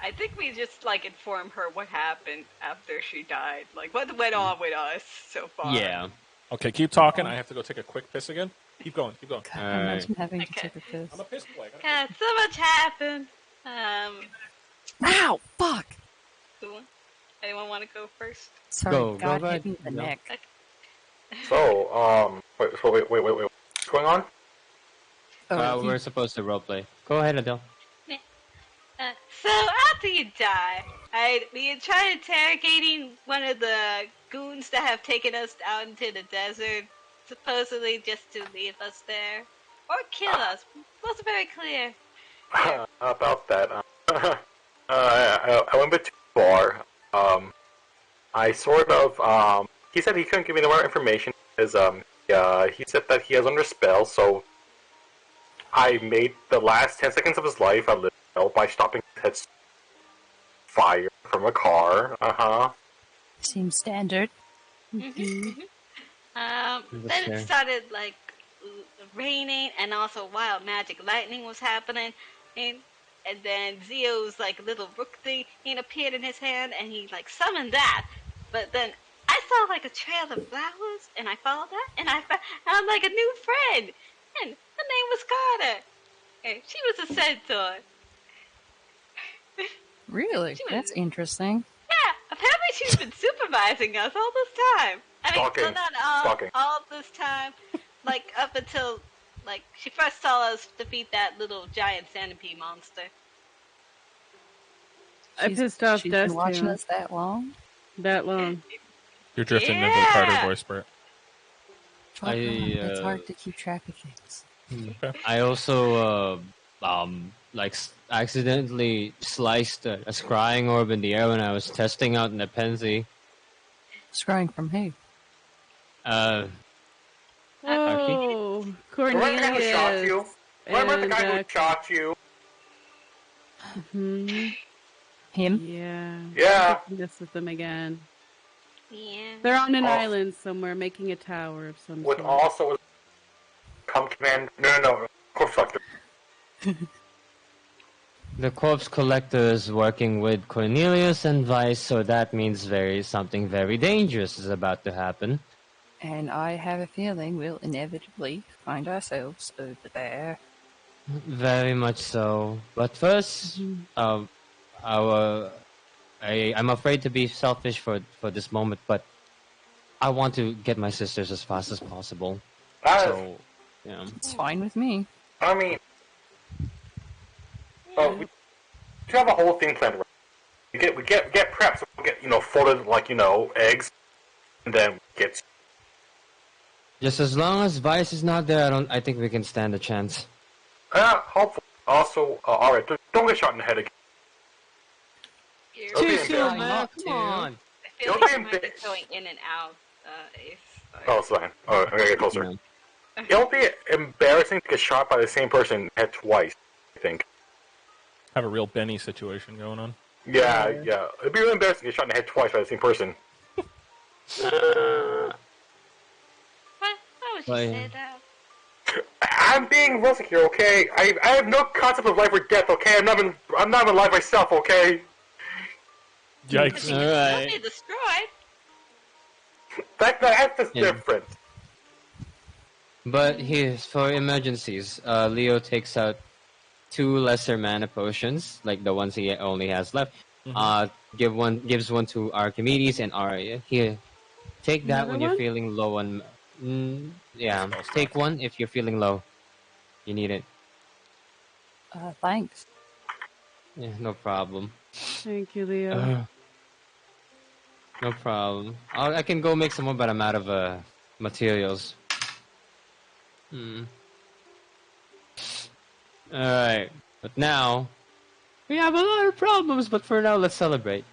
I think we just inform her what happened after she died. Like what went on with us so far. Yeah. Okay, keep talking. I have to go take a quick piss again. Keep going. God, Alright. imagine having to Okay. take a piss. I'm a piss boy. Yeah, so much happened. Ow! Fuck! Anyone want to go first? Sorry, Go God ahead. hit me in the No. neck. So, wait. What's going on? We're supposed to roleplay. Go ahead, Adele. So after you die, we had tried interrogating one of the goons that have taken us out into the desert, supposedly just to leave us there or kill us. Wasn't very clear. About that. I went a bit too far. I sort of. He said he couldn't give me more information because he said that he has under spell. So I made the last 10 seconds of his life a little by stopping his head fire from a car. Seems standard. Then fair. it started raining, and also wild magic lightning was happening, and then Zio's little rook thing appeared in his hand, and he summoned that. But then I saw a trail of flowers, and I followed that, and I found a new friend, and her name was Carter, and she was a centaur. Really? She was- That's interesting. Yeah, apparently she's been supervising us all this time. I mean, Stalking. well, not Stalking. all this time. Up until, she first saw us defeat that little giant centipede monster. I pissed off She's Dust been watching too. us that long. That long. You're drifting into the Yeah. Carter voice, Bert. Fuck, it's hard to keep track of things. I also accidentally sliced a scrying orb in the air when I was testing out Nepenthe. Scrying from who? Oh, Remember the guy who shot Cornelius. you? Remember the guy who And, shot you? hmm Him? Yeah. Yeah. This with them again. Yeah. They're on an Oh. island somewhere making a tower of some With sort. also come command. No. Corpse Collector. The corpse collector is working with Cornelius and Vice, so that means something very dangerous is about to happen. And I have a feeling we'll inevitably find ourselves over there. Very much so. But first, I'm afraid to be selfish for this moment, but I want to get my sisters as fast as possible. That is- So, yeah. It's fine with me. I mean, we have a whole thing planned. We get preps. We get folded like eggs, and then get. Just as long as Vice is not there, I think we can stand a chance. Hopefully. Also, all right. Don't get shot in the head again. You're Okay, Too then. soon, man. Not Come to. on. I feel Don't like be you might be embarrassed. going in and out. Ace. Oh, it's fine. Oh, I gotta get closer. Yeah. It'll be embarrassing to get shot by the same person head twice. I think. Have a real Benny situation going on. Yeah. It'd be really embarrassing to get shot in the head twice by the same person. What? Why would you Well, say yeah. that? I'm being realistic here, okay? I have no concept of life or death, okay? I'm not even alive myself, okay? Yikes. You'll Alright. be destroyed. That's Yeah. different. But for emergencies, Leo takes out 2 lesser mana potions, like the ones he only has left. Gives one to Archimedes and Arya. Here, take that Another when you're one? feeling low on. Yeah, Spell take slot. one if you're feeling low. You need it. Thanks. Yeah, no problem. Thank you, Leo. No problem. I can go make some more, but I'm out of materials. Alright. But now, we have a lot of problems, but for now, let's celebrate.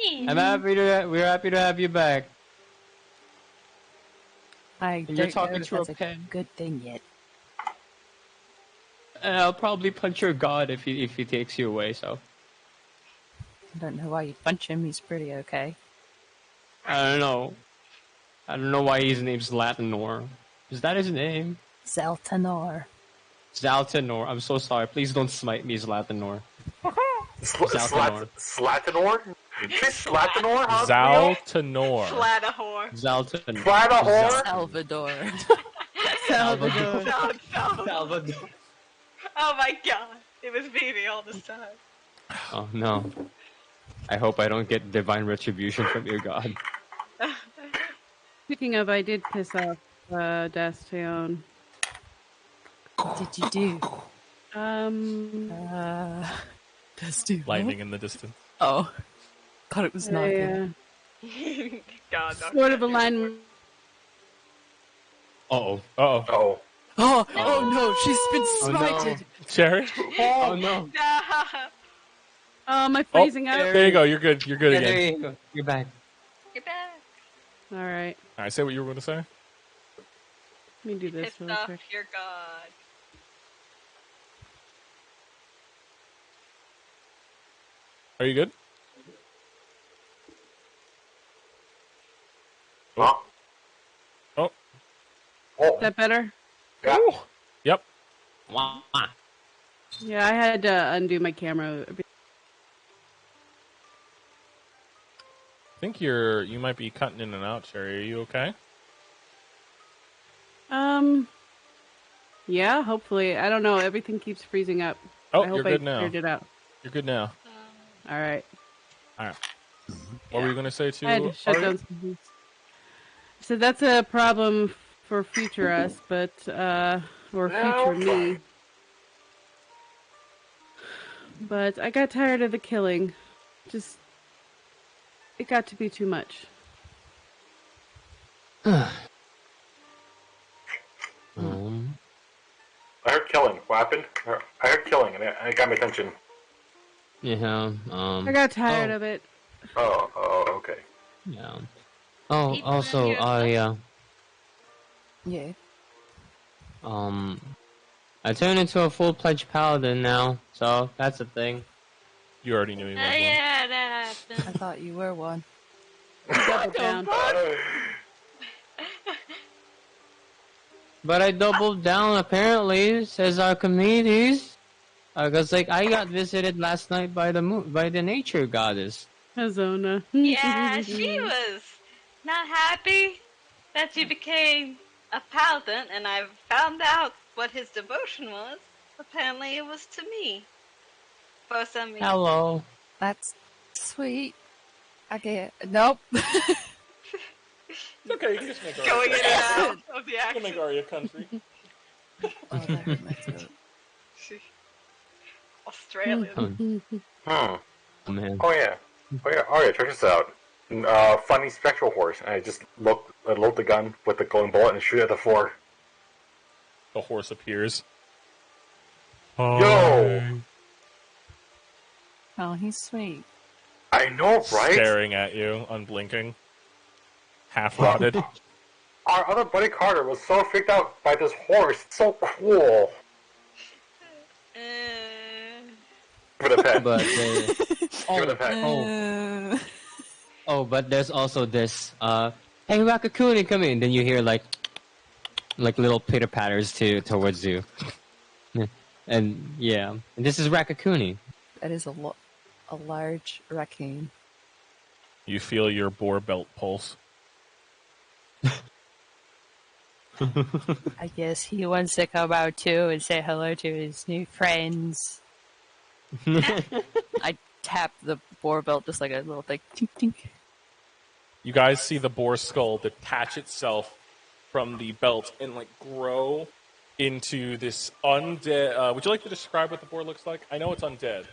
Yeah. We're happy to have you back. I you're don't talking know if to a that's pen. good thing yet. And I'll probably punch your god if he takes you away, so. I don't know why you'd punch him. He's pretty okay. I don't know. I don't know why his name's Latinor. Is that his name? Zeltanor. Zaltanor. I'm so sorry. Please don't smite me, Zlatanor. Zaltanor. Slatinor? Say Slatinor, huh? Leo? Zaltanor. Flatahor. Zaltanor. Flatahor? Salvador. Salvador. Salvador. Oh my god. It was Vivi all this time. Oh no. I hope I don't get divine retribution from your god. Speaking of, I did piss off Dastion. What did you do? Does do. Lightning in the distance. Oh. Thought it was not good. God, no. Sort of alignment. Uh-oh. Uh-oh. Oh. Oh no, she's been no. smited. Cherry? Oh no. No. Oh, am I Oh, freezing out? there you go. You're good. You're good Yeah, again. there you go. You're back. You're back. All right. All right, say what you were going to say. Let me do this Pissed really off quick. your god. Are you good? Huh? Oh. Oh. Is that better? Yeah. Yep. Wah. Yeah, I had to undo my camera. I think you might be cutting in and out, Cherry. Are you okay? Yeah, hopefully. I don't know. Everything keeps freezing up. Oh, I hope you're I good now. figured it out. You're good now. All right. All right. What were you going to say I had to to shut Arya? down some things. So that's a problem for future us, but or future me. But I got tired of the killing. Just it got to be too much. I heard killing. What happened? I heard killing, and it got my attention. Yeah. I got tired of it. Oh, okay. Yeah. Oh, People also, in here- Yeah. I turned into a full-fledged paladin now, so that's a thing. You already knew he was Oh one. yeah, that I happened. thought you were one. Double down. But I doubled down, apparently, says Archimedes. Because, like, I got visited last night by the nature goddess. Hazona. Yeah, she was not happy that you became a paladin, and I found out what his devotion was. Apparently, it was to me. For some reason. Hello. That's sweet. I get nope. It's okay, you can just make Arya. Going in and out of the You can accent. make Arya country. Oh, that hurt my throat. Australian. Hmm. Oh, man. Oh yeah. Arya, check this out. Funny spectral horse. And I just load the gun with the glowing bullet and shoot at the floor. The horse appears. Yo! Oh, he's sweet. I know, right? Staring at you, unblinking. Half rotted. Our other buddy Carter was so freaked out by this horse. It's so cool. Give it a pet. But Give it a pet. but there's also this. Hey, Rakakuni, come in. Then you hear like little pitter patters towards you. And yeah, and this is Rakakuni. That is a large raccoon. You feel your boar belt pulse. I guess he wants to come out too and say hello to his new friends. I tap the boar belt just like a little thing. Tink, tink. You guys see the boar skull detach itself from the belt and like grow into this undead. Would you like to describe what the boar looks like? I know it's undead.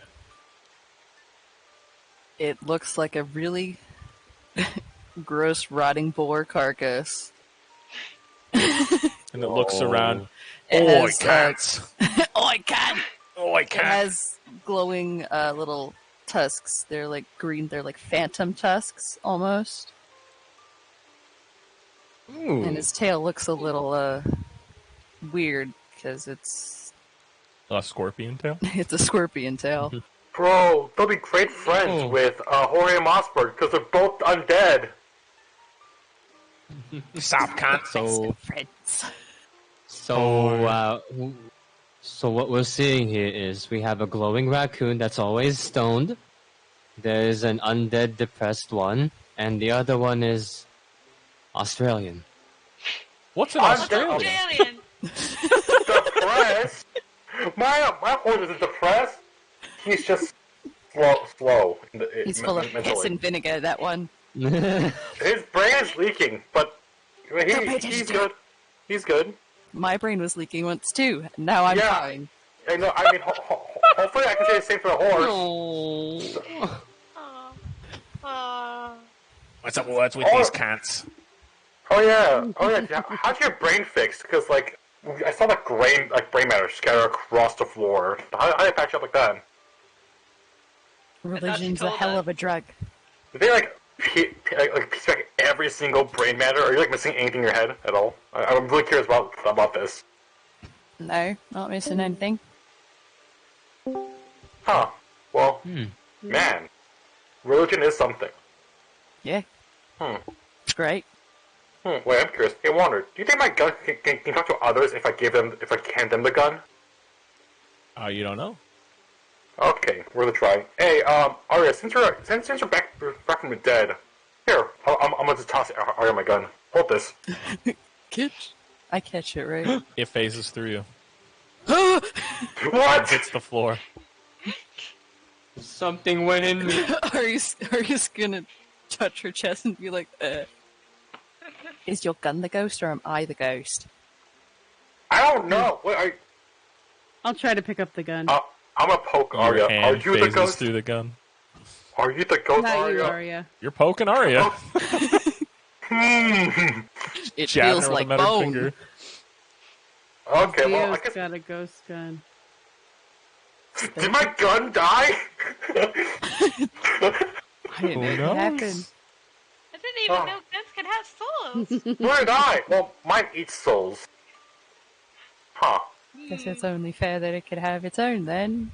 It looks like a really gross, rotting boar carcass. And it looks around. It Oi, has, cats! Oi, cat! Oi, It cat! has glowing little tusks. They're like green. They're like phantom tusks almost. Ooh. And his tail looks a little weird because it's A scorpion tail? it's a scorpion tail. Bro, they'll be great friends with Jorge and Mossberg because they're both undead. Stop, cunt! So what we're seeing here is we have a glowing raccoon that's always stoned. There's an undead depressed one, and the other one is Australian. What's an I'm Australian? Australian. Depressed? My horse isn't depressed. He's just slow. He's full of piss mentally. and vinegar. That one. His brain is leaking, but Don't pay he's attention to good. He's good. My brain was leaking once too. Now I'm Yeah. fine. I know. I mean, hopefully I can say the same for the horse. What's up? What's with these cats? Oh yeah. How'd you get brain fixed? Because like I saw like brain matter scatter across the floor. How did they patch up like that? Religion's a told hell us. of a drug. Did they like piece back every single brain matter? Are you like missing anything in your head at all? I'm really curious about this. No, not missing anything. Huh. Well, man, religion is something. Yeah. Hmm. It's great. Wait, I'm curious. Hey, Wander, do you think my gun can talk to others if I hand them the gun? You don't know. Okay, worth a try. Hey, Arya, since you're back from the dead, here, I'm gonna just toss Arya my gun. Hold this. Catch. I catch it, right? It phases through you. What? Hits the floor. Something went in me. Are you gonna touch her chest and be like, is your gun the ghost or am I the ghost? I don't know. What? I'll try to pick up the gun. I'm gonna poke Arya. Your Are hand you the phases ghost? through the gun. Are you the ghost, Not you, Arya? Arya. You're poking Arya. It Jabbing feels her with like a metal bone. finger. Okay, well, I Theo's guess. got a ghost gun. Did my gun die? I didn't know Who it knows? happened. I didn't even know guns could have souls. Where did I? Well, mine eats souls. Huh. Guess it's only fair that it could have its own then.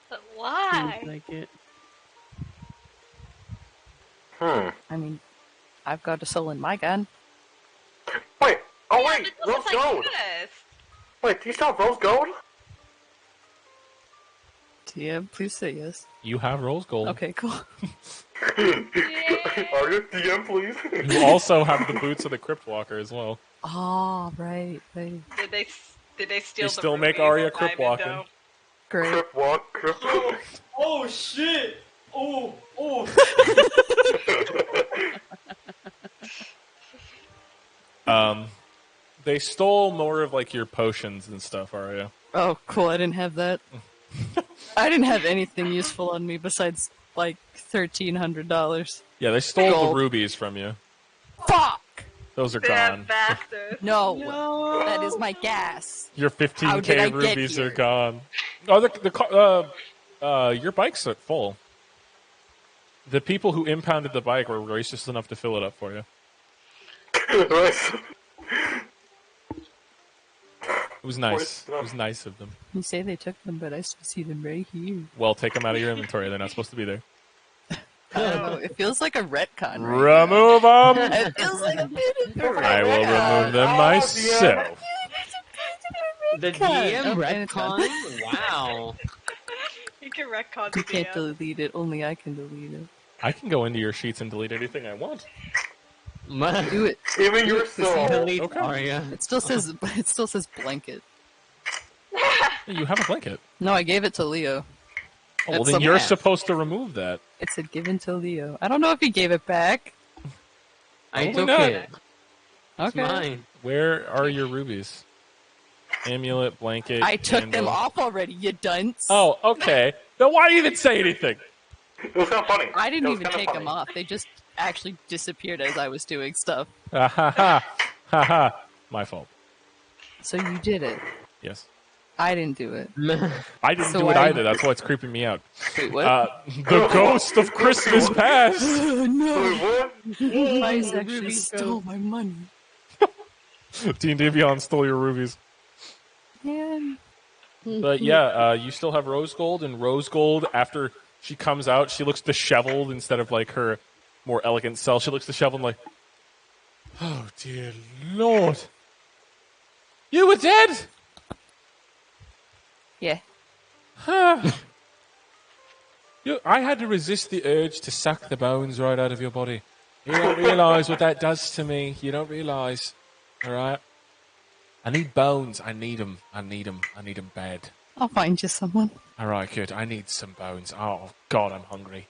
But why? Seems like it. I mean, I've got a soul in my gun. Wait. Oh, Yeah, wait. but Rose just like gold. this. Wait, do you still have rose gold? TM, please say yes. You have rose gold. Okay, cool. Arya, DM, please. You also have the boots of the Crypt Walker as well. Oh, right. Did they steal They the still ruby make Arya from crypt walking. Diamond Great. Crip walk, crip walk. Oh shit! Oh! They stole more of like your potions and stuff, Arya. Oh, cool. I didn't have that. I didn't have anything useful on me besides like $1,300. Yeah, they stole the Gold. rubies from you. Fuck! Those are Damn gone. bastard. No, that is my gas. Your How did I 15k get rubies here? are gone. Oh, your bike's at full. The people who impounded the bike were racist enough to fill it up for you. Nice. It was nice. It was nice of them. You say they took them, but I still see them right here. Well, take them out of your inventory. They're not supposed to be there. I don't know. It feels like a retcon. Right Remove them. now. It feels like a bit of a I will remove them myself. The Retcon. DM Oh, and it's gone. retcon? Wow. You can retcon You the can't DM. delete it. Only I can delete it. I can go into your sheets and delete anything I want. Do it. Even your soul. Delete Okay. Arya. It still says. It still says blanket. You have a blanket. No, I gave it to Leo. Oh, well, That's then a you're map. supposed to remove that. It said given to Leo. I don't know if he gave it back. I Probably took not. it. It's Okay. mine. Where are your rubies? Amulet, blanket. I took them candle. off already, you dunce. Oh, okay. Then why even say anything? It was kind of funny. I didn't It was even kinda take funny. them off. They just actually disappeared as I was doing stuff. Ha ha ha. Ha ha. My fault. So you did it. Yes. I didn't do it. I didn't So do it I- either. That's why it's creeping me out. Wait, what? The ghost of Christmas past. no! Wait, what? Ice actually Ruby stole ghost. my money. D&D Beyond stole your rubies. Man. But yeah, you still have Rose Gold, and Rose Gold, after she comes out, she looks disheveled instead of like her more elegant self. She looks disheveled and like, oh dear Lord. You were dead? Yeah. I had to resist the urge to suck the bones right out of your body. You don't realise what that does to me. You don't realise. Alright? I need bones. I need them. I need them. I need them bad. I'll find you someone. Alright, good. I need some bones. Oh, God, I'm hungry.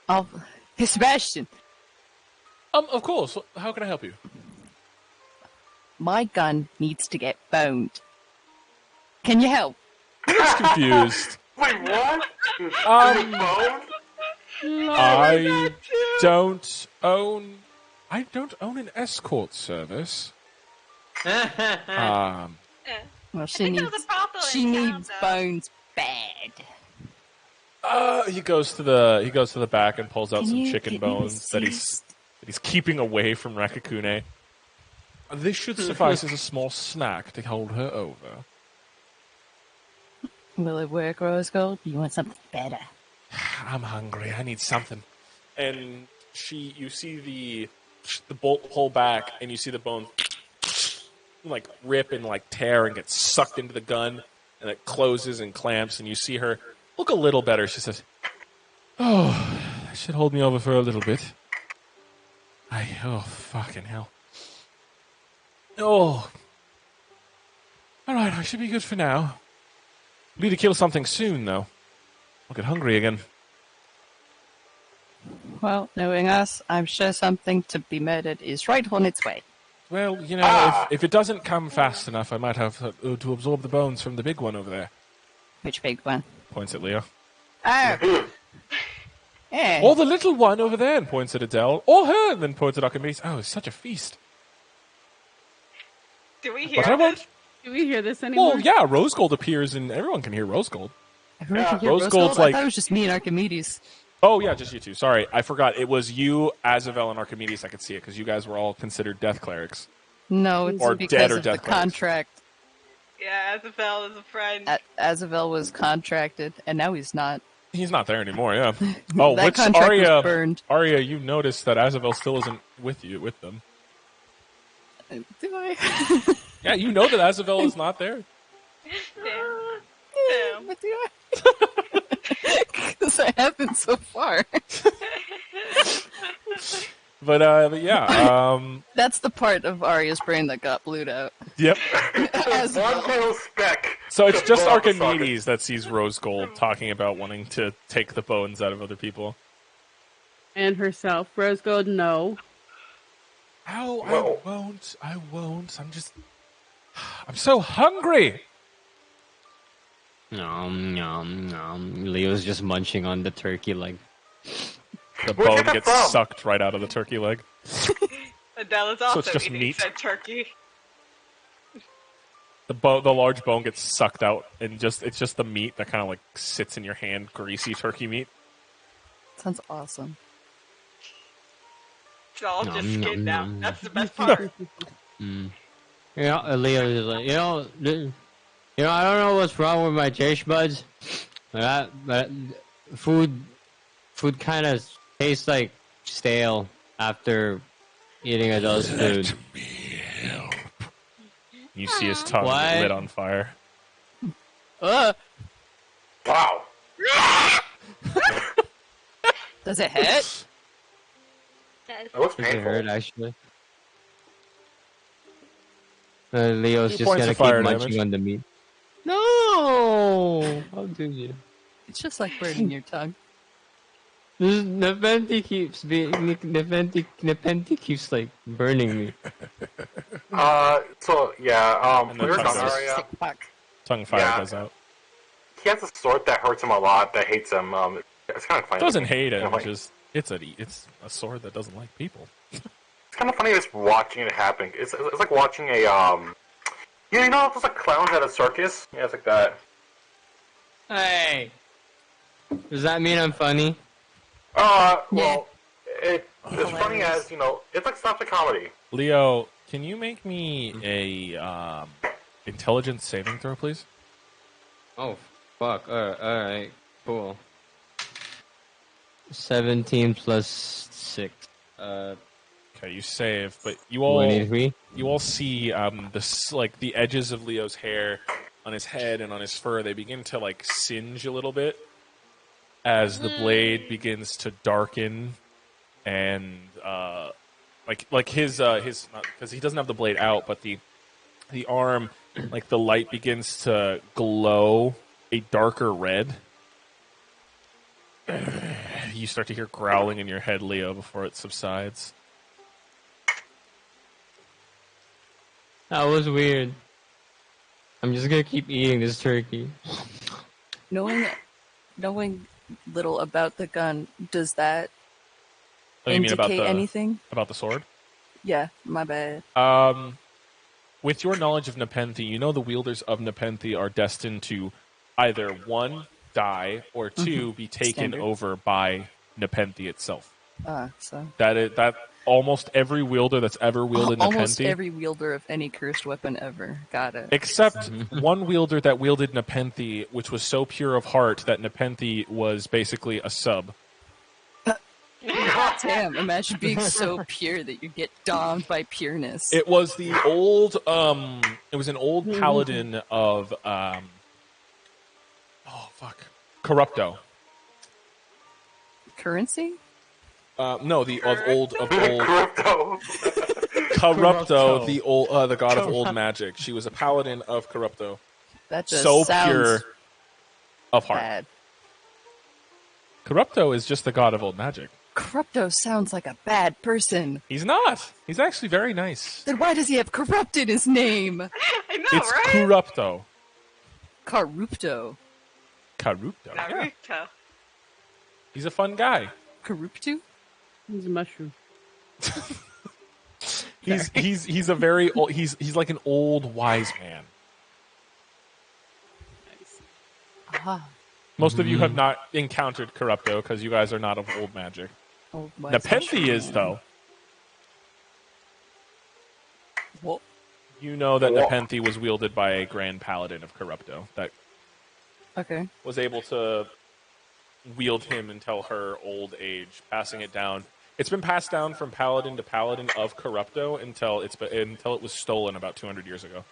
Hey, Sebastian. Of course. How can I help you? My gun needs to get boned. Can you help? I'm just confused. Wait, what? Um, Phone? I don't own an escort service. Well, she think there needs was a brothel she in town, needs though. bones bad. He goes to the back and pulls out Can some you chicken get me bones that this? he's keeping away from Rakakune. This should suffice as a small snack to hold her over. Will it work, Rose Gold? You want something better? I'm hungry. I need something. And you see the bolt pull back, and you see the bone like rip and like tear and get sucked into the gun, and it closes and clamps, and you see her look a little better. She says, "Oh, that should hold me over for a little bit." Oh, fucking hell. Oh. Alright, I should be good for now. Need to kill something soon, though. I'll get hungry again. Well, knowing us, I'm sure something to be murdered is right on its way. Well, you know, if it doesn't come fast enough, I might have to absorb the bones from the big one over there. Which big one? Points at Leo. Oh. Yeah. Or the little one over there, and points at Adele. Or her, and then points at Archimedes. Oh, it's such a feast. Do we hear But I won't. this? Do we hear this anymore? Well, yeah, Rose Gold appears, and everyone can hear Rose Gold. Everyone can hear Rose Rose Gold's Gold? I like- thought it was just me and Archimedes. Oh, yeah, just you two. Sorry, I forgot. It was you, Azavel, and Archimedes. I could see it, because you guys were all considered death clerics. No, it's Or because dead or of the death clerics. contract. Yeah, Azabel is a friend. Azavel was contracted, and now he's not. He's not there anymore, yeah. Oh, That which contract was Arya, burned. Arya, you noticed that Azavel still isn't with them. Do I? Yeah, you know that Azavel is not there. Damn. Damn. But do I? Because I haven't so far. But yeah, That's the part of Arya's brain that got blued out. yep. Azavel. One little speck. So it's to just blow up the socket. Archimedes that sees Rose Gold talking about wanting to take the bones out of other people. And herself. Rose Gold, no. Ow, Well- I won't. I'm so hungry. Nom, nom, nom. Leo's just munching on the turkey leg. The Where'd you bone get gets from? sucked right out of the turkey leg. Adele is So also it's just eating meat? said turkey. The large bone gets sucked out, and it's just the meat that kind of like sits in your hand, greasy turkey meat. Sounds awesome. It's all Nom, just skin nom, now. nom. That's the best part. Leo is like, I don't know what's wrong with my taste buds, but food kind of tastes like stale after eating adult's food. You see his tongue What? lit on fire. Wow. Does it hit? That is- That looks Does it painful. hurt actually? Leo's 2 just points gonna of fire keep munching damage. on the meat. No! How do you? It's just like burning your tongue. Nepenthe keeps like burning me. So yeah, And for then your tongue gun goes- area, Sick fuck. Tongue fire Yeah. goes out. he has a sword that hurts him a lot, that hates him. It's kind of funny. Doesn't hate Kinda him. funny. Just it's a sword that doesn't like people. It's kind of funny just watching it happen. It's like watching a you know those like clowns at a circus? Yeah, it's like that. Hey! Does that mean I'm funny? Well, it's funny Hilarious. as it's like slapstick comedy. Leo, can you make me a intelligence saving throw, please? Oh, fuck. Alright, cool. 17 plus 6. Okay, you save, but you all 23? see the edges of Leo's hair on his head and on his fur. They begin to like singe a little bit as the blade begins to darken, and like his because he doesn't have the blade out, but the arm, like the light begins to glow a darker red. You start to hear growling in your head, Leo, before it subsides. That was weird. I'm just gonna keep eating this turkey. Knowing little about the gun, does that Oh, you mean about indicate anything? about the sword? Yeah, my bad. With your knowledge of Nepenthe, you know the wielders of Nepenthe are destined to either 1, die, or 2, be taken Standard. over by Nepenthe itself. So That almost every wielder that's ever wielded almost Nepenthe, every wielder of any cursed weapon ever. Got it. except one wielder that wielded Nepenthe, which was so pure of heart that Nepenthe was basically a sub. Damn, imagine being so pure that you get domed by pureness. It was the old, it was an old paladin of, Corrupto. Currency? No, of old Crypto. Corrupto, the god of old magic. She was a paladin of Corrupto, That just so sounds pure of heart. bad. Corrupto is just the god of old magic. Corrupto sounds like a bad person. He's not. He's actually very nice. Then why does he have corrupt in his name? I know, It's right? Corrupto. Corrupto. Corrupto. Yeah. Naruto. He's a fun guy. Corrupto? He's a mushroom. He's a very old, he's like an old wise man. Ah, Most of you have not encountered Corrupto because you guys are not of old magic. old wise Nepenthe mushroom. is though. Well, You know that Whoa. Nepenthe was wielded by a grand paladin of Corrupto that okay. was able to wield him until her old age, passing it down. It's been passed down from paladin to paladin of Corrupto until it was stolen about 200 years ago.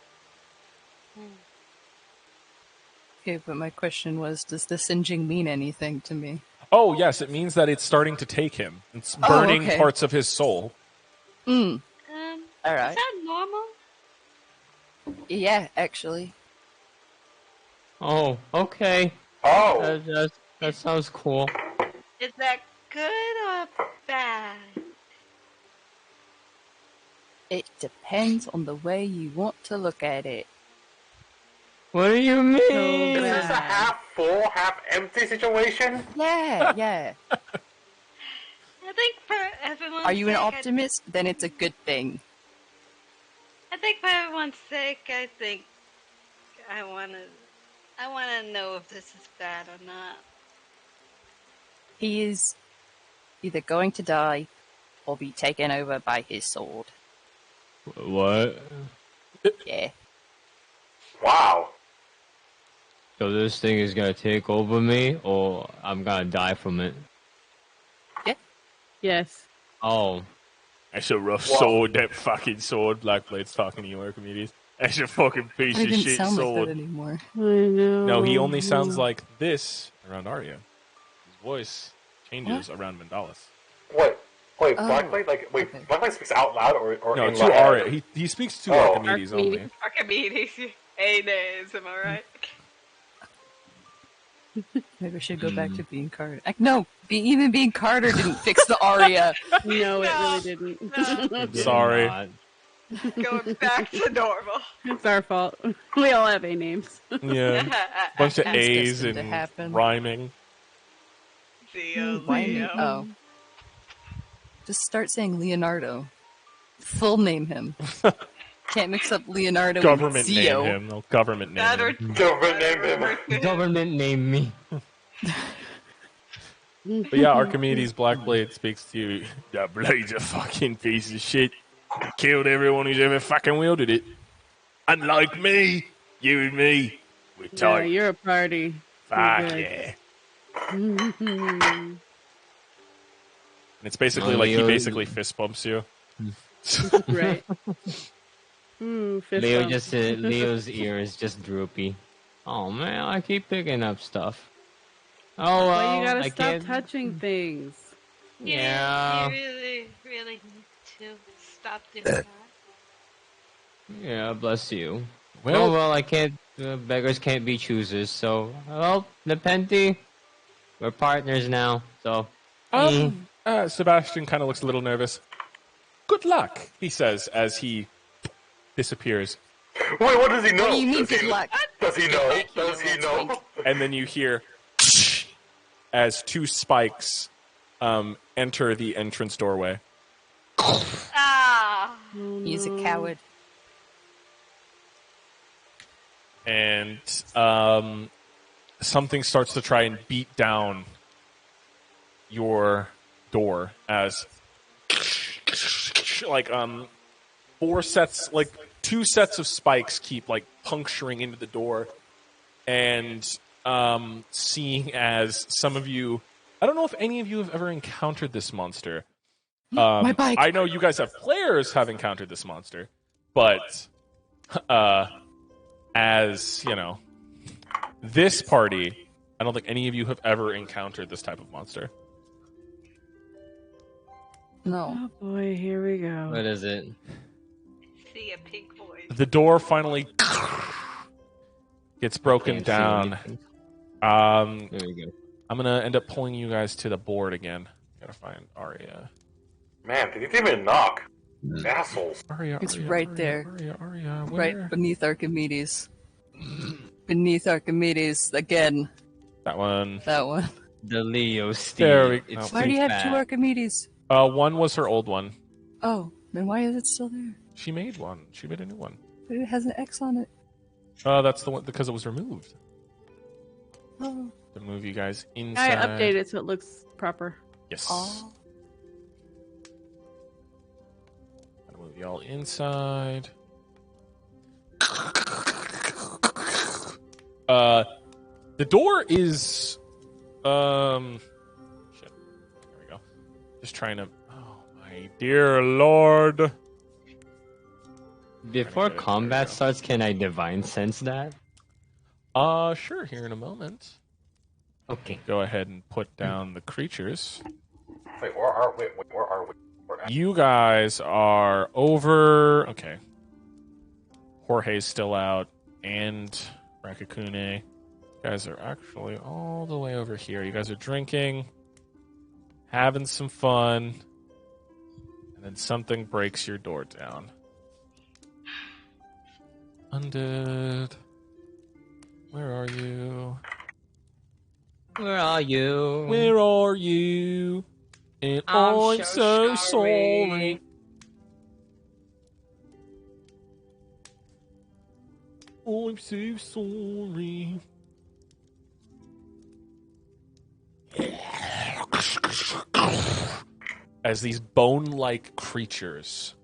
Okay, but my question was, does the singeing mean anything to me? Oh yes, it means that it's starting to take him. It's Oh, burning okay. parts of his soul. All Is right. that normal? Yeah, actually. Oh, okay. Oh, That sounds cool. Is that good or bad? It depends on the way you want to look at it. What do you mean? Is this a half full, half empty situation? Yeah. I think for everyone's Are you an sake, optimist? Then it's a good thing. I think for everyone's sake, I think I wanna know if this is bad or not. He is either going to die or be taken over by his sword. What? Yeah. Wow. So this thing is gonna take over me, or I'm gonna die from it? Yes. Oh. That's a rough Whoa. sword, that fucking sword. Blackblade's talking to you, Archimedes. That's a fucking piece It of didn't shit sound like sword. that anymore. I know. No, he only sounds like this around Arya. His voice changes around Mandalis. Wait, Oh, Blackblade? okay. Blackblade speaks out loud or No, in to my head? Arya. He speaks to Oh. Archimedes only. Archimedes, hey names, am I right? Maybe I should go back to being Carter. No, even being Carter didn't fix the aria. No, it No. really didn't. Did Sorry. not. Going back to normal. It's our fault. We all have A names. Yeah. Bunch of It's A's destined to and happen. rhyming. Theo, Why me? Leo. Oh. Just start saying Leonardo. Full name him. Can't mix up Leonardo Government and Zio. name him. They'll government name That or him. Government name him. Government named me. But yeah, Archimedes, Blackblade speaks to you. That blade's a fucking piece of shit. Killed everyone who's ever fucking wielded it. Unlike me, you and me, we're Yeah, tight. you're a party. Fuck good. yeah. Mhm. And it's basically like he basically fist bumps you. Right. Fist Leo bump. Leo's ear is just droopy. Oh man, I keep picking up stuff. Oh well, Why you gotta I stop can't. touching things? Yeah, You really, really need to stop doing that. yeah. Bless you. Well- Well, I can't. Beggars can't be choosers. So, well, Nepenti, we're partners now. So, Sebastian kind of looks a little nervous. Good luck, he says as he disappears. Wait, what does he know? What do you mean, Does he- good luck? Does he know? back here, Does he little know? And then you hear as two spikes enter the entrance doorway. Ah, He's a coward. And something starts to try and beat down your door as like two sets of spikes keep like puncturing into the door, and seeing as some of you, I don't know if any of you have ever encountered this monster. My bike. I know you guys have players have encountered this monster, but as you know, this party, I don't think any of you have ever encountered this type of monster. No. Oh boy, here we go. what is it? see a pink voice. The door finally gets broken Can't see down. anything. There we go. I'm gonna end up pulling you guys to the board again. Gotta find Arya. Man, they didn't even knock. Assholes. Arya, It's Arya, right Arya, there. Arya, Right where? beneath Archimedes. Beneath Archimedes, again. That one. That one. The Leo Steve. There we go. It's Why do too you have fat. two Archimedes? One was her old one. Oh, then why is it still there? She made one. She made a new one. But it has an X on it. That's the one because it was removed. Oh. To move you guys I inside. update it so it looks proper. Yes. Oh. Gonna move y'all inside. The door is shit. There we go. Just trying to. Oh my dear lord. Before There we combat go. starts, can I divine sense that? Sure. Here in a moment. Okay. Go ahead and put down the creatures. Wait, where are we? Where are we? You guys are over. Okay. Jorge's still out, and Rakakune. You guys are actually all the way over here. You guys are drinking, having some fun, and then something breaks your door down. Undead. Where are you? Where are you? Where are you? And I'm so sorry. I'm so sorry. As these bone-like creatures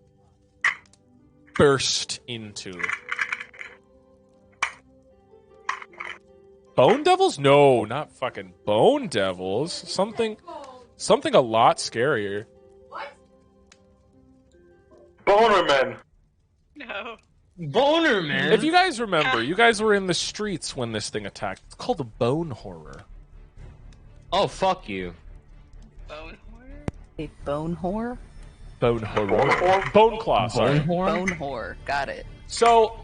burst into Bone devils? No, not fucking bone devils. Something a lot scarier. Boner men. No. Boner, man. If you guys remember, you guys were in the streets when this thing attacked. It's called the bone horror. Oh, fuck you. Bone horror? A bone whore? Bone horror. Bone whore? Bone claw, sorry. Bone whore. Got it. So,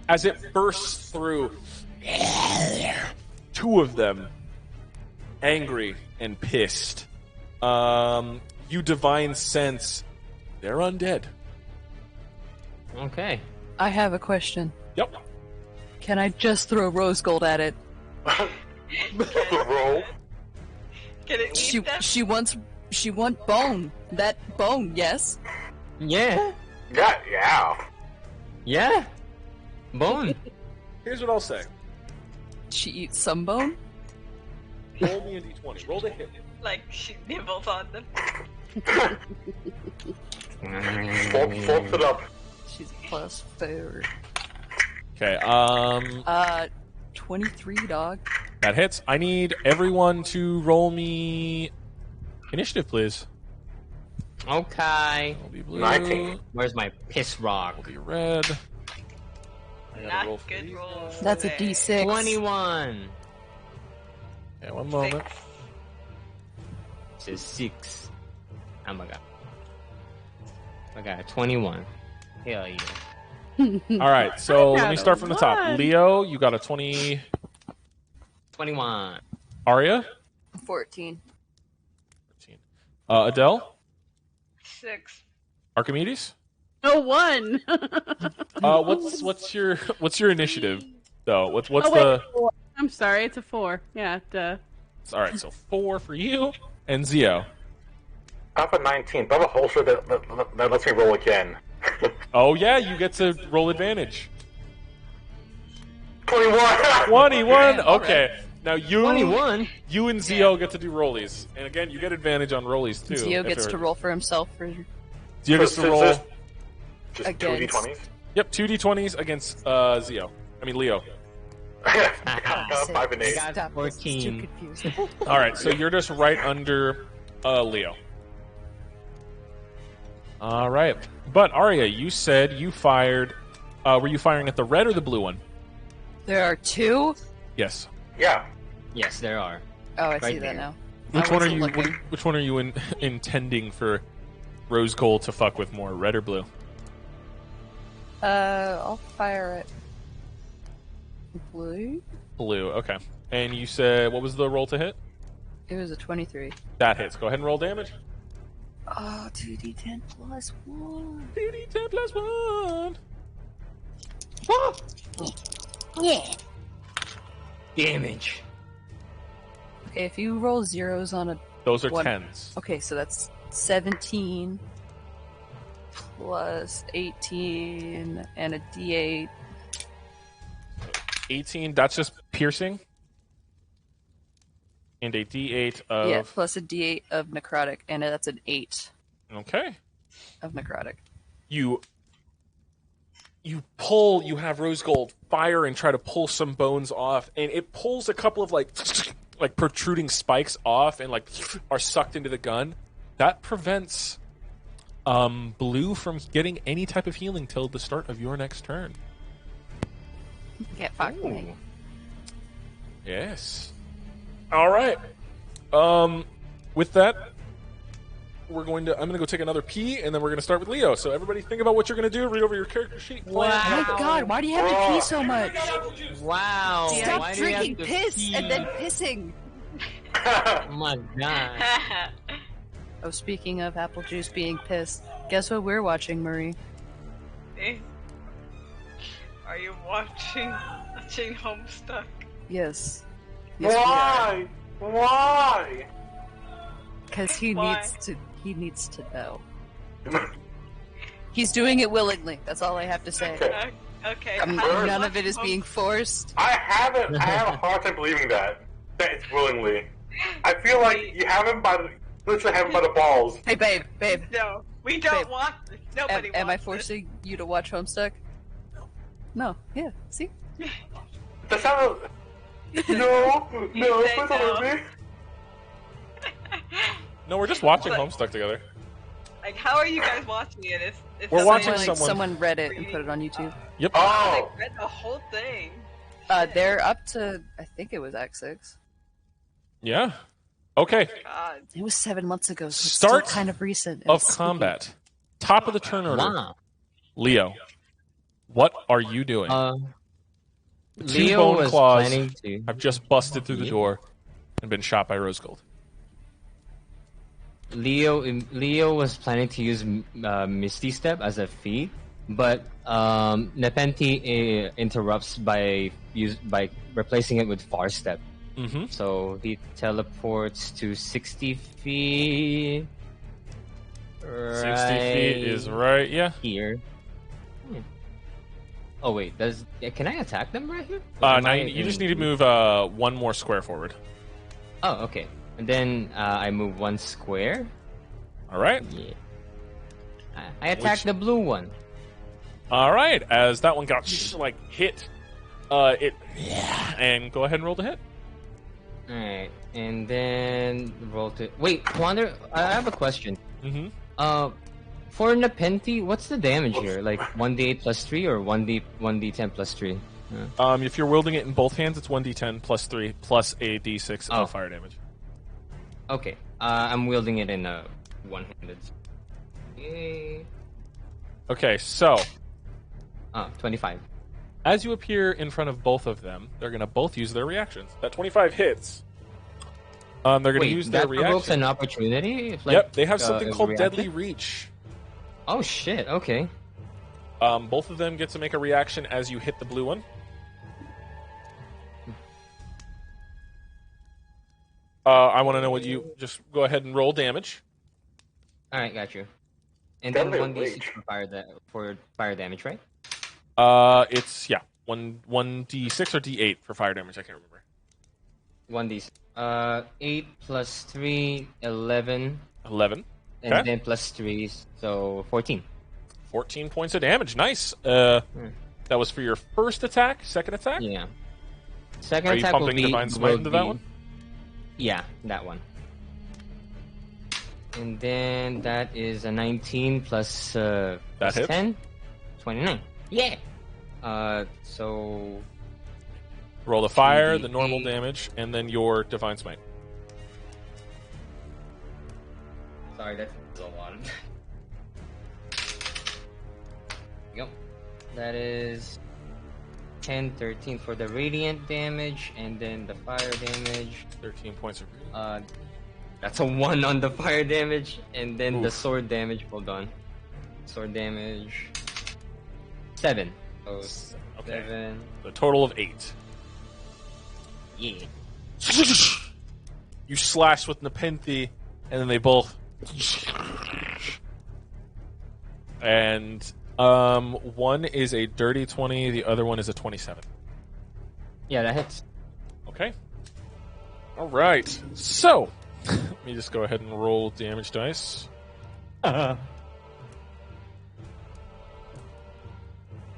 as it bursts through, two of them, angry and pissed, you divine sense they're undead. Okay. I have a question. Yep. Can I just throw rose gold at it? The roll. Can it eat them? She wants bone. That bone, yes. Yeah. Yeah. Yeah. Bone. Here's what I'll say. She eats some bone. Roll me a d20. Roll to hit. Like, she nibbles on them. Folds it up. She's a +4. Okay, 23, dog. that hits. I need everyone to roll me initiative, please. Okay. I'll be blue. 19. Where's my piss rock? I'll be red. I gotta Not roll for good these rolls. guys. That's a today. D6. 21. Okay, one moment. It's a 6. Oh my god. I got 21. Hell yeah. All right, so I let got me a start from the top. 1. Leo, you got a 20. 21. Aria? 14. 13. Adele? 6. Archimedes? No 1. What's your initiative though? What's Oh, wait, the 4. I'm sorry, it's a 4. Yeah, duh. all right? So 4 for you and Zio. I have a 19, but I have a holster that lets me roll again. Oh yeah, you get to roll advantage. 21! 21. all Okay, now you 21? you and Zio get to do rollies, and again you get advantage on rollies too. Zio if gets they're- to roll for himself for Zio gets to roll. Just Against. 2 d20s? Yep, 2d20s against Zio. I mean Leo. 5 and 8. got Stop this. It's too 14. confusing. All right, so you're just right under Leo. All right, but Arya, you said you fired. Were you firing at the red or the blue one? There are 2? Yes. Yeah. Yes, there are. Oh, I see Right that there. now. Which I one are wasn't you? looking. Which one are you intending for Rose Gold to fuck with more, red or blue? I'll fire it. Blue? Blue. Okay. And you said what was the roll to hit? It was a 23. That hits. Go ahead and roll damage. Oh, 2d10 plus 1. 2d10 plus 1. Yeah. Damage. Okay, if you roll zeros on a... Those are One. 10s. Okay, so that's 17 plus 18 and a d8. 18. That's just piercing. And a d8 of. Yeah, plus a d8 of necrotic, and that's an 8 Okay. of necrotic. You pull. You have Rose Gold fire and try to pull some bones off, and it pulls a couple of like protruding spikes off, and like are sucked into the gun. That prevents Blue from getting any type of healing till the start of your next turn. Get fucked me. Yes. All right. With that, I'm going to go take another pee, and then we're going to start with Leo. So everybody, think about what you're going to do. Read over your character sheet. Plan. Oh my god, why do you have to pee so much? Wow. Stop Why do you have drinking to piss pee? and then pissing. Oh my god. Oh, speaking of apple juice being pissed, guess what we're watching, Marie? Are you watching Homestuck? Yes. Why? Why? Because he Why? needs to know. He's doing it willingly. That's all I have to say. Okay. Okay. None of it is being forced. I have a hard time believing that it's willingly. I feel like you have him literally have him by the balls. Hey, babe. No, we don't Babe, want this. Nobody Am I wants forcing you to watch Homestuck? No. Yeah. See? That sounds. No, You say please don't no. hurt me. No, we're just watching But- Homestuck together. Like, how are you guys watching it? It's We're watching Someone read it and put it on YouTube. Yep. Oh, They read the whole thing. They're up to, I think it was Act 6. Yeah. Okay. God. It was 7 months ago, so it's Start still kind of recent. and Of it's spooky. combat. Top of the turn order. Wow. Leo, what are you doing? The two Leo bone was claws planning to. have just busted through the door and been shot by Rose Gold. Leo was planning to use Misty Step as a feat, but Nepenthe interrupts by replacing it with Far Step. Mm-hmm. So he teleports to 60 feet. 60 feet is right, yeah. here. Oh wait, can I attack them right here? Now you just need to move one more square forward. Oh, okay. And then I move one square. All right. Yeah. I attack the blue one. All right. As that one got hit, and go ahead and roll the hit. All right, and then roll to. Wait, Wander, I have a question. Mm-hmm. For Nepenthe, what's the damage here? Like 1d8 plus 3 or 1d10 plus 3? If you're wielding it in both hands, it's 1d10 plus 3 plus a d6 of fire damage. Okay, I'm wielding it in one-handed. Yay. Okay, so 25. as you appear in front of both of them, they're going to both use their reactions. That 25 hits. They're going to use their that provokes reaction. an opportunity? If, Yep, they have something if called reactive? Deadly Reach. Oh shit, okay. Both of them get to make a reaction as you hit the blue one. I want to know what you... Just go ahead and roll damage. Alright, got you. And then Deadly 1d6 Reach. for fire damage, right? It's, 1d6 or d8 for fire damage, I can't remember. 1d6. 8 plus 3, 11. 11. And Okay. then plus 3, so 14. 14 points of damage, nice. That was for your first attack, second attack? Yeah. Second Are you attack pumping will be, Divine Smite will into that be- one? Yeah, that one. And then that is a 19 plus, plus hits. 10. 29. Yeah! So... Roll the fire, the 2d8. normal damage, and then your Divine Smite. Sorry, that's a lot. Yep. That is 10, 13 for the radiant damage, and then the fire damage. 13 points of radiant. That's a 1 on the fire damage, and then the Oof. sword damage. Hold on. Sword damage. 7. So Okay. 7. The total of 8. Yeah. You slash with Nepenthe, and then they both... And one is a dirty 20, the other one is a 27. Yeah, that hits. Okay. All right. So, let me just go ahead and roll damage dice.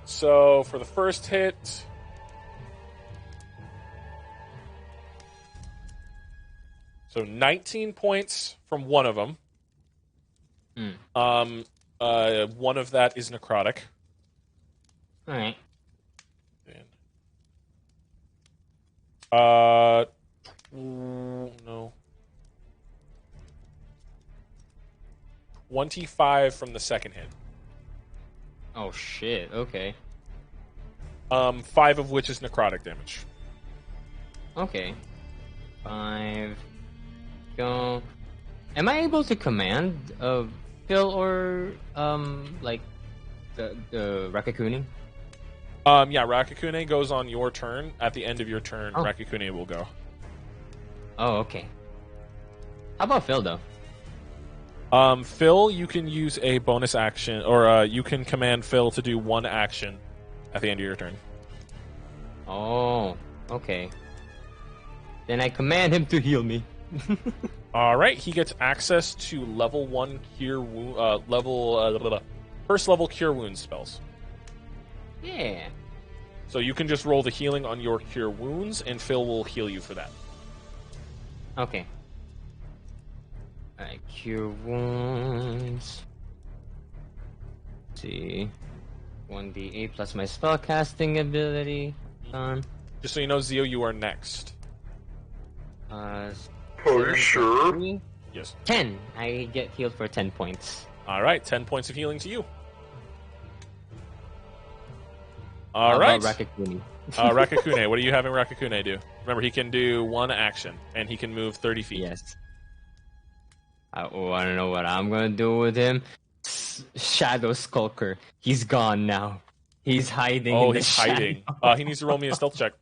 So, for the first hit... So 19 points from one of them. One of that is necrotic. Alright. No. 25 from the second hit. Oh shit, okay. 5 of which is necrotic damage. Okay. 5. Go. Am I able to command Phil or like the Rakakuni? Yeah, Rakakune goes on your turn. At the end of your turn, Oh. Rakakune will go. Oh, okay. How about Phil though? Phil, you can use a bonus action, or you can command Phil to do one action at the end of your turn. Oh, okay. Then I command him to heal me. All right, he gets access to level 1 cure first level cure wounds spells. Yeah. So you can just roll the healing on your cure wounds, and Phil will heal you for that. Okay. Alright, cure wounds. Let's see. 1d8 plus my spellcasting ability. Done. Just so you know, Zio, you are next. Are you sure? 3, Yes. 10. I get healed for 10 points. All right, 10 points of healing to you. How All right. about Rakakuni? Rakakune, what are you having Rakakune do? Remember, he can do one action, and he can move 30 feet. Yes. I want to know what I'm gonna do with him. Shadow Skulker. He's gone now. He's hiding. Oh, in the he's hiding. shadow. He needs to roll me a stealth check.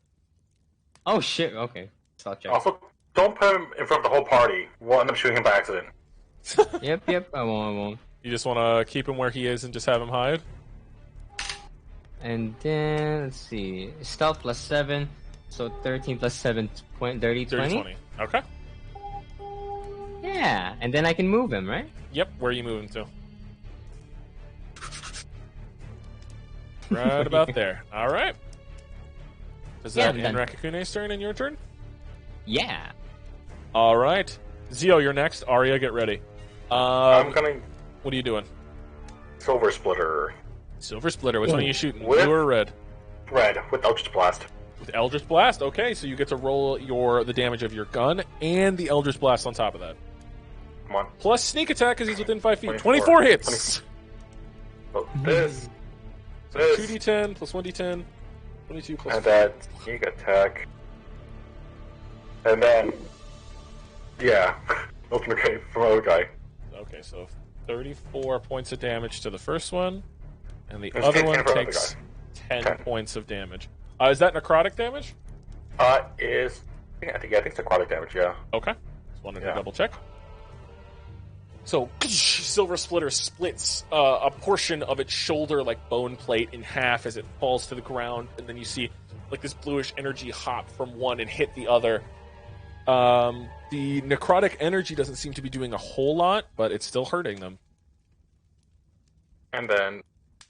Oh shit. Okay. Stealth check. Also, don't put him in front of the whole party. We'll end up shooting him by accident. Yep. I won't. You just want to keep him where he is and just have him hide? And then let's see. Stealth plus 7, so 13 plus 7, 30, 30, 20. 20. Okay. Yeah, and then I can move him, right? Yep, where are you moving to? Right about there. All right. Is Yeah, that I'm in done. Rakukune's turn and your turn? Yeah. All right. Zio, you're next. Arya, get ready. I'm gonna What are you doing? Silver Splitter. Silver Splitter. Which one are you shooting? With- Blue or red? Red with Eldritch Blast. With Eldritch Blast. Okay, so you get to roll the damage of your gun and the Eldritch Blast on top of that. Come on. Plus sneak attack because he's within 5 feet. 24 24 hits. Oh, this. 2d10 plus 1d10. 22 plus And then sneak attack. And then, yeah, ultimate cape from other guy. Okay, so 34 points of damage to the first one, and the There's other 10 one for the other takes guy. 10 10. points of damage. Is that necrotic damage? I think it's aquatic damage. Yeah. Okay, just wanted to Yeah. double check. So, Silver Splitter splits a portion of its shoulder, like bone plate, in half as it falls to the ground, and then you see like this bluish energy hop from one and hit the other. The necrotic energy doesn't seem to be doing a whole lot, but it's still hurting them. And then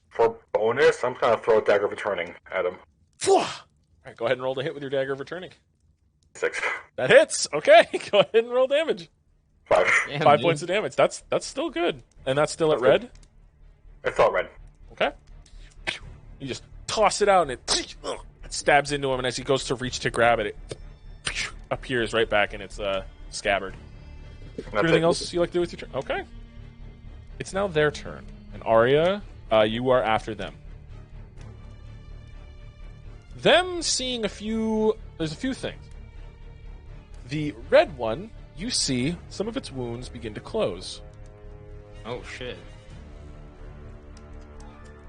for bonus, I'm gonna throw a dagger of returning at him. All right, go ahead and roll the hit with your dagger of returning. 6. That hits. Okay, go ahead and roll damage. 5. Damn, 5 dude. points of damage. That's still good, and that's still at red. It's all red. Okay. You just toss it out, and it stabs into him. And as he goes to reach to grab it, it appears right back in its scabbard. That's Anything it. else you like to do with your turn? Okay. It's now their turn, and Arya, you are after them. Them seeing there's a few things. The red one, you see some of its wounds begin to close. Oh shit.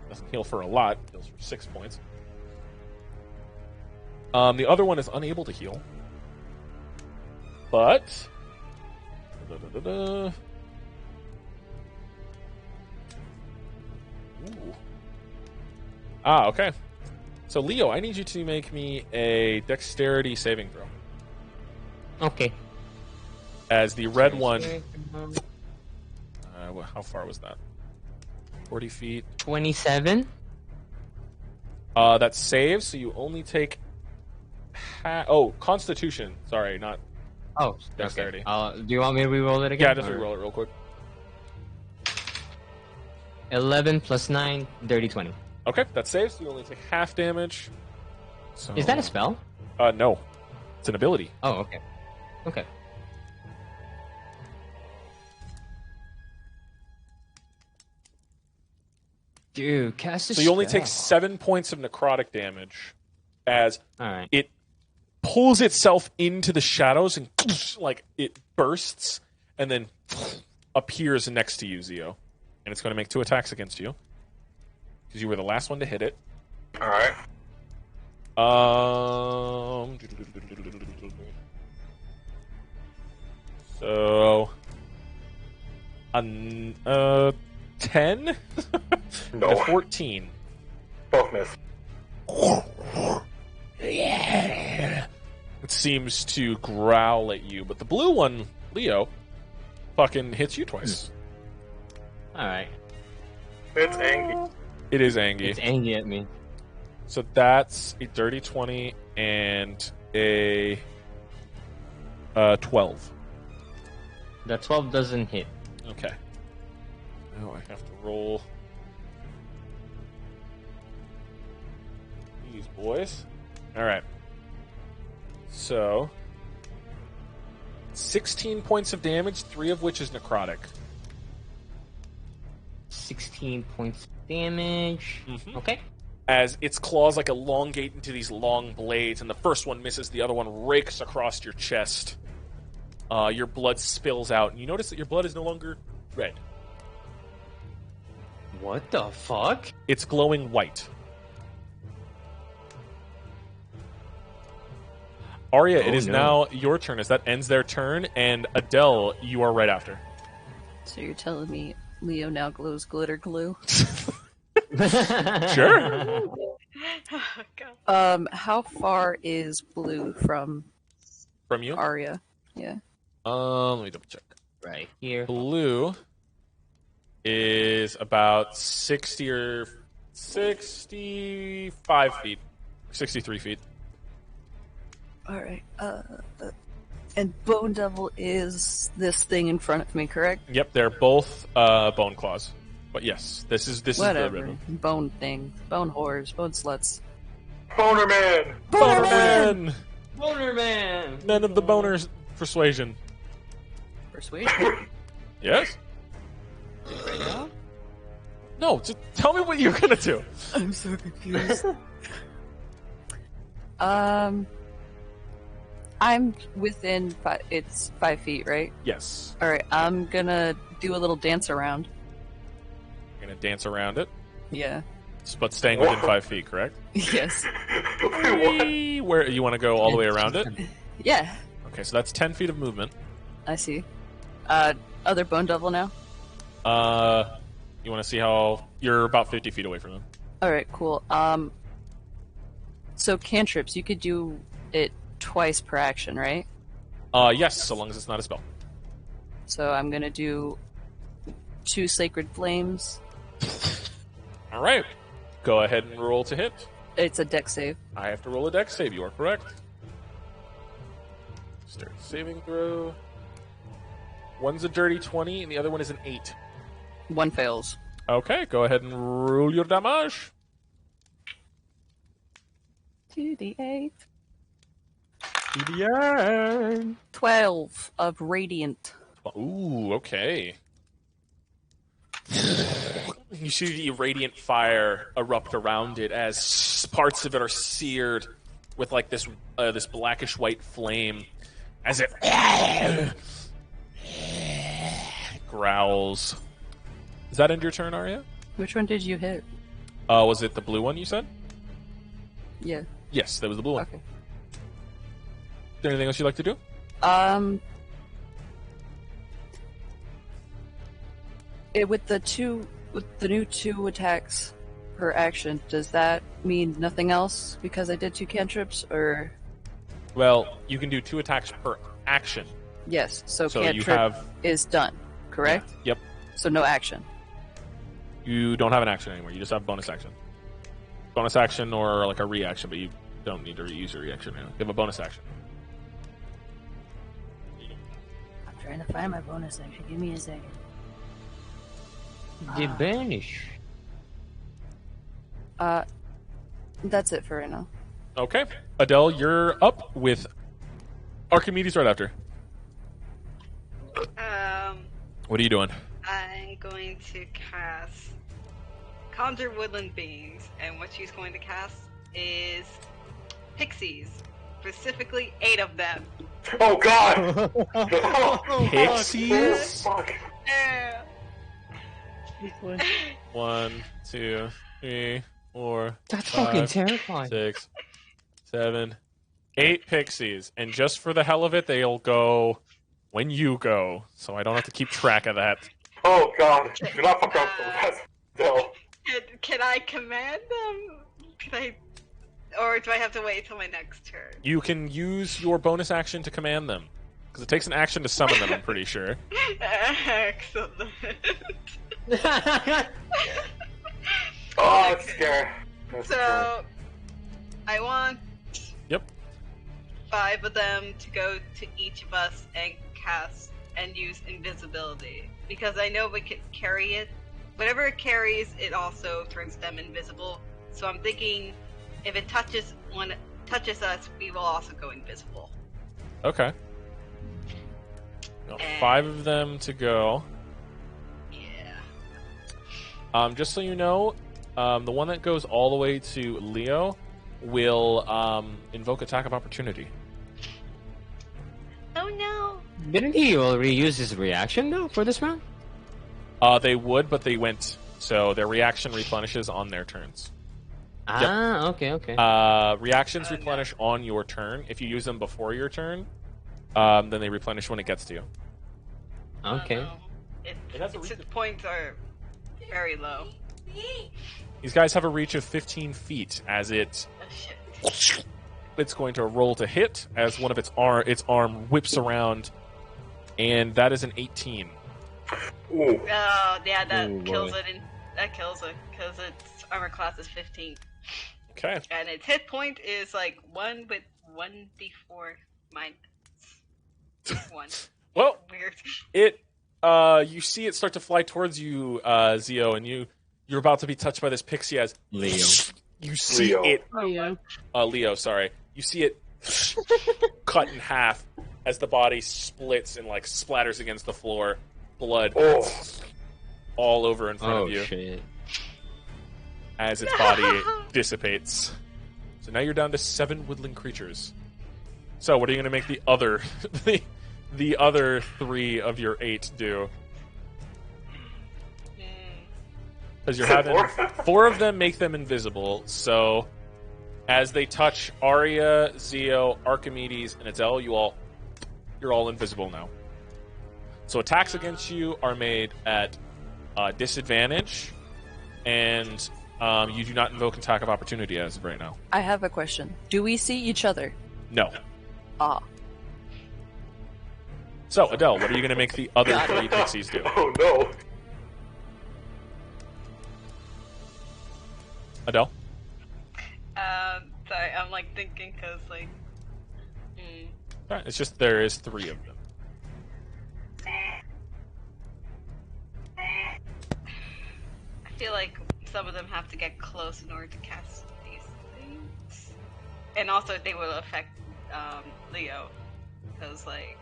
Doesn't heal for a lot, heals for 6 points. The other one is unable to heal. But Ooh. Okay. So Leo, I need you to make me a dexterity saving throw. Okay. As the red one, how far was that? 40 feet. 27. That saves, so you only take Constitution. Sorry, not Oh, dexterity. okay. Do you want me to re-roll it again? Yeah, just or- re-roll it real quick. 11 plus 9, dirty 20. Okay, that saves, so you only take half damage. So, Is that a spell? No. It's an ability. Oh, okay. Okay. Dude, cast a So you only take spell. 7 points of necrotic damage as Alright. it pulls itself into the shadows and like it bursts and then appears next to you, Zio. And it's going to make 2 attacks against you because you were the last one to hit it. All right. So, 10 No. and 14. Both miss. It seems to growl at you, but the blue one, Leo, fucking hits you twice. Alright. It's angry. It is Angie. It's angry at me. So that's a dirty 20 and a 12. The 12 doesn't hit. Okay. Now I have to roll these boys. All right. So 16 points of damage, 3 of which is necrotic. 16 points of damage. Mhm. Okay. As its claws like elongate into these long blades, and the first one misses, the other one rakes across your chest. Your blood spills out, and you notice that your blood is no longer red. What the fuck? It's glowing white. Arya, it is now your turn, as that ends their turn, and Adele, you are right after. So you're telling me Leo now glows glitter glue? Sure. Oh, God. How far is blue from From you? Arya? Yeah. Let me double check. Right here. Blue is about 60 or 65 feet. 63 feet. Alright. And Bone Devil is this thing in front of me, correct? Yep, they're both bone claws. But yes, this is the Whatever. ribbon. Bone thing. Bone whores. Bone sluts. Boner man! Bonerman! Boner man! Men of the boners persuasion. Persuasion. Yes? No, just tell me what you're gonna do. I'm so confused. I'm within it's 5 feet, right? Yes. Alright, I'm gonna do a little dance around. You're gonna dance around it, Yeah. but staying within 5 feet, correct? Yes. Where you want to go all the way around it? Yeah. Okay, so that's 10 feet of movement. I see. Other Bone Devil now? You want to see how you're about 50 feet away from them? Alright, cool. So cantrips, you could do it twice per action, right? Yes, so long as it's not a spell. So I'm gonna do 2 Sacred Flames. All right, go ahead and roll to hit. It's a dex save. I have to roll a dex save. You are correct. Start saving throw. One's a dirty 20, and the other one is an 8. 1 fails. Okay, go ahead and roll your damage. 2d8. 2d8. 12 of Radiant. Ooh, okay. You see the radiant fire erupt around it as parts of it are seared with like this this blackish white flame as it growls. Does that end your turn, Arya? Which one did you hit? Was it the blue one you said? Yeah. Yes, that was the blue one. Okay. Is there anything else you'd like to do? With the new 2 attacks per action, does that mean nothing else because I did 2 cantrips, or? Well, you can do 2 attacks per action. Yes, so So you cantrip have- is done, correct? Yep. So no action. You don't have an action anymore. You just have bonus action. Bonus action or like a reaction, but you don't need to use your reaction now. You have a bonus action. I'm trying to find my bonus action. Give me a second. The banish. That's it for right now. Okay. Adele, you're up with Archimedes right after. What are you doing? I'm going to cast Conjure Woodland Beings, and what she's going to cast is Pixies. Specifically, 8 of them. Oh god! Pixies? Fuck. Yeah. 1, 2, 3, 4. That's 5, fucking terrifying. 6, 7, 8 pixies, and just for the hell of it, they'll go when you go, so I don't have to keep track of that. Oh god, do not fuck up that. No. Can I command them? Or do I have to wait till my next turn? You can use your bonus action to command them, because it takes an action to summon them, I'm pretty sure. Excellent. Oh, it's scary. So, I want Yep. 5 of them to go to each of us and cast and use invisibility. Because I know we can carry it. Whatever it carries, it also turns them invisible. So I'm thinking if it touches us, we will also go invisible. Okay. Now, 5 of them to go. Yeah. Just so you know, the one that goes all the way to Leo will invoke attack of opportunity. Oh no! Didn't he already use his reaction though for this round? They would, but they went. So their reaction replenishes on their turns. Ah, okay. Reactions replenish on your turn. If you use them before your turn, then they replenish when it gets to you. Okay. Oh, no. Its hit points are very low. These guys have a reach of 15 feet as Oh shit. it's going to roll to hit as one of its arm whips around, and that is an 18. Ooh. Oh, yeah, that Ooh, kills boy. it. That kills it because its armor class is 15, Okay. and its hit point is like 1 with 1d4 minus 1. Well, Weird. you see it start to fly towards you, Zio, and you're about to be touched by this pixie as Leo. you see Leo. it. Leo. Leo, sorry. You see it cut in half as the body splits and like splatters against the floor, blood Oh. all over in front Oh of you shit. as its body dissipates. So now you're down to 7 woodland creatures. So what are you going to make the other the other 3 of your 8 do? Because you're having 4 of them make them invisible. So as they touch Arya, Zio, Archimedes, and Adele, you're all invisible now. So attacks against you are made at disadvantage, and you do not invoke attack of opportunity as of right now. I have a question. Do we see each other? No. Ah. So Adele, what are you going to make the other 3 pixies do? Oh no. Adele? Sorry, I'm like thinking because like. Alright, it's just there is 3 of them. I feel like some of them have to get close in order to cast these things, and also they will affect Leo, because like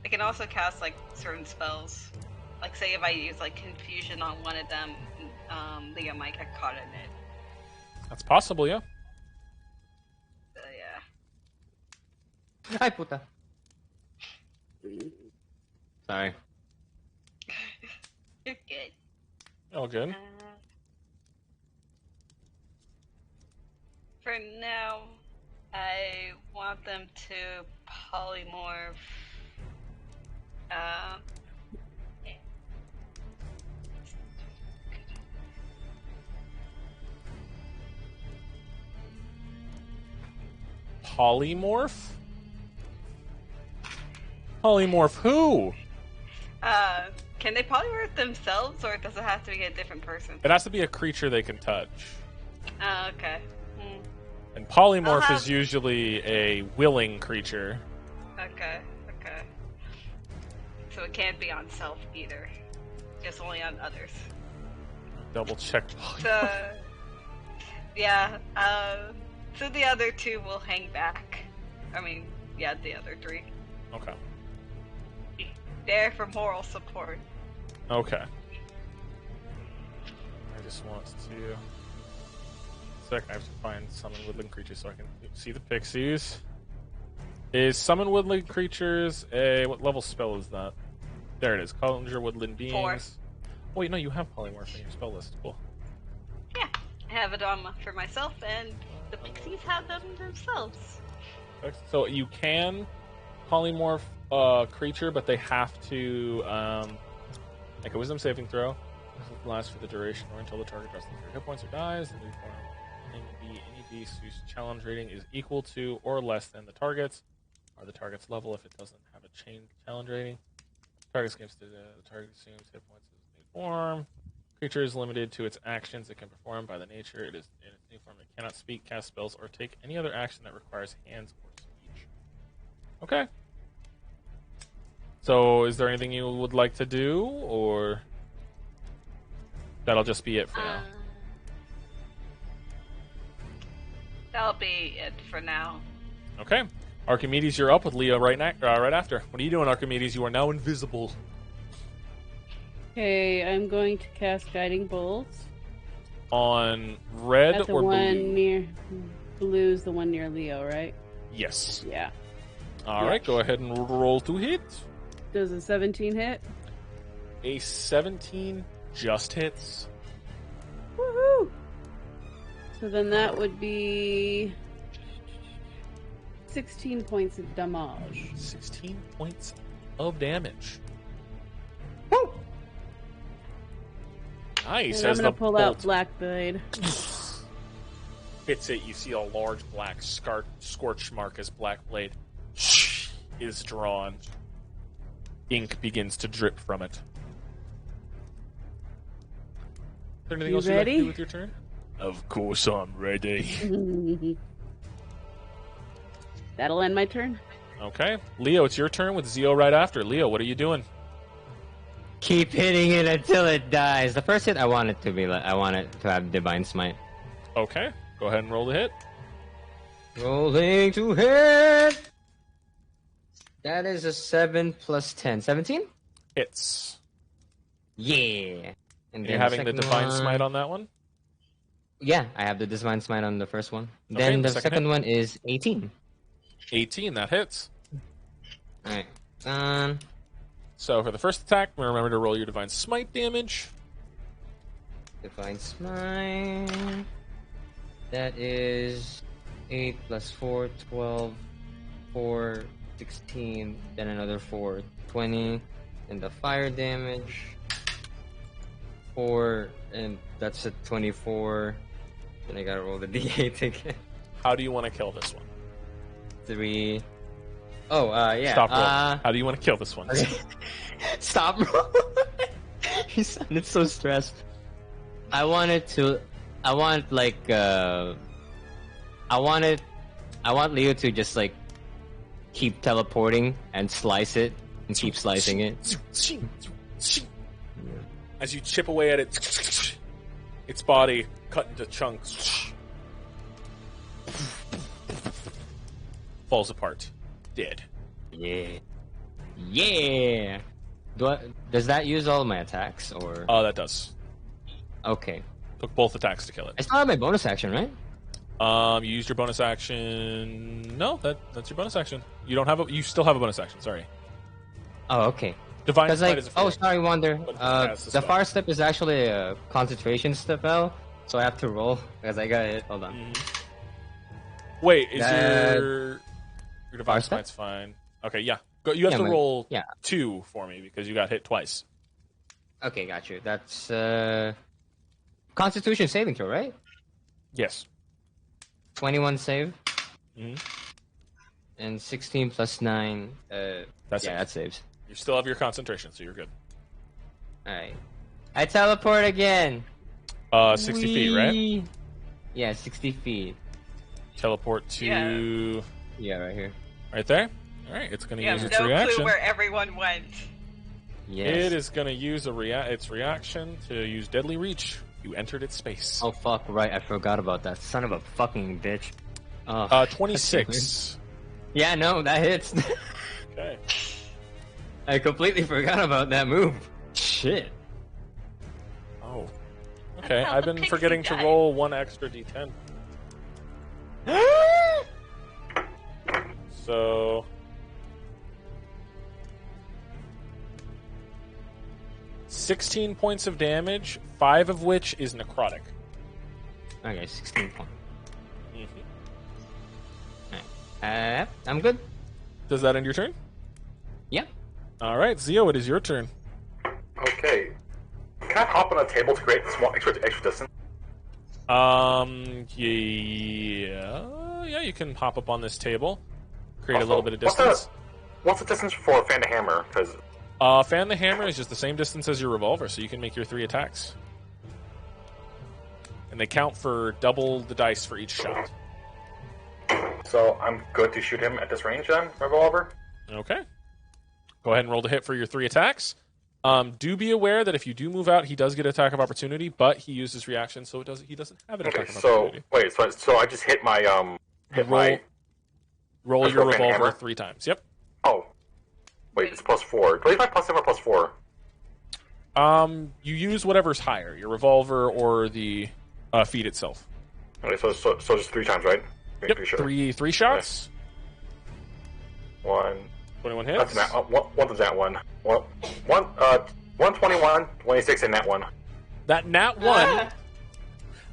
I can also cast like certain spells. Like say if I use like confusion on one of them, Leo might get caught in it. That's possible, yeah. Yeah. Hi, puta. Sorry. You're good. All good. For now, I want them to polymorph. Polymorph? Polymorph who? Can they polymorph themselves, or does it have to be a different person? It has to be a creature they can touch. Oh, okay. And polymorph I'll is usually a willing creature. Okay. So it can't be on self either. Just only on others. Double check. So, yeah, so the other 2 will hang back. I mean, yeah, the other 3. Okay. There for moral support. Okay. I just want to... I have to find summon woodland creatures so I can see the pixies. Is summon woodland creatures a... What level spell is that? There it is. Conjure woodland beings. 4. Oh, wait, no, you have polymorph in your spell list. Cool. Yeah, I have it on for myself and The pixies have them themselves. So you can polymorph a creature, but they have to make a wisdom saving throw. This will last for the duration or until the target drops 3 hit points or dies. The new form can be any beast whose challenge rating is equal to or less than the target's, or the target's level if it doesn't have a challenge rating. Target games the target assumes hit points as its new form. Creature is limited to its actions it can perform by the nature. It is in its new form. It cannot speak, cast spells, or take any other action that requires hands or speech. Okay. So, is there anything you would like to do, or that'll just be it for now? That'll be it for now. Okay. Archimedes, you're up with Leo right after. What are you doing, Archimedes? You are now invisible. Okay, I'm going to cast Guiding Bolts. On red At the or one blue? near blue's the one near Leo, right? Yes. Yeah. All right, go ahead and roll to hit. Does a 17 hit? A 17 just hits. Woohoo! So then that would be 16 points of damage. 16 points of damage. Woo! Nice. And I'm As gonna the pull bolt out Black Blade. hits it, you see a large black scorch mark as Black Blade is drawn. Ink begins to drip from it. Is there anything You else you'd like to ready? do with your turn? Of course I'm ready. That'll end my turn. Okay. Leo, it's your turn with Zio right after. Leo, what are you doing? Keep hitting it until it dies. The first hit I want it to be like I want it to have Divine Smite. Okay. Go ahead and roll the hit. Rolling to hit. That is a 7 plus 10. 17? Hits. Yeah. And You're having the Divine Smite on that one? Yeah, I have the Divine Smite on the first one. Okay, Then the the second second hit? one is 18. 18, that hits. Alright. So for the first attack, remember to roll your Divine Smite damage. Divine Smite. That is 8 plus 4, 12, 4, 16, then another 4, 20, and the fire damage. 4, and that's a 24. Then I gotta roll the d8 again. How do you want to kill this one? 3. Oh, yeah. Stop rolling. How do you want to kill this one? Okay. Stop rolling. He sounded so stressed. I want Leo to just like keep teleporting and slice it and keep slicing it. As you chip away at it, its body cut into chunks, falls apart, dead. Yeah. Yeah. Does that use all my attacks or? That does. Okay. Took both attacks to kill it. I still have my bonus action, right? You used your bonus action. No, that's your bonus action. You don't have a. You still have a bonus action. Sorry. Oh, okay. Divine Because Smite is a free action. sorry, Wonder. But that's the The spell. fire step is actually a concentration spell, so I have to roll because I got it. Hold on. Wait, is That- your Divine step? Smite's fine? Okay, yeah. You have Yeah, to roll yeah. 2 for me because you got hit twice. Okay, got you. That's Constitution saving throw, right? Yes. 21 save. Mhm. And 16 plus 9. That's yeah, it. that saves. You still have your concentration, so you're good. Alright. I teleport again. 60 feet, right? Whee! Yeah, 60 feet. Teleport to Yeah, right here. right there. All right, it's going to You use have its no reaction. clue where everyone went. Yes. It is going to use its reaction to use Deadly Reach. You entered its space. Oh, fuck, right. I forgot about that. Son of a fucking bitch. Oh, 26. yeah, no, that hits. Okay. I completely forgot about that move. Shit. Oh. Okay, how I've the been pixie forgetting to died. roll 1 extra d10. So 16 points of damage, 5 of which is necrotic. Okay, 16 points. I'm good. Does that end your turn? Yeah. All right, Zio, it is your turn. Okay. Can I hop on a table to create small extra distance? Yeah, you can hop up on this table, create a Also, little bit of distance. What's the distance for Fan the Hammer? Because Fan the Hammer is just the same distance as your revolver, so you can make your 3 attacks. And they count for double the dice for each shot. so I'm good to shoot him at this range then, revolver. Okay. Go ahead and roll to hit for your 3 attacks. Do be aware that if you do move out, he does get attack of opportunity, but he uses reaction, so he doesn't have an attack Okay, of so opportunity. wait, so I just hit my Roll Let's your go Fan revolver Hammer. 3 times. Yep. Oh, wait, it's +4. Do I have +7 or +4? You use whatever's higher, your revolver or the feat itself. Okay, so just 3 times, right? Yep. Pretty sure. Three shots. 1. 21 That's hits. that. One does that one. 121, 26 in that one. That nat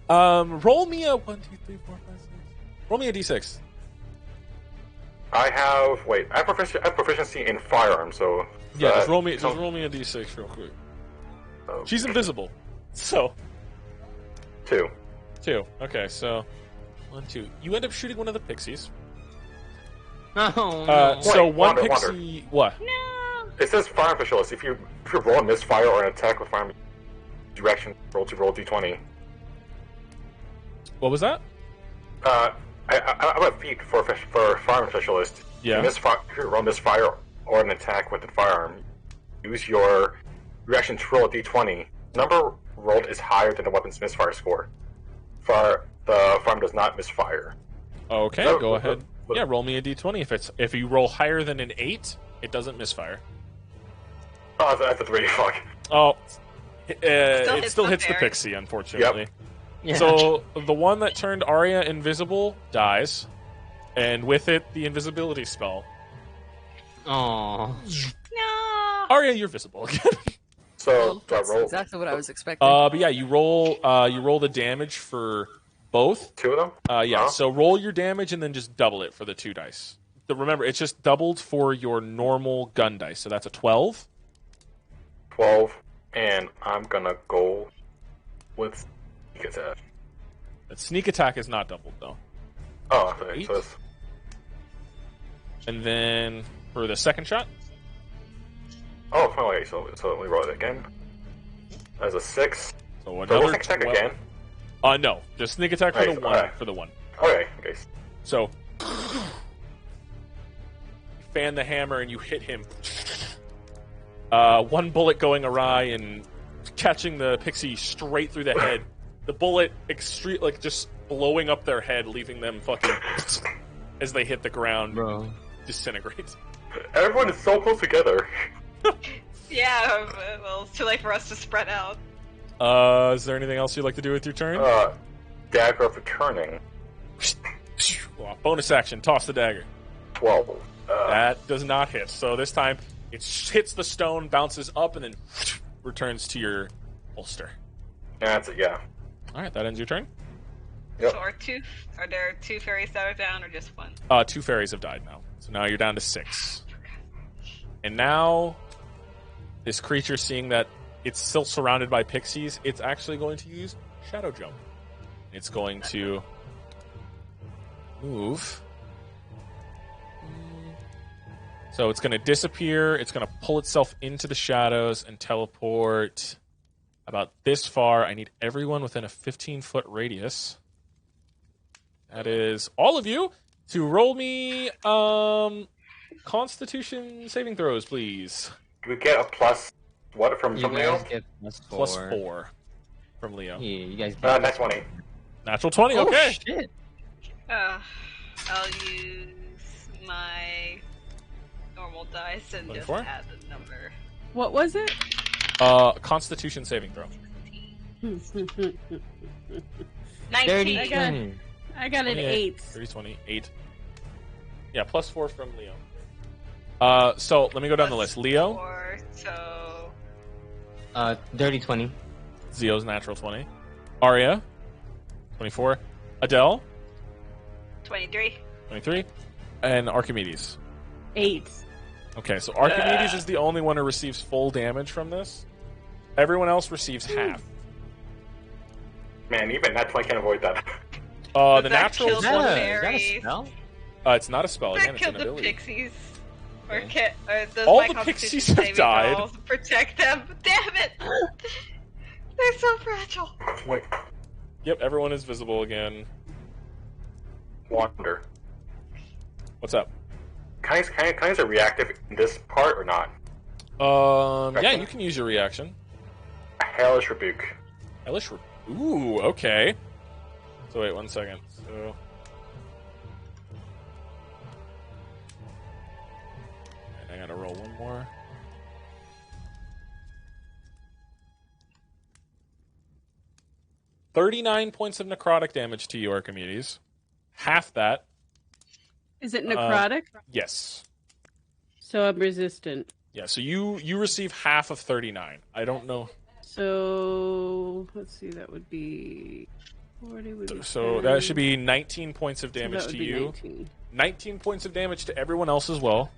1. Roll me a 1, 2, 3, 4, 5, 6. Roll me a d6. I have proficiency in firearms, so Yeah, just roll me a d6 real quick. She's invisible, so 2. 2. Okay, so 1, 2. You end up shooting one of the pixies. Oh, no. So Wait, one wander. pixie. What? It says firearm specialist. If you roll a misfire or an attack with firearm direction, roll d20. What was that? I have a feat for firearm specialist. Yeah. If you roll misfire or an attack with the firearm, use your reaction to roll a d20. Number rolled is higher than the weapon's misfire score. The firearm does not misfire. Okay, So- go ahead. but- Yeah, roll me a d20. If you roll higher than an 8, it doesn't misfire. Oh, that's a 3. Fuck. Oh, it hits still the hits the fairy. pixie, unfortunately. Yeah. So the one that turned Arya invisible dies, and with it, the invisibility spell. Oh. No. Arya, you're visible again. So do I That's roll exactly what I was expecting. But yeah, you roll the damage for both. 2 of them? Yeah, Huh? so roll your damage and then just double it for the 2 dice. Remember, it's just doubled for your normal gun dice, so that's a 12. 12, and I'm gonna go with sneak attack. That sneak attack is not doubled though. Oh, okay. 8. So it's And then for the second shot, okay. So let me roll it again. As a 6. so So another sneak attack 12. again. No, just sneak attack for Right, the one. alright. For the one. Okay. So, you fan the hammer and you hit him. One bullet going awry and catching the pixie straight through the head. The bullet just blowing up their head, leaving them fucking as they hit the ground, Bro. disintegrate. Everyone is so close together. Yeah, well, it's too late for us to spread out. Is there anything else you'd like to do with your turn? Dagger of returning. Bonus action, toss the dagger. 12. That does not hit. So this time, it hits the stone, bounces up, and then returns to your holster. That's it. Yeah. All right, that ends your turn. Yep. So are there 2 fairies that are down, or just 1? 2 fairies have died now. So now you're down to 6. And now, this creature, seeing that it's still surrounded by pixies, it's actually going to use Shadow Jump. It's going to move. So it's going to disappear. It's going to pull itself into the shadows and teleport about this far. I need everyone within a 15-foot radius. That is all of you to roll me Constitution saving throws, please. Do we get a plus what from You something guys else? get Plus 4 from Leo. Yeah, you guys get Next 20. Natural 20, Oh, okay. shit. I'll use my normal dice and 24? just add the number. What was it? Constitution saving throw. 19. 30, I got- 20. I got an 8. 30, 20, 8. Yeah, plus 4 from Leo. So let me go down the list. Leo, 4, so Dirty 20. Zio's natural 20. Arya, 24. Adele, 23. 23. And Archimedes. 8. Okay, so Archimedes is the only one who receives full damage from this. Everyone else receives half. Man, even that 20 can't avoid that. The That natural killed one. the Is that a fairies. spell? It's not a spell. Again, That it's an killed the ability. pixies. Or, Okay. those All my the competition pixies have saving died. dolls. Protect them. Damn it! They're so fragile. Wait, Yep, everyone is visible again. Wander. What's up? Can I use a reactive in this part or not? Yeah, you can use your reaction. A hellish rebuke. Hellish. Ooh, okay. So wait 1 second. So. I gotta roll one more. $39 points of necrotic damage to you, Archimedes. Half that. Is it necrotic? Yes. So I'm resistant. Yeah, so you receive half of 39. I don't know. So let's see, that would be 40. Would be So 10. that should be 19 points of So damage that would to be you. 19. 19 points of damage to everyone else as well.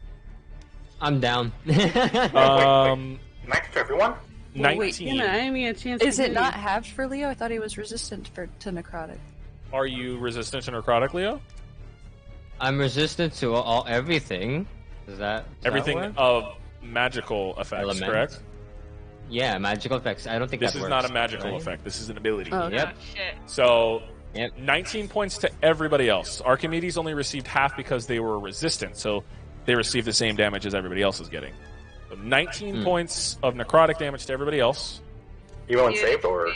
I'm down. Max to everyone? Well, 19. wait, Damn it, I didn't even get a chance Is to it do not halved for Leo? I thought he was resistant to necrotic. Are you resistant to necrotic, Leo? I'm resistant to everything. Does that Everything work? of magical effects, Element. correct? Yeah, magical effects. I don't think This that is works, not a magical right? effect. This is an ability. Oh, okay. Yep. Oh, shit. So, Yep. 19 points to everybody else. Archimedes only received half because they were resistant, so they received the same damage as everybody else is getting. So 19 points of necrotic damage to everybody else. Even when saved or?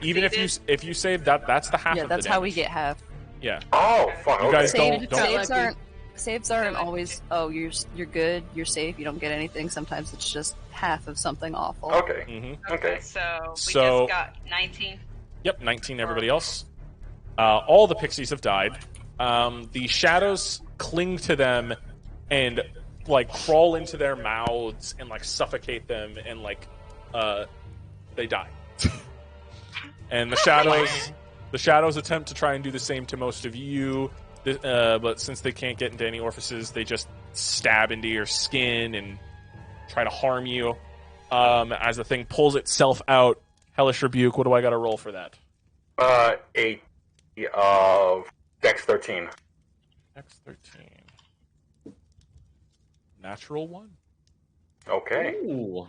Even if you save that's the half Yeah, of that's the how damage. we get half. Yeah. Oh, fuck. You Okay. guys don't Saves aren't always. Oh, you're good. You're safe. You don't get anything. Sometimes it's just half of something awful. Okay. Mm-hmm. Okay. So we So- just got 19. Yep, 19 everybody else. All the pixies have died. The shadows cling to them and like crawl into their mouths and like suffocate them and like they die. And the shadows attempt to try and do the same to most of you, but since they can't get into any orifices, they just stab into your skin and try to harm you. As the thing pulls itself out, Hellish Rebuke, what do I got to roll for that? 8 of Dex 13. X 13. Natural 1. Okay. Ooh.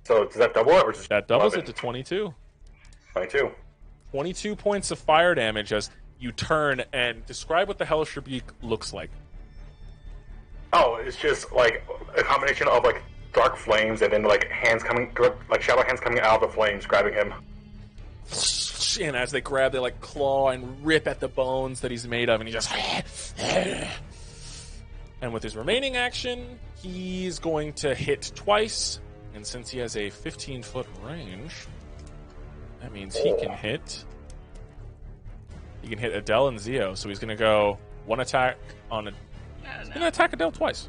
So does that double it or just That doubles 11? it to 22. 22. 22 points of fire damage as you turn and describe what the Hellish Rebuke looks like. Oh, it's just like a combination of like dark flames and then like shadow hands coming out of the flames, grabbing him. And as they grab, they like claw and rip at the bones that he's made of, and he just. And with his remaining action, he's going to hit twice. And since he has a 15-foot range, that means he can hit. He can hit Adele and Zio. So he's going to go one attack on. He's going to attack Adele twice.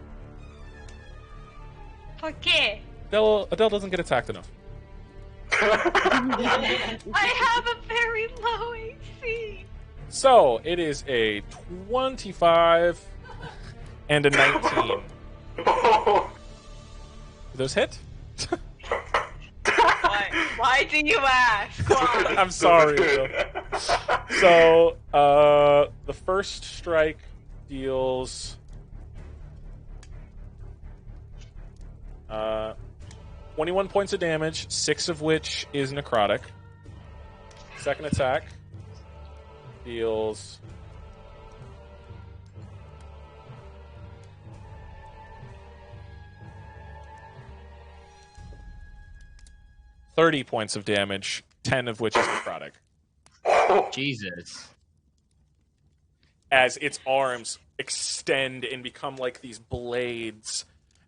Okay. Adele doesn't get attacked enough. I have a very low AC. So it is a 25 and a 19. Do those hit? Why do you ask? Why? I'm sorry. So the first strike deals 21 points of damage, 6 of which is necrotic. Second attack deals 30 points of damage, 10 of which is necrotic. Jesus. As its arms extend and become like these blades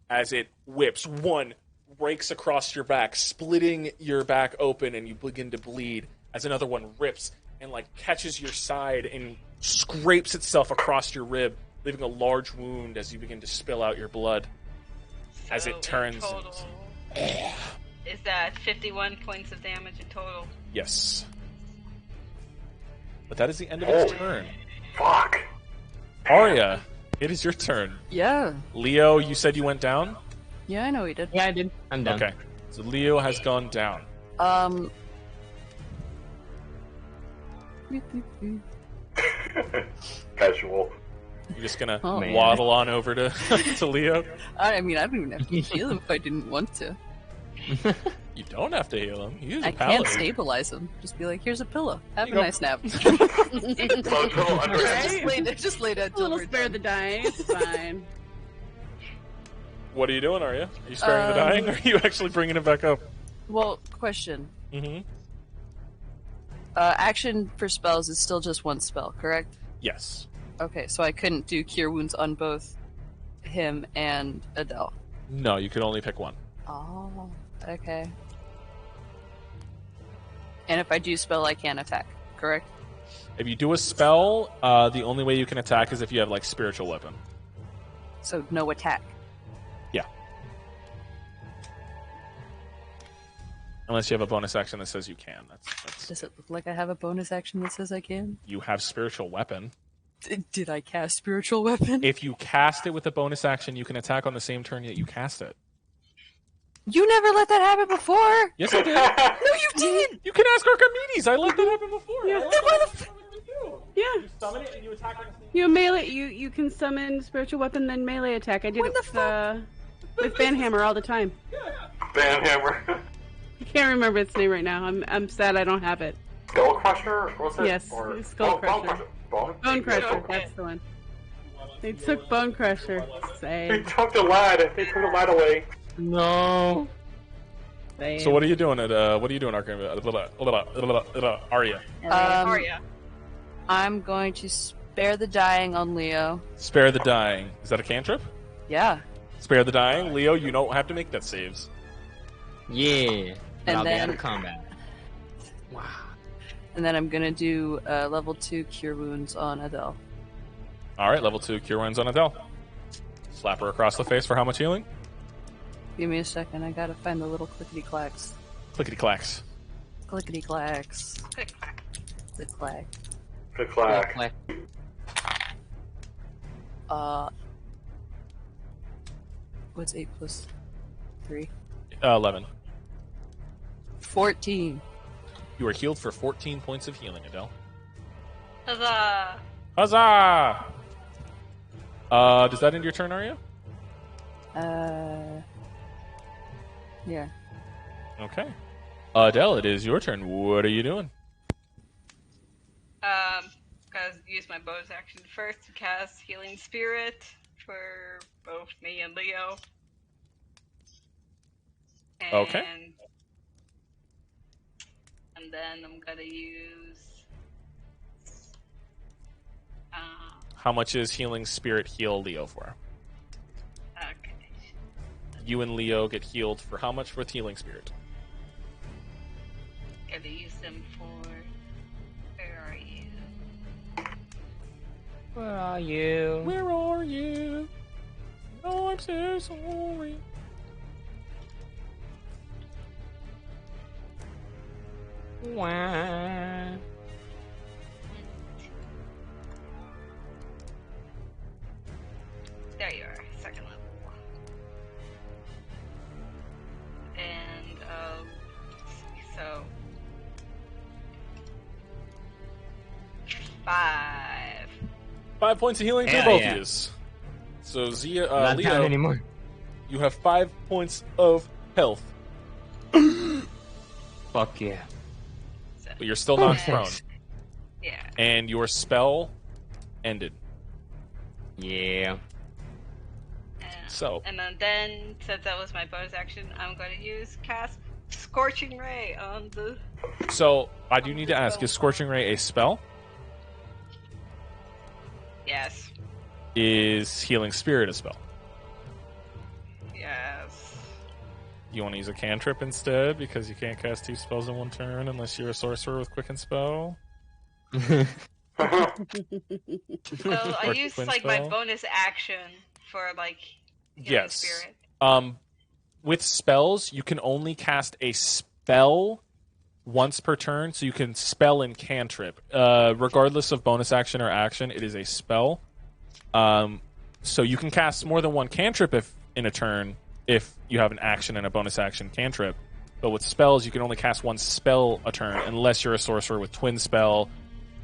as it whips. One rakes across your back, splitting your back open, and you begin to bleed. As another one rips and like catches your side and scrapes itself across your rib, leaving a large wound as you begin to spill out your blood. As So it turns. in total, is that 51 points of damage in total? Yes. But that is the end of its Oh. turn. Fuck. Arya, it is your turn. Yeah. Leo, you said you went down? Yeah, I know he did. Yeah, I did. I'm done. Okay. So Leo has gone down. Casual. You're just gonna Oh, man. waddle on over to to Leo. I mean, I don't even have to heal him if I didn't want to. You don't have to heal him. He's a I can't paladin. stabilize him. Just be like, here's a pillow. Have You a go. nice nap. So total under just lay down A till little we're spare done. the dying. It's fine. What are you doing, Arya? Are you sparing the dying, or are you actually bringing it back up? Well, question. Mm-hmm. Action for spells is still just one spell, correct? Yes. Okay, so I couldn't do Cure Wounds on both him and Adele. No, you could only pick one. Oh, okay. And if I do spell, I can't attack, correct? If you do a spell, the only way you can attack is if you have like spiritual weapon. So no attack. Yeah. Unless you have a bonus action that says you can. That's Does it look like I have a bonus action that says I can? you have spiritual weapon. Did I cast Spiritual Weapon? If you cast it with a bonus action, you can attack on the same turn that you cast it. You never let that happen before! Yes, I did. No, you didn't! You can ask Archimedes. I let that happen before. Yeah. I let Then why that the happen with you. Yeah. You summon it and you attack on the same You melee. You can summon spiritual weapon, then melee attack. I did When it the with Banhammer all the time. Banhammer. I can't remember its name right now. I'm sad I don't have it. Skull Crusher? What was it? Yes, Or... Skull Bone Crusher. Bone? Bone Crusher. Yeah, That's the one. They took Bone Crusher. They Same. took the lad. They took the lad away. No. Same. So what are you doing Archimedes? Arya. Arya. I'm going to spare the dying on Leo. Spare the dying. Is that a cantrip? Yeah. Spare the dying. Leo, you don't have to make that saves. Yeah. But And I'll be out then- of combat. Wow. And then I'm gonna do level 2 Cure Wounds on Adele. All right, level 2 cure wounds on Adele. Slap her across the face for how much healing? Give me a second, I gotta find the little clickety clacks. Clickety clacks. Clickety clacks. Click clack. Click clack. Good clack. Clack. What's 8 plus 3? 11. 14. You are healed for 14 points of healing, Adele. Huzzah! Huzzah! Does that end your turn, Arya? Yeah. Okay. Adele, it is your turn. What are you doing? Gotta use my bonus action first to cast Healing Spirit for both me and Leo. And, Okay. And then I'm gonna use. How much is healing spirit heal Leo for? Okay. You and Leo get healed for how much with healing spirit? Gotta use them for. Where are you? Where are you? Where are you? Oh, I'm so sorry. Wow. There you are, second level. And, let's see, so. 5. 5 points of healing for Hell both yeah. of you. So Zia, Not down Leo, anymore. you have 5 points of health, Fuck yeah. So, but you're still knocked prone, Thanks. yeah. and your spell ended. Yeah. So And then, since that was my bonus action, I'm going to use cast Scorching Ray on the. So I do need to ask: is Scorching Ray a spell? Yes. Is Healing Spirit a spell? Yes. You want to use a cantrip instead because you can't cast 2 spells in one turn unless you're a sorcerer with Quicken Spell. So I Or used twin like my spell? bonus action for like Healing Yes. Spirit. With spells, you can only cast a spell once per turn, so you can spell and cantrip. Regardless of bonus action or action, it is a spell. So you can cast more than one cantrip in a turn if you have an action and a bonus action cantrip. But with spells, you can only cast one spell a turn unless you're a sorcerer with twin spell.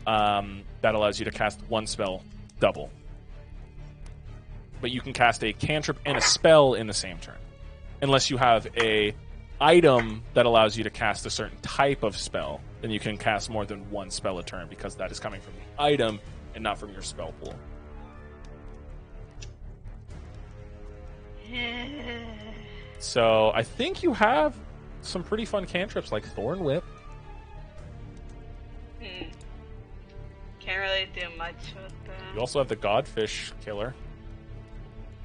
That allows you to cast one spell double. But you can cast a cantrip and a spell in the same turn. Unless you have a item that allows you to cast a certain type of spell, then you can cast more than one spell a turn because that is coming from the item and not from your spell pool. So I think you have some pretty fun cantrips like Thorn Whip. Can't really do much with You that. also have the Godfish Killer.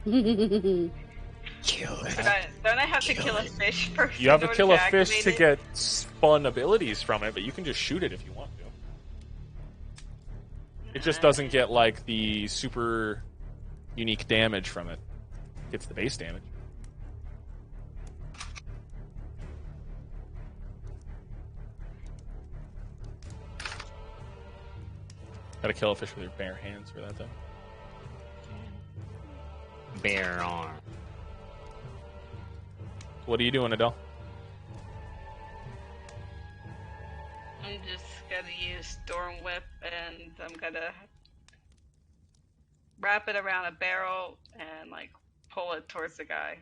Kill it. Don't I have to kill a fish first? You have in to order kill a fish to activate get fun abilities from it, but you can just shoot it if you want to. It just doesn't get like the super unique damage from it. It gets the base damage. Gotta kill a fish with your bare hands for that, though. Bare arm. What are you doing, Adele? I'm just gonna use Storm Whip and I'm gonna wrap it around a barrel and like pull it towards the guy.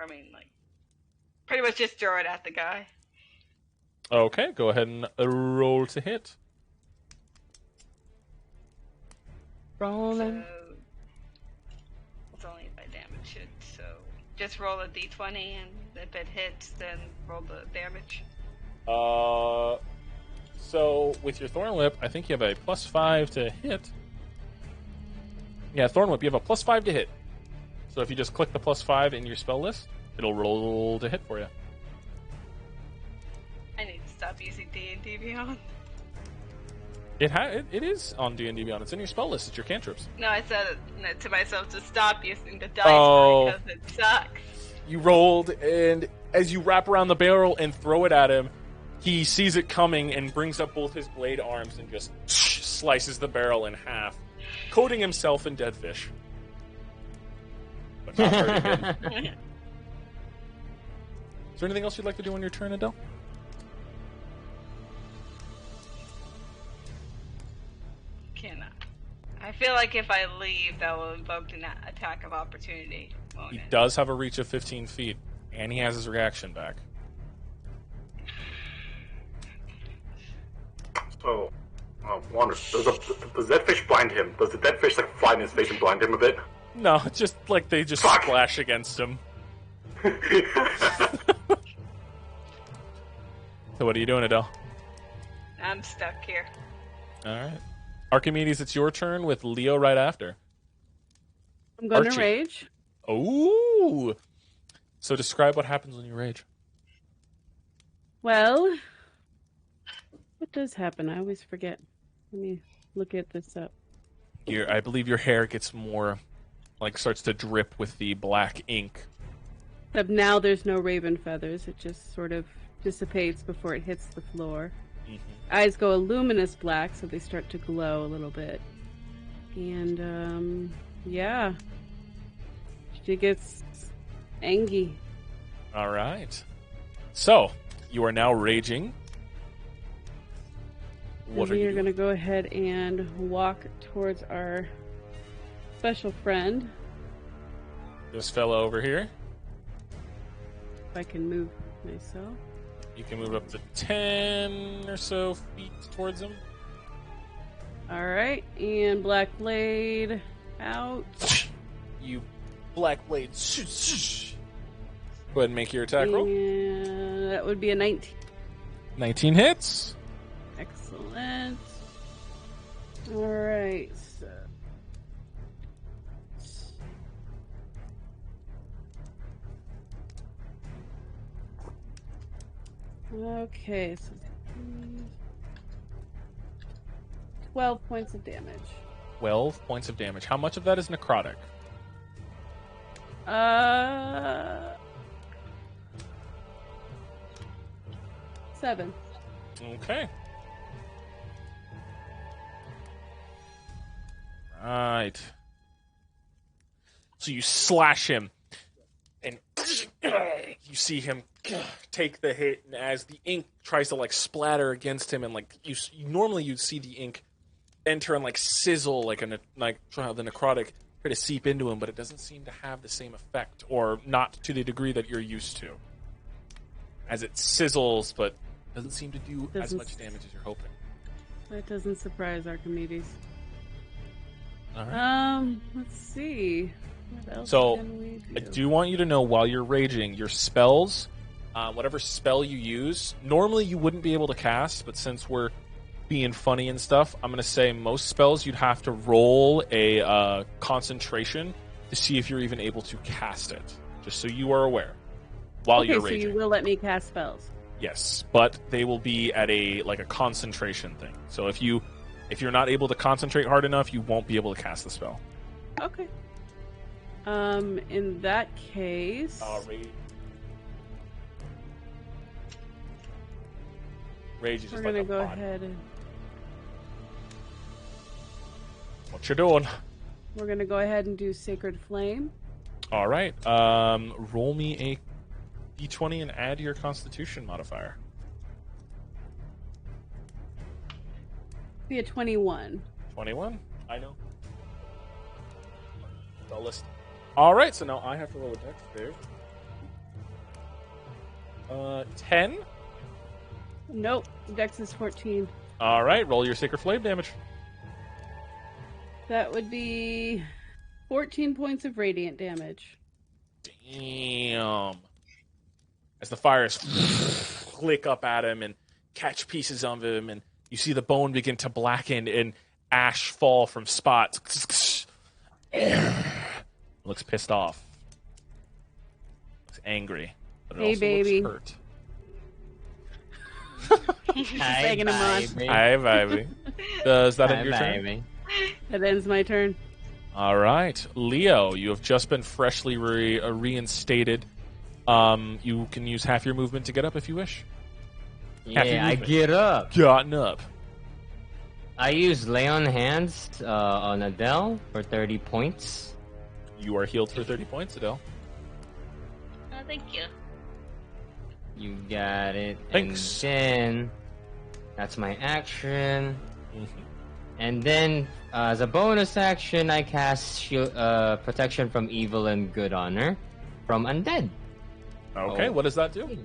I mean, like pretty much just throw it at the guy. Okay, go ahead and roll to hit. Rolling. So it's only if I damage it. So just roll a d20 and if it hits, then roll the damage. So with your Thorn Whip, I think you have a +5 to hit. Yeah, Thorn Whip, you have a +5 to hit. So if you just click the +5 in your spell list, it'll roll to hit for you. I need to stop using D&D Beyond. It is on D&D Beyond. It's in your spell list. It's your cantrips. No, I said it to myself to stop using the dice Oh. because it sucks. You rolled, and as you wrap around the barrel and throw it at him, he sees it coming and brings up both his blade arms and just slices the barrel in half, coating himself in dead fish. But not hurting him. Is there anything else you'd like to do on your turn, Adele? Cannot. I feel like if I leave, that will invoke an attack of opportunity. Won't He it? does have a reach of 15 feet, and he has his reaction back. So, wonder, does that fish blind him? Does the dead fish like fly in his face and blind him a bit? No, just like they just Fuck. splash against him. So what are you doing, Adele? I'm stuck here. All right. Archimedes, it's your turn with Leo right after. I'm going Archie. to rage. Ooh. So describe what happens when you rage. Well, what does happen? I always forget. Let me look at this up. I believe your hair gets more, like, starts to drip with the black ink. Except now there's no raven feathers. It just sort of dissipates before it hits the floor. Mm-hmm. Eyes go a luminous black, so they start to glow a little bit. And, yeah. She gets angry. All right. So, you are now raging. What And are we you are doing? going to go ahead and walk towards our special friend. This fella over here. If I can move myself. You can move up to 10 or so feet towards him. Alright, and Black Blade out. You black blade. Go ahead and make your attack roll. And that would be a 19. 19 hits. Excellent. Alright, so. Okay, so 12 points of damage. 12 points of damage. How much of that is necrotic? 7. Okay. Right. So you slash him, and you see him take the hit, and as the ink tries to like splatter against him, and like normally you'd see the ink enter and like sizzle like the necrotic try to seep into him, but it doesn't seem to have the same effect, or not to the degree that you're used to. As it sizzles, but doesn't seem to do as much damage as you're hoping. That doesn't surprise Archimedes. All right. Let's see. What else So, can we I do want you to know while you're raging, your spells, whatever spell you use, normally you wouldn't be able to cast, but since we're being funny and stuff, I'm going to say most spells you'd have to roll a concentration to see if you're even able to cast it, just so you are aware while you're raging. So you will let me cast spells? Yes, but they will be at a concentration thing. So if you're not able to concentrate hard enough, you won't be able to cast the spell. Okay. In that case... Rage is we're just gonna like go a pod. ahead and... What you doing? We're gonna go ahead and do Sacred Flame. All right. Roll me a d20 and add your Constitution modifier. Be a 21. 21? I know. I'll list. All right, so now I have to roll a dex save. 10? Nope. Dex is 14. All right, roll your Sacred Flame damage. That would be 14 points of radiant damage. Damn. As the fires flick up at him and catch pieces of him, and you see the bone begin to blacken and ash fall from spots. Looks pissed off. Looks angry. But it Hey, also baby. looks hurt. Hi, Egging him on. baby. Hi, baby. Does that Hi, end your turn? baby. That ends my turn. All right. Leo, you have just been freshly reinstated. You can use half your movement to get up if you wish. Half your Yeah, I movement. get up. Gotten up. I use Lay on Hands on Adele for 30 points. You are healed for 30 points, Adele. Oh, thank you. You got it. Thanks. And then that's my action. Mm-hmm. And then as a bonus action, I cast protection from evil and good honor from undead. Okay, Oh. what does that do?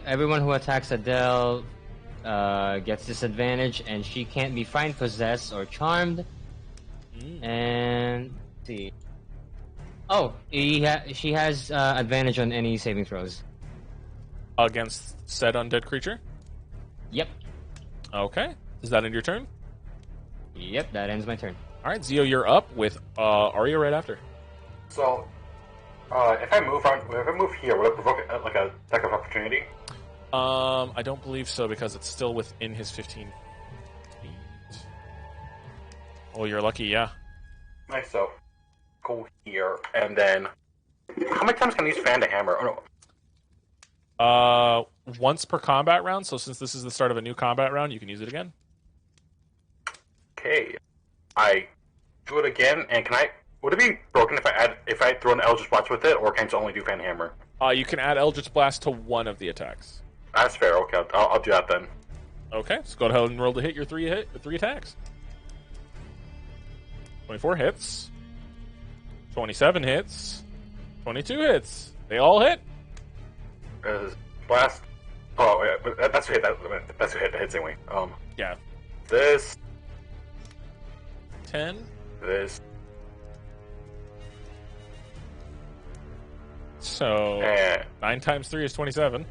Everyone who attacks Adele gets disadvantage, and she can't be find possessed or charmed. And let's see. Oh, she has advantage on any saving throws. Against said undead creature? Yep. Okay. Is that end your turn? Yep, that ends my turn. All right, Zio, you're up with Arya right after. So, if I move here, will it provoke like a attack of opportunity? I don't believe so because it's still within his 15 feet. Oh, you're lucky, yeah. Nice. So, go here, and then how many times can I use fan to hammer? Oh no. Once per combat round. So since this is the start of a new combat round, you can use it again. Okay. I do it again, and would it be broken if I throw an Eldritch Blast with it, or can I only do fan hammer? You can add Eldritch Blast to one of the attacks. That's fair. Okay, I'll do that then. Okay, so go ahead and roll to hit your three attacks. 24 hits. 27 hits. 22 hits. They all hit. Blast. Oh, yeah, but that's a hit. That's a hit. That hits anyway. Yeah. This. 10. This. So And 9 times 3 is 27.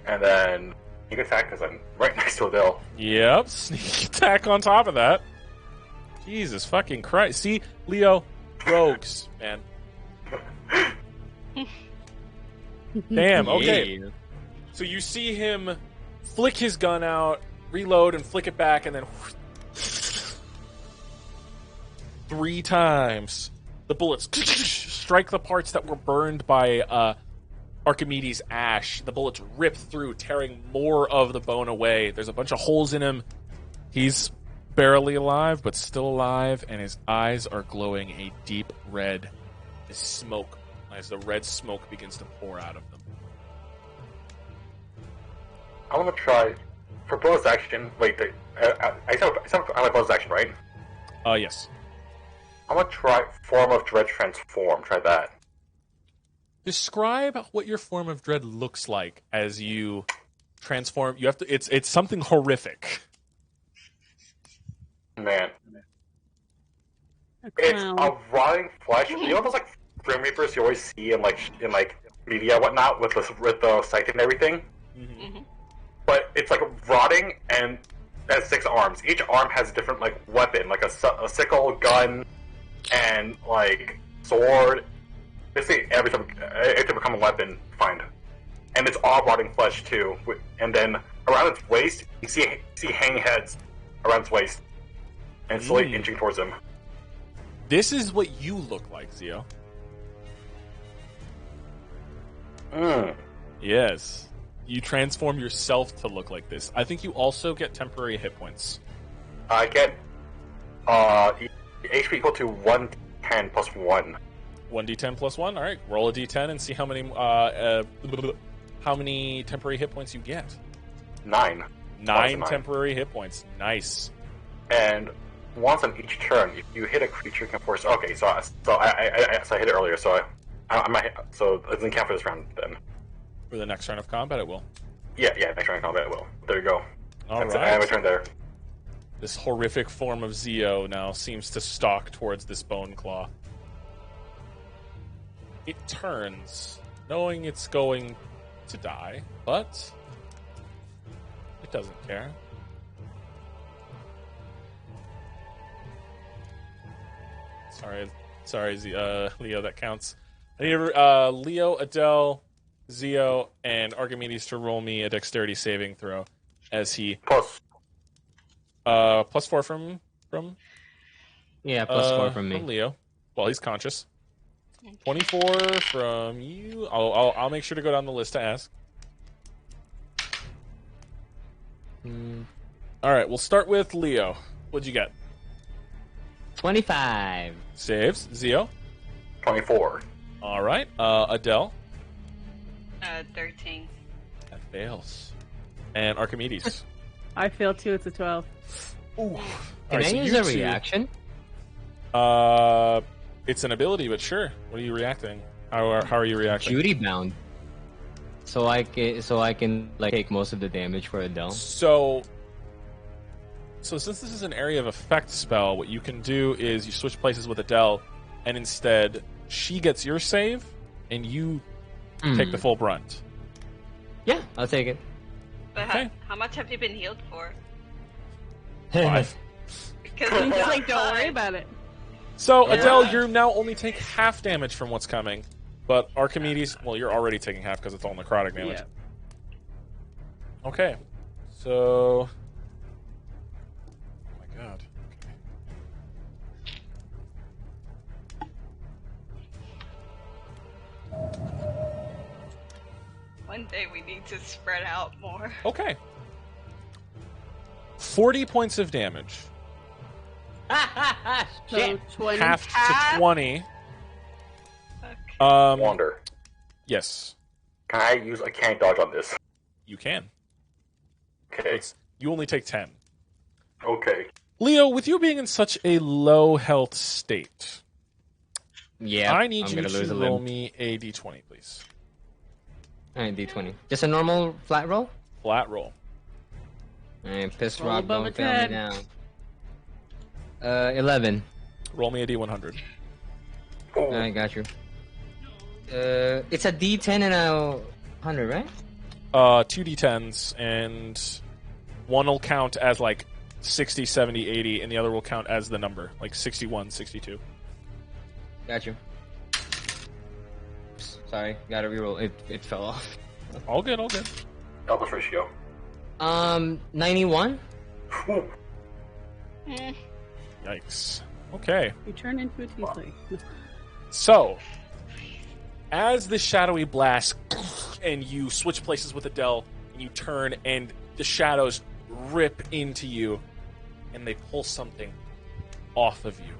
and then you can attack because I'm right next to Adele. Yep, sneak attack on top of that. Jesus fucking Christ. See, Leo, rogues, man. Damn, okay. Yeah. So you see him flick his gun out, reload, and flick it back, and then 3 times the bullets strike the parts that were burned by Archimedes' ash. The bullets rip through, tearing more of the bone away. There's a bunch of holes in him. He's barely alive, but still alive, and his eyes are glowing a deep red as the red smoke begins to pour out of them. I want to try for bonus action. Wait, I said I like bonus action, right? Yes. I want to try Form of Dread Transform. Try that. Describe what your form of dread looks like as you transform. You have to. It's something horrific. Man, A it's clown. a rotting flesh. You know those like Grim Reapers you always see in media and whatnot with the sight and everything. Mm-hmm. But it's like rotting and has 6 arms. Each arm has a different like weapon, like a sickle, gun, and like sword. Basically, every time it can become a weapon, find. And it's all rotting flesh too. And then around its waist, you see hanging heads around its waist, and slowly inching towards him. This is what you look like, Zio. Yes. You transform yourself to look like this. I think you also get temporary hit points. I get HP equal to 1d10 plus 1. 1d10 plus 1. All right, roll a d10 and see how many temporary hit points you get. 9. 9 temporary hit points. Nice. And once on each turn, if you hit a creature, you can force. Okay, so I hit it earlier, so I might. So it doesn't count for this round then. For the next turn of combat, it will. Yeah, next round of combat it will. There you go. All That's right. I have a turn there. This horrific form of Zio now seems to stalk towards this bone claw. It turns, knowing it's going to die, but it doesn't care. Sorry, Leo, that counts. I need Leo, Adele, Zio, and Archimedes to roll me a dexterity saving throw as he plus 4 from Yeah, plus 4 from me. Leo. Well, he's conscious. 24 from you. I'll make sure to go down the list to ask. All right, we'll start with Leo. What'd you get? 25. Saves. Zio. 24. All right. Adele. 13. That fails. And Archimedes. I fail too. It's a 12. Ooh. Can All I right, so use you a two- reaction? It's an ability, but sure. What are you reacting? How are you reacting? Duty bound. So I can like take most of the damage for Adele. So since this is an area of effect spell, what you can do is you switch places with Adele, and instead she gets your save, and you take the full brunt. Yeah, I'll take it. But Okay. how much have you been healed for? 5. Because He's like, don't worry about it. So, Yeah. Adele, you now only take half damage from what's coming, but Archimedes, well, you're already taking half because it's all necrotic damage. Yeah. Okay, so... Oh my god. one day we need to spread out more. Okay. 40 points of damage. So 20. Half to 20. Okay. Wander. Yes, Can I use a can't dodge on this? you can. Okay. You only take 10. Okay. Leo, with you being in such a low health state, Yeah, I need I'm you gonna lose to a roll limb. me a d20, please. Alright, D20. Just a normal flat roll? Flat roll. Alright, piss Roll rock, above don't a fail me 10. now. 11. Roll me a d100. Oh, Alright, got you. It's a D10 and a 100, right? 2 d10s, and one will count as like 60, 70, 80, and the other will count as the number, like 61, 62. Got you. Sorry, gotta reroll. It fell off. All good, all good. Elvis ratio. 91? Ooh. Yikes. Okay. You turn into a tiefling. So, as the shadowy blast and you switch places with Adele, and you turn, and the shadows rip into you, and they pull something off of you.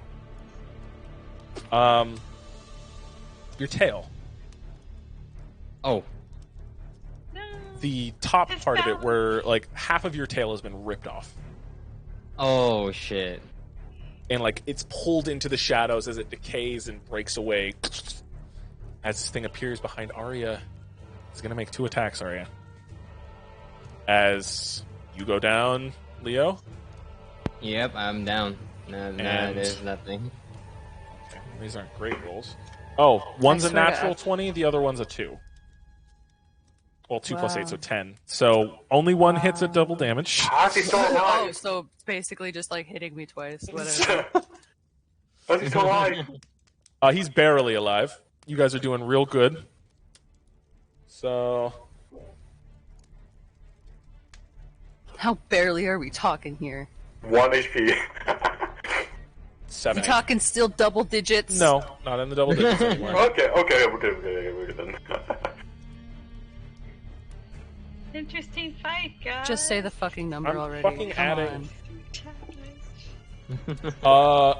Your tail. Oh, The top part of it, where like half of your tail has been ripped off, oh shit. and like it's pulled into the shadows as it decays and breaks away. As this thing appears behind Arya, it's gonna make 2 attacks, Arya. As you go down, Leo. Yep, I'm down. No, there's nothing. Okay, these aren't great rolls. Oh, one's I a swear to natural God. 20, the other one's a 2. Well, 2 plus 8, Wow. so 10. So only one hits at double damage. How's he still Oh, alive? so basically just like hitting me twice. Whatever. How's he still alive? He's barely alive. You guys are doing real good. So, How barely are we talking here? 1 HP. 7. We talking still double digits? No, not in the double digits anymore. Okay, we're good then. Interesting fight, guys. Just say the fucking number I'm already. fucking Come adding. on.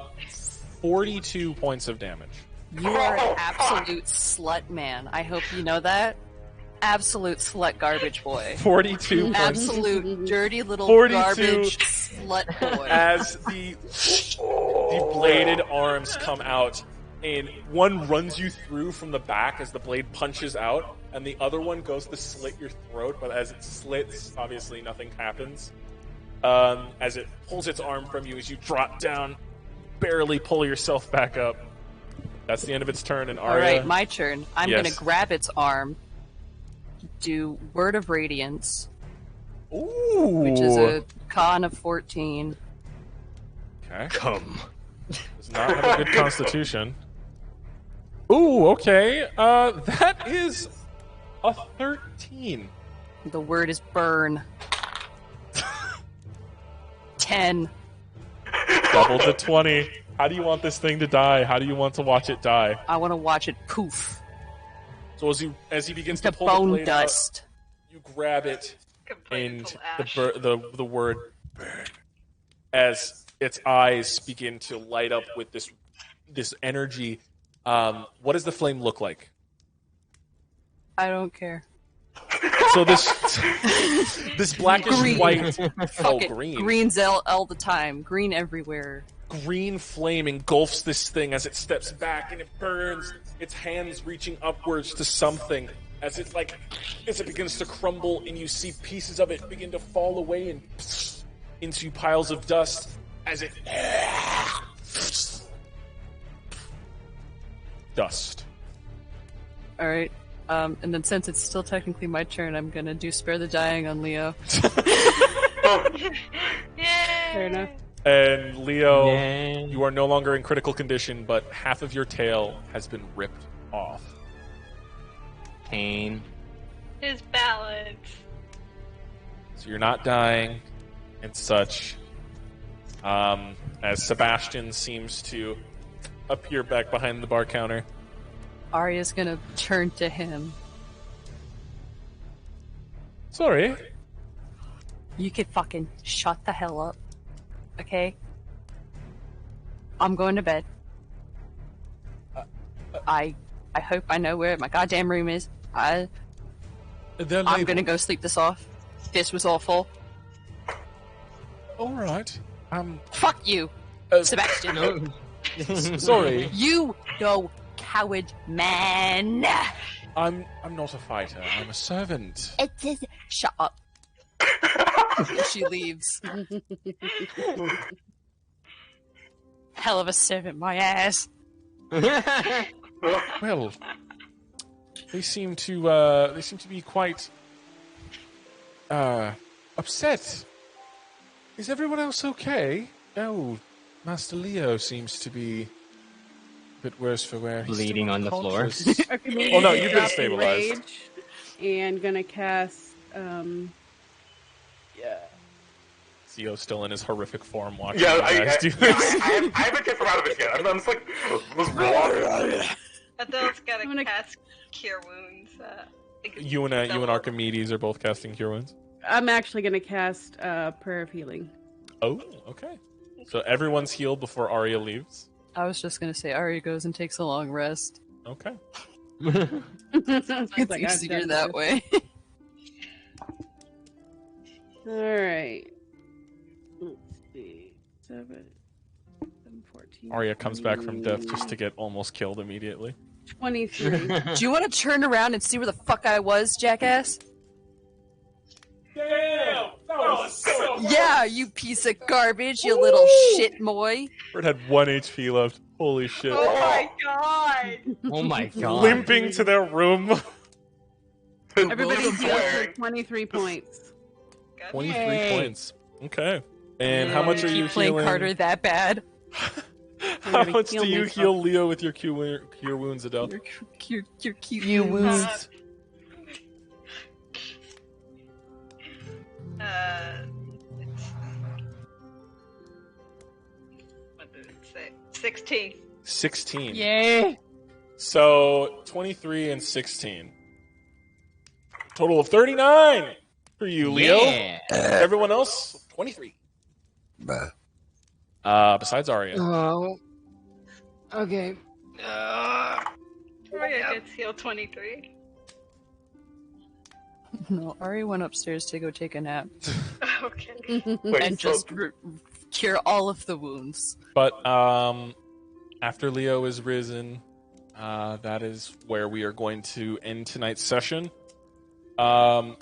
42 points of damage. You are an absolute slut man. I hope you know that. Absolute slut garbage boy. 42 points. Absolute dirty little 42. garbage slut boy. As the bladed arms come out, and one runs you through from the back as the blade punches out, and the other one goes to slit your throat, but as it slits, obviously nothing happens. As it pulls its arm from you as you drop down, barely pull yourself back up. That's the end of its turn, and Arya... Alright, my turn. I'm Yes. gonna grab its arm, do Word of Radiance, Ooh! which is a con of 14. Okay. Come. Does not have a good constitution. Ooh, okay. That is a 13. The word is burn. 10. Doubled to 20. How do you want this thing to die? How do you want to watch it die? I want to watch it poof So as he begins to to pull the bone blade dust. out, you grab it, Complete and ash. the word burn, as its eyes begin to light up with this energy. What does the flame look like? I don't care. So this blackish Green. white, Fuck it. green. Green's all the time. Green everywhere. Green flame engulfs this thing as it steps back, and it burns. Its hands reaching upwards to something as it begins to crumble, and you see pieces of it begin to fall away and into piles of dust as it dust. Alright. And then since it's still technically my turn, I'm gonna do Spare the Dying on Leo. Fair enough. And Leo, Yay. you are no longer in critical condition, but half of your tail has been ripped off. Pain. His balance. So you're not dying and such. As Sebastian seems to appear back behind the bar counter. Arya's gonna turn to him. Sorry. You could fucking shut the hell up. Okay? I'm going to bed. I hope I know where my goddamn room is. I'm gonna go sleep this off. This was awful. All right. Fuck you, Sebastian. Sorry. You no coward man. I'm not a fighter. I'm a servant. Shut up. She leaves. Hell of a servant, my ass. Well, they seem to be quite upset. Is everyone else okay? Oh, Master Leo seems to be a bit worse for wear. He's Bleeding still on the floor. unconscious. Okay, Oh, no, you've been drop stabilized. Rage and gonna cast. Theo's still in his horrific form watching Yeah, you I guys do this. I haven't get from out of it yet. I'm just like, was wrong. Adele's gotta I'm gonna- cast Cure Wounds. You and Archimedes are both casting Cure Wounds. I'm actually gonna cast Prayer of Healing. Oh, okay. So everyone's healed before Arya leaves. I was just gonna say Arya goes and takes a long rest. Okay. It's Like, I'm easier done that with way. All right. Let's see. 7, 14. Arya comes back from death just to get almost killed immediately. 23. Do you want to turn around and see where the fuck I was, jackass? Damn! That was so Yeah, you piece of garbage, you little shit boy. Bird had 1 HP left. Holy shit. Oh my god! Oh my god. Limping to their room. Everybody heals for Swearing. 23 points. 23 points. Okay. And how much are you Keep playing healing? Carter that bad? How gonna much heal do you myself. heal Leo with your cure wounds, Adele? You're cute. You wounds. What did it say? 16. 16. Yay! So 23 and 16. Total of 39 for you, Leo. Yeah. Everyone else, 23. Bruh. Besides Arya. Oh. Okay. Maria gets healed 23. No, Ari went upstairs to go take a nap Okay. Wait, and so- just cure all of the wounds. But after Leo is risen, that is where we are going to end tonight's session. I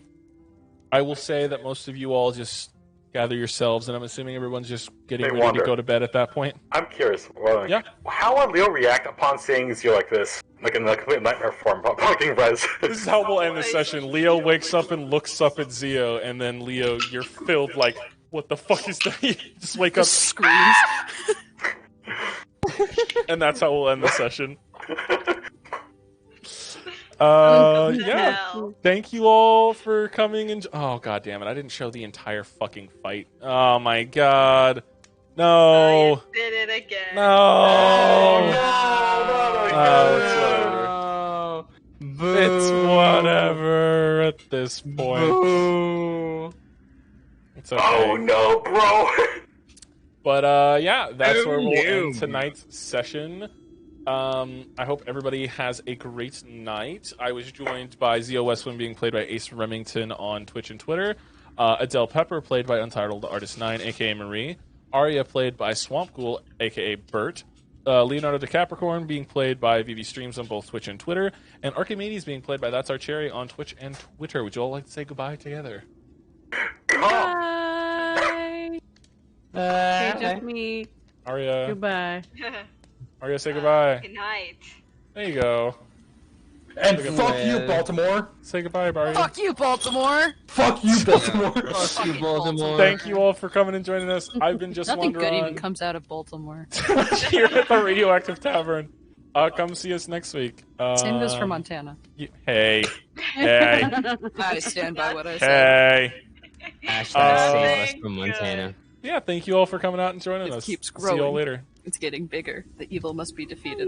will say that most of you all just gather yourselves, and I'm assuming everyone's just getting They ready wander. to go to bed at that point. I'm curious. Well, Yeah. How would Leo react upon seeing Zio like this? Like in the complete nightmare form, fucking res. This is how we'll end the session. Leo wakes up and looks up at Zio, and then Leo, you're filled like, what the fuck is that? You just wake up, Just screams. and that's how we'll end the session. Yeah. Hell. Thank you all for coming and oh god damn it, I didn't show the entire fucking fight. Oh my god. No. You did it again. No. Oh, It's whatever at this point. Boo. It's okay. Oh no, bro! But yeah, that's where we'll no. end tonight's session. I hope everybody has a great night. I was joined by Zio Westwind, being played by Ace Remington on Twitch and Twitter. Adele Pepper, played by Untitled Artist 9, aka Marie. Arya, played by Swamp Ghoul, aka Bert. Leonardo DiCapricorn, being played by VV Streams on both Twitch and Twitter. And Archimedes, being played by That's Our Cherry on Twitch and Twitter. Would you all like to say goodbye together? Bye. Okay, just me. Arya, Goodbye. Arya, say goodbye. Good night. There you go. And Look at fuck that. you, Baltimore. Say goodbye, Arya. Fuck you, Baltimore! Fuck you, Baltimore. Fuck you, Baltimore. Thank you all for coming and joining us. I've been just Nothing Wander good on even comes out of Baltimore. here at the Radioactive Tavern. Come see us next week. Same goes for Montana. Hey. Hey. I stand by what I said. Hey. Hashtag Oh, save us thank from Montana. Yeah, It thank you all for coming out and joining It us. keeps See you all growing. later. It's getting bigger. The evil must be defeated.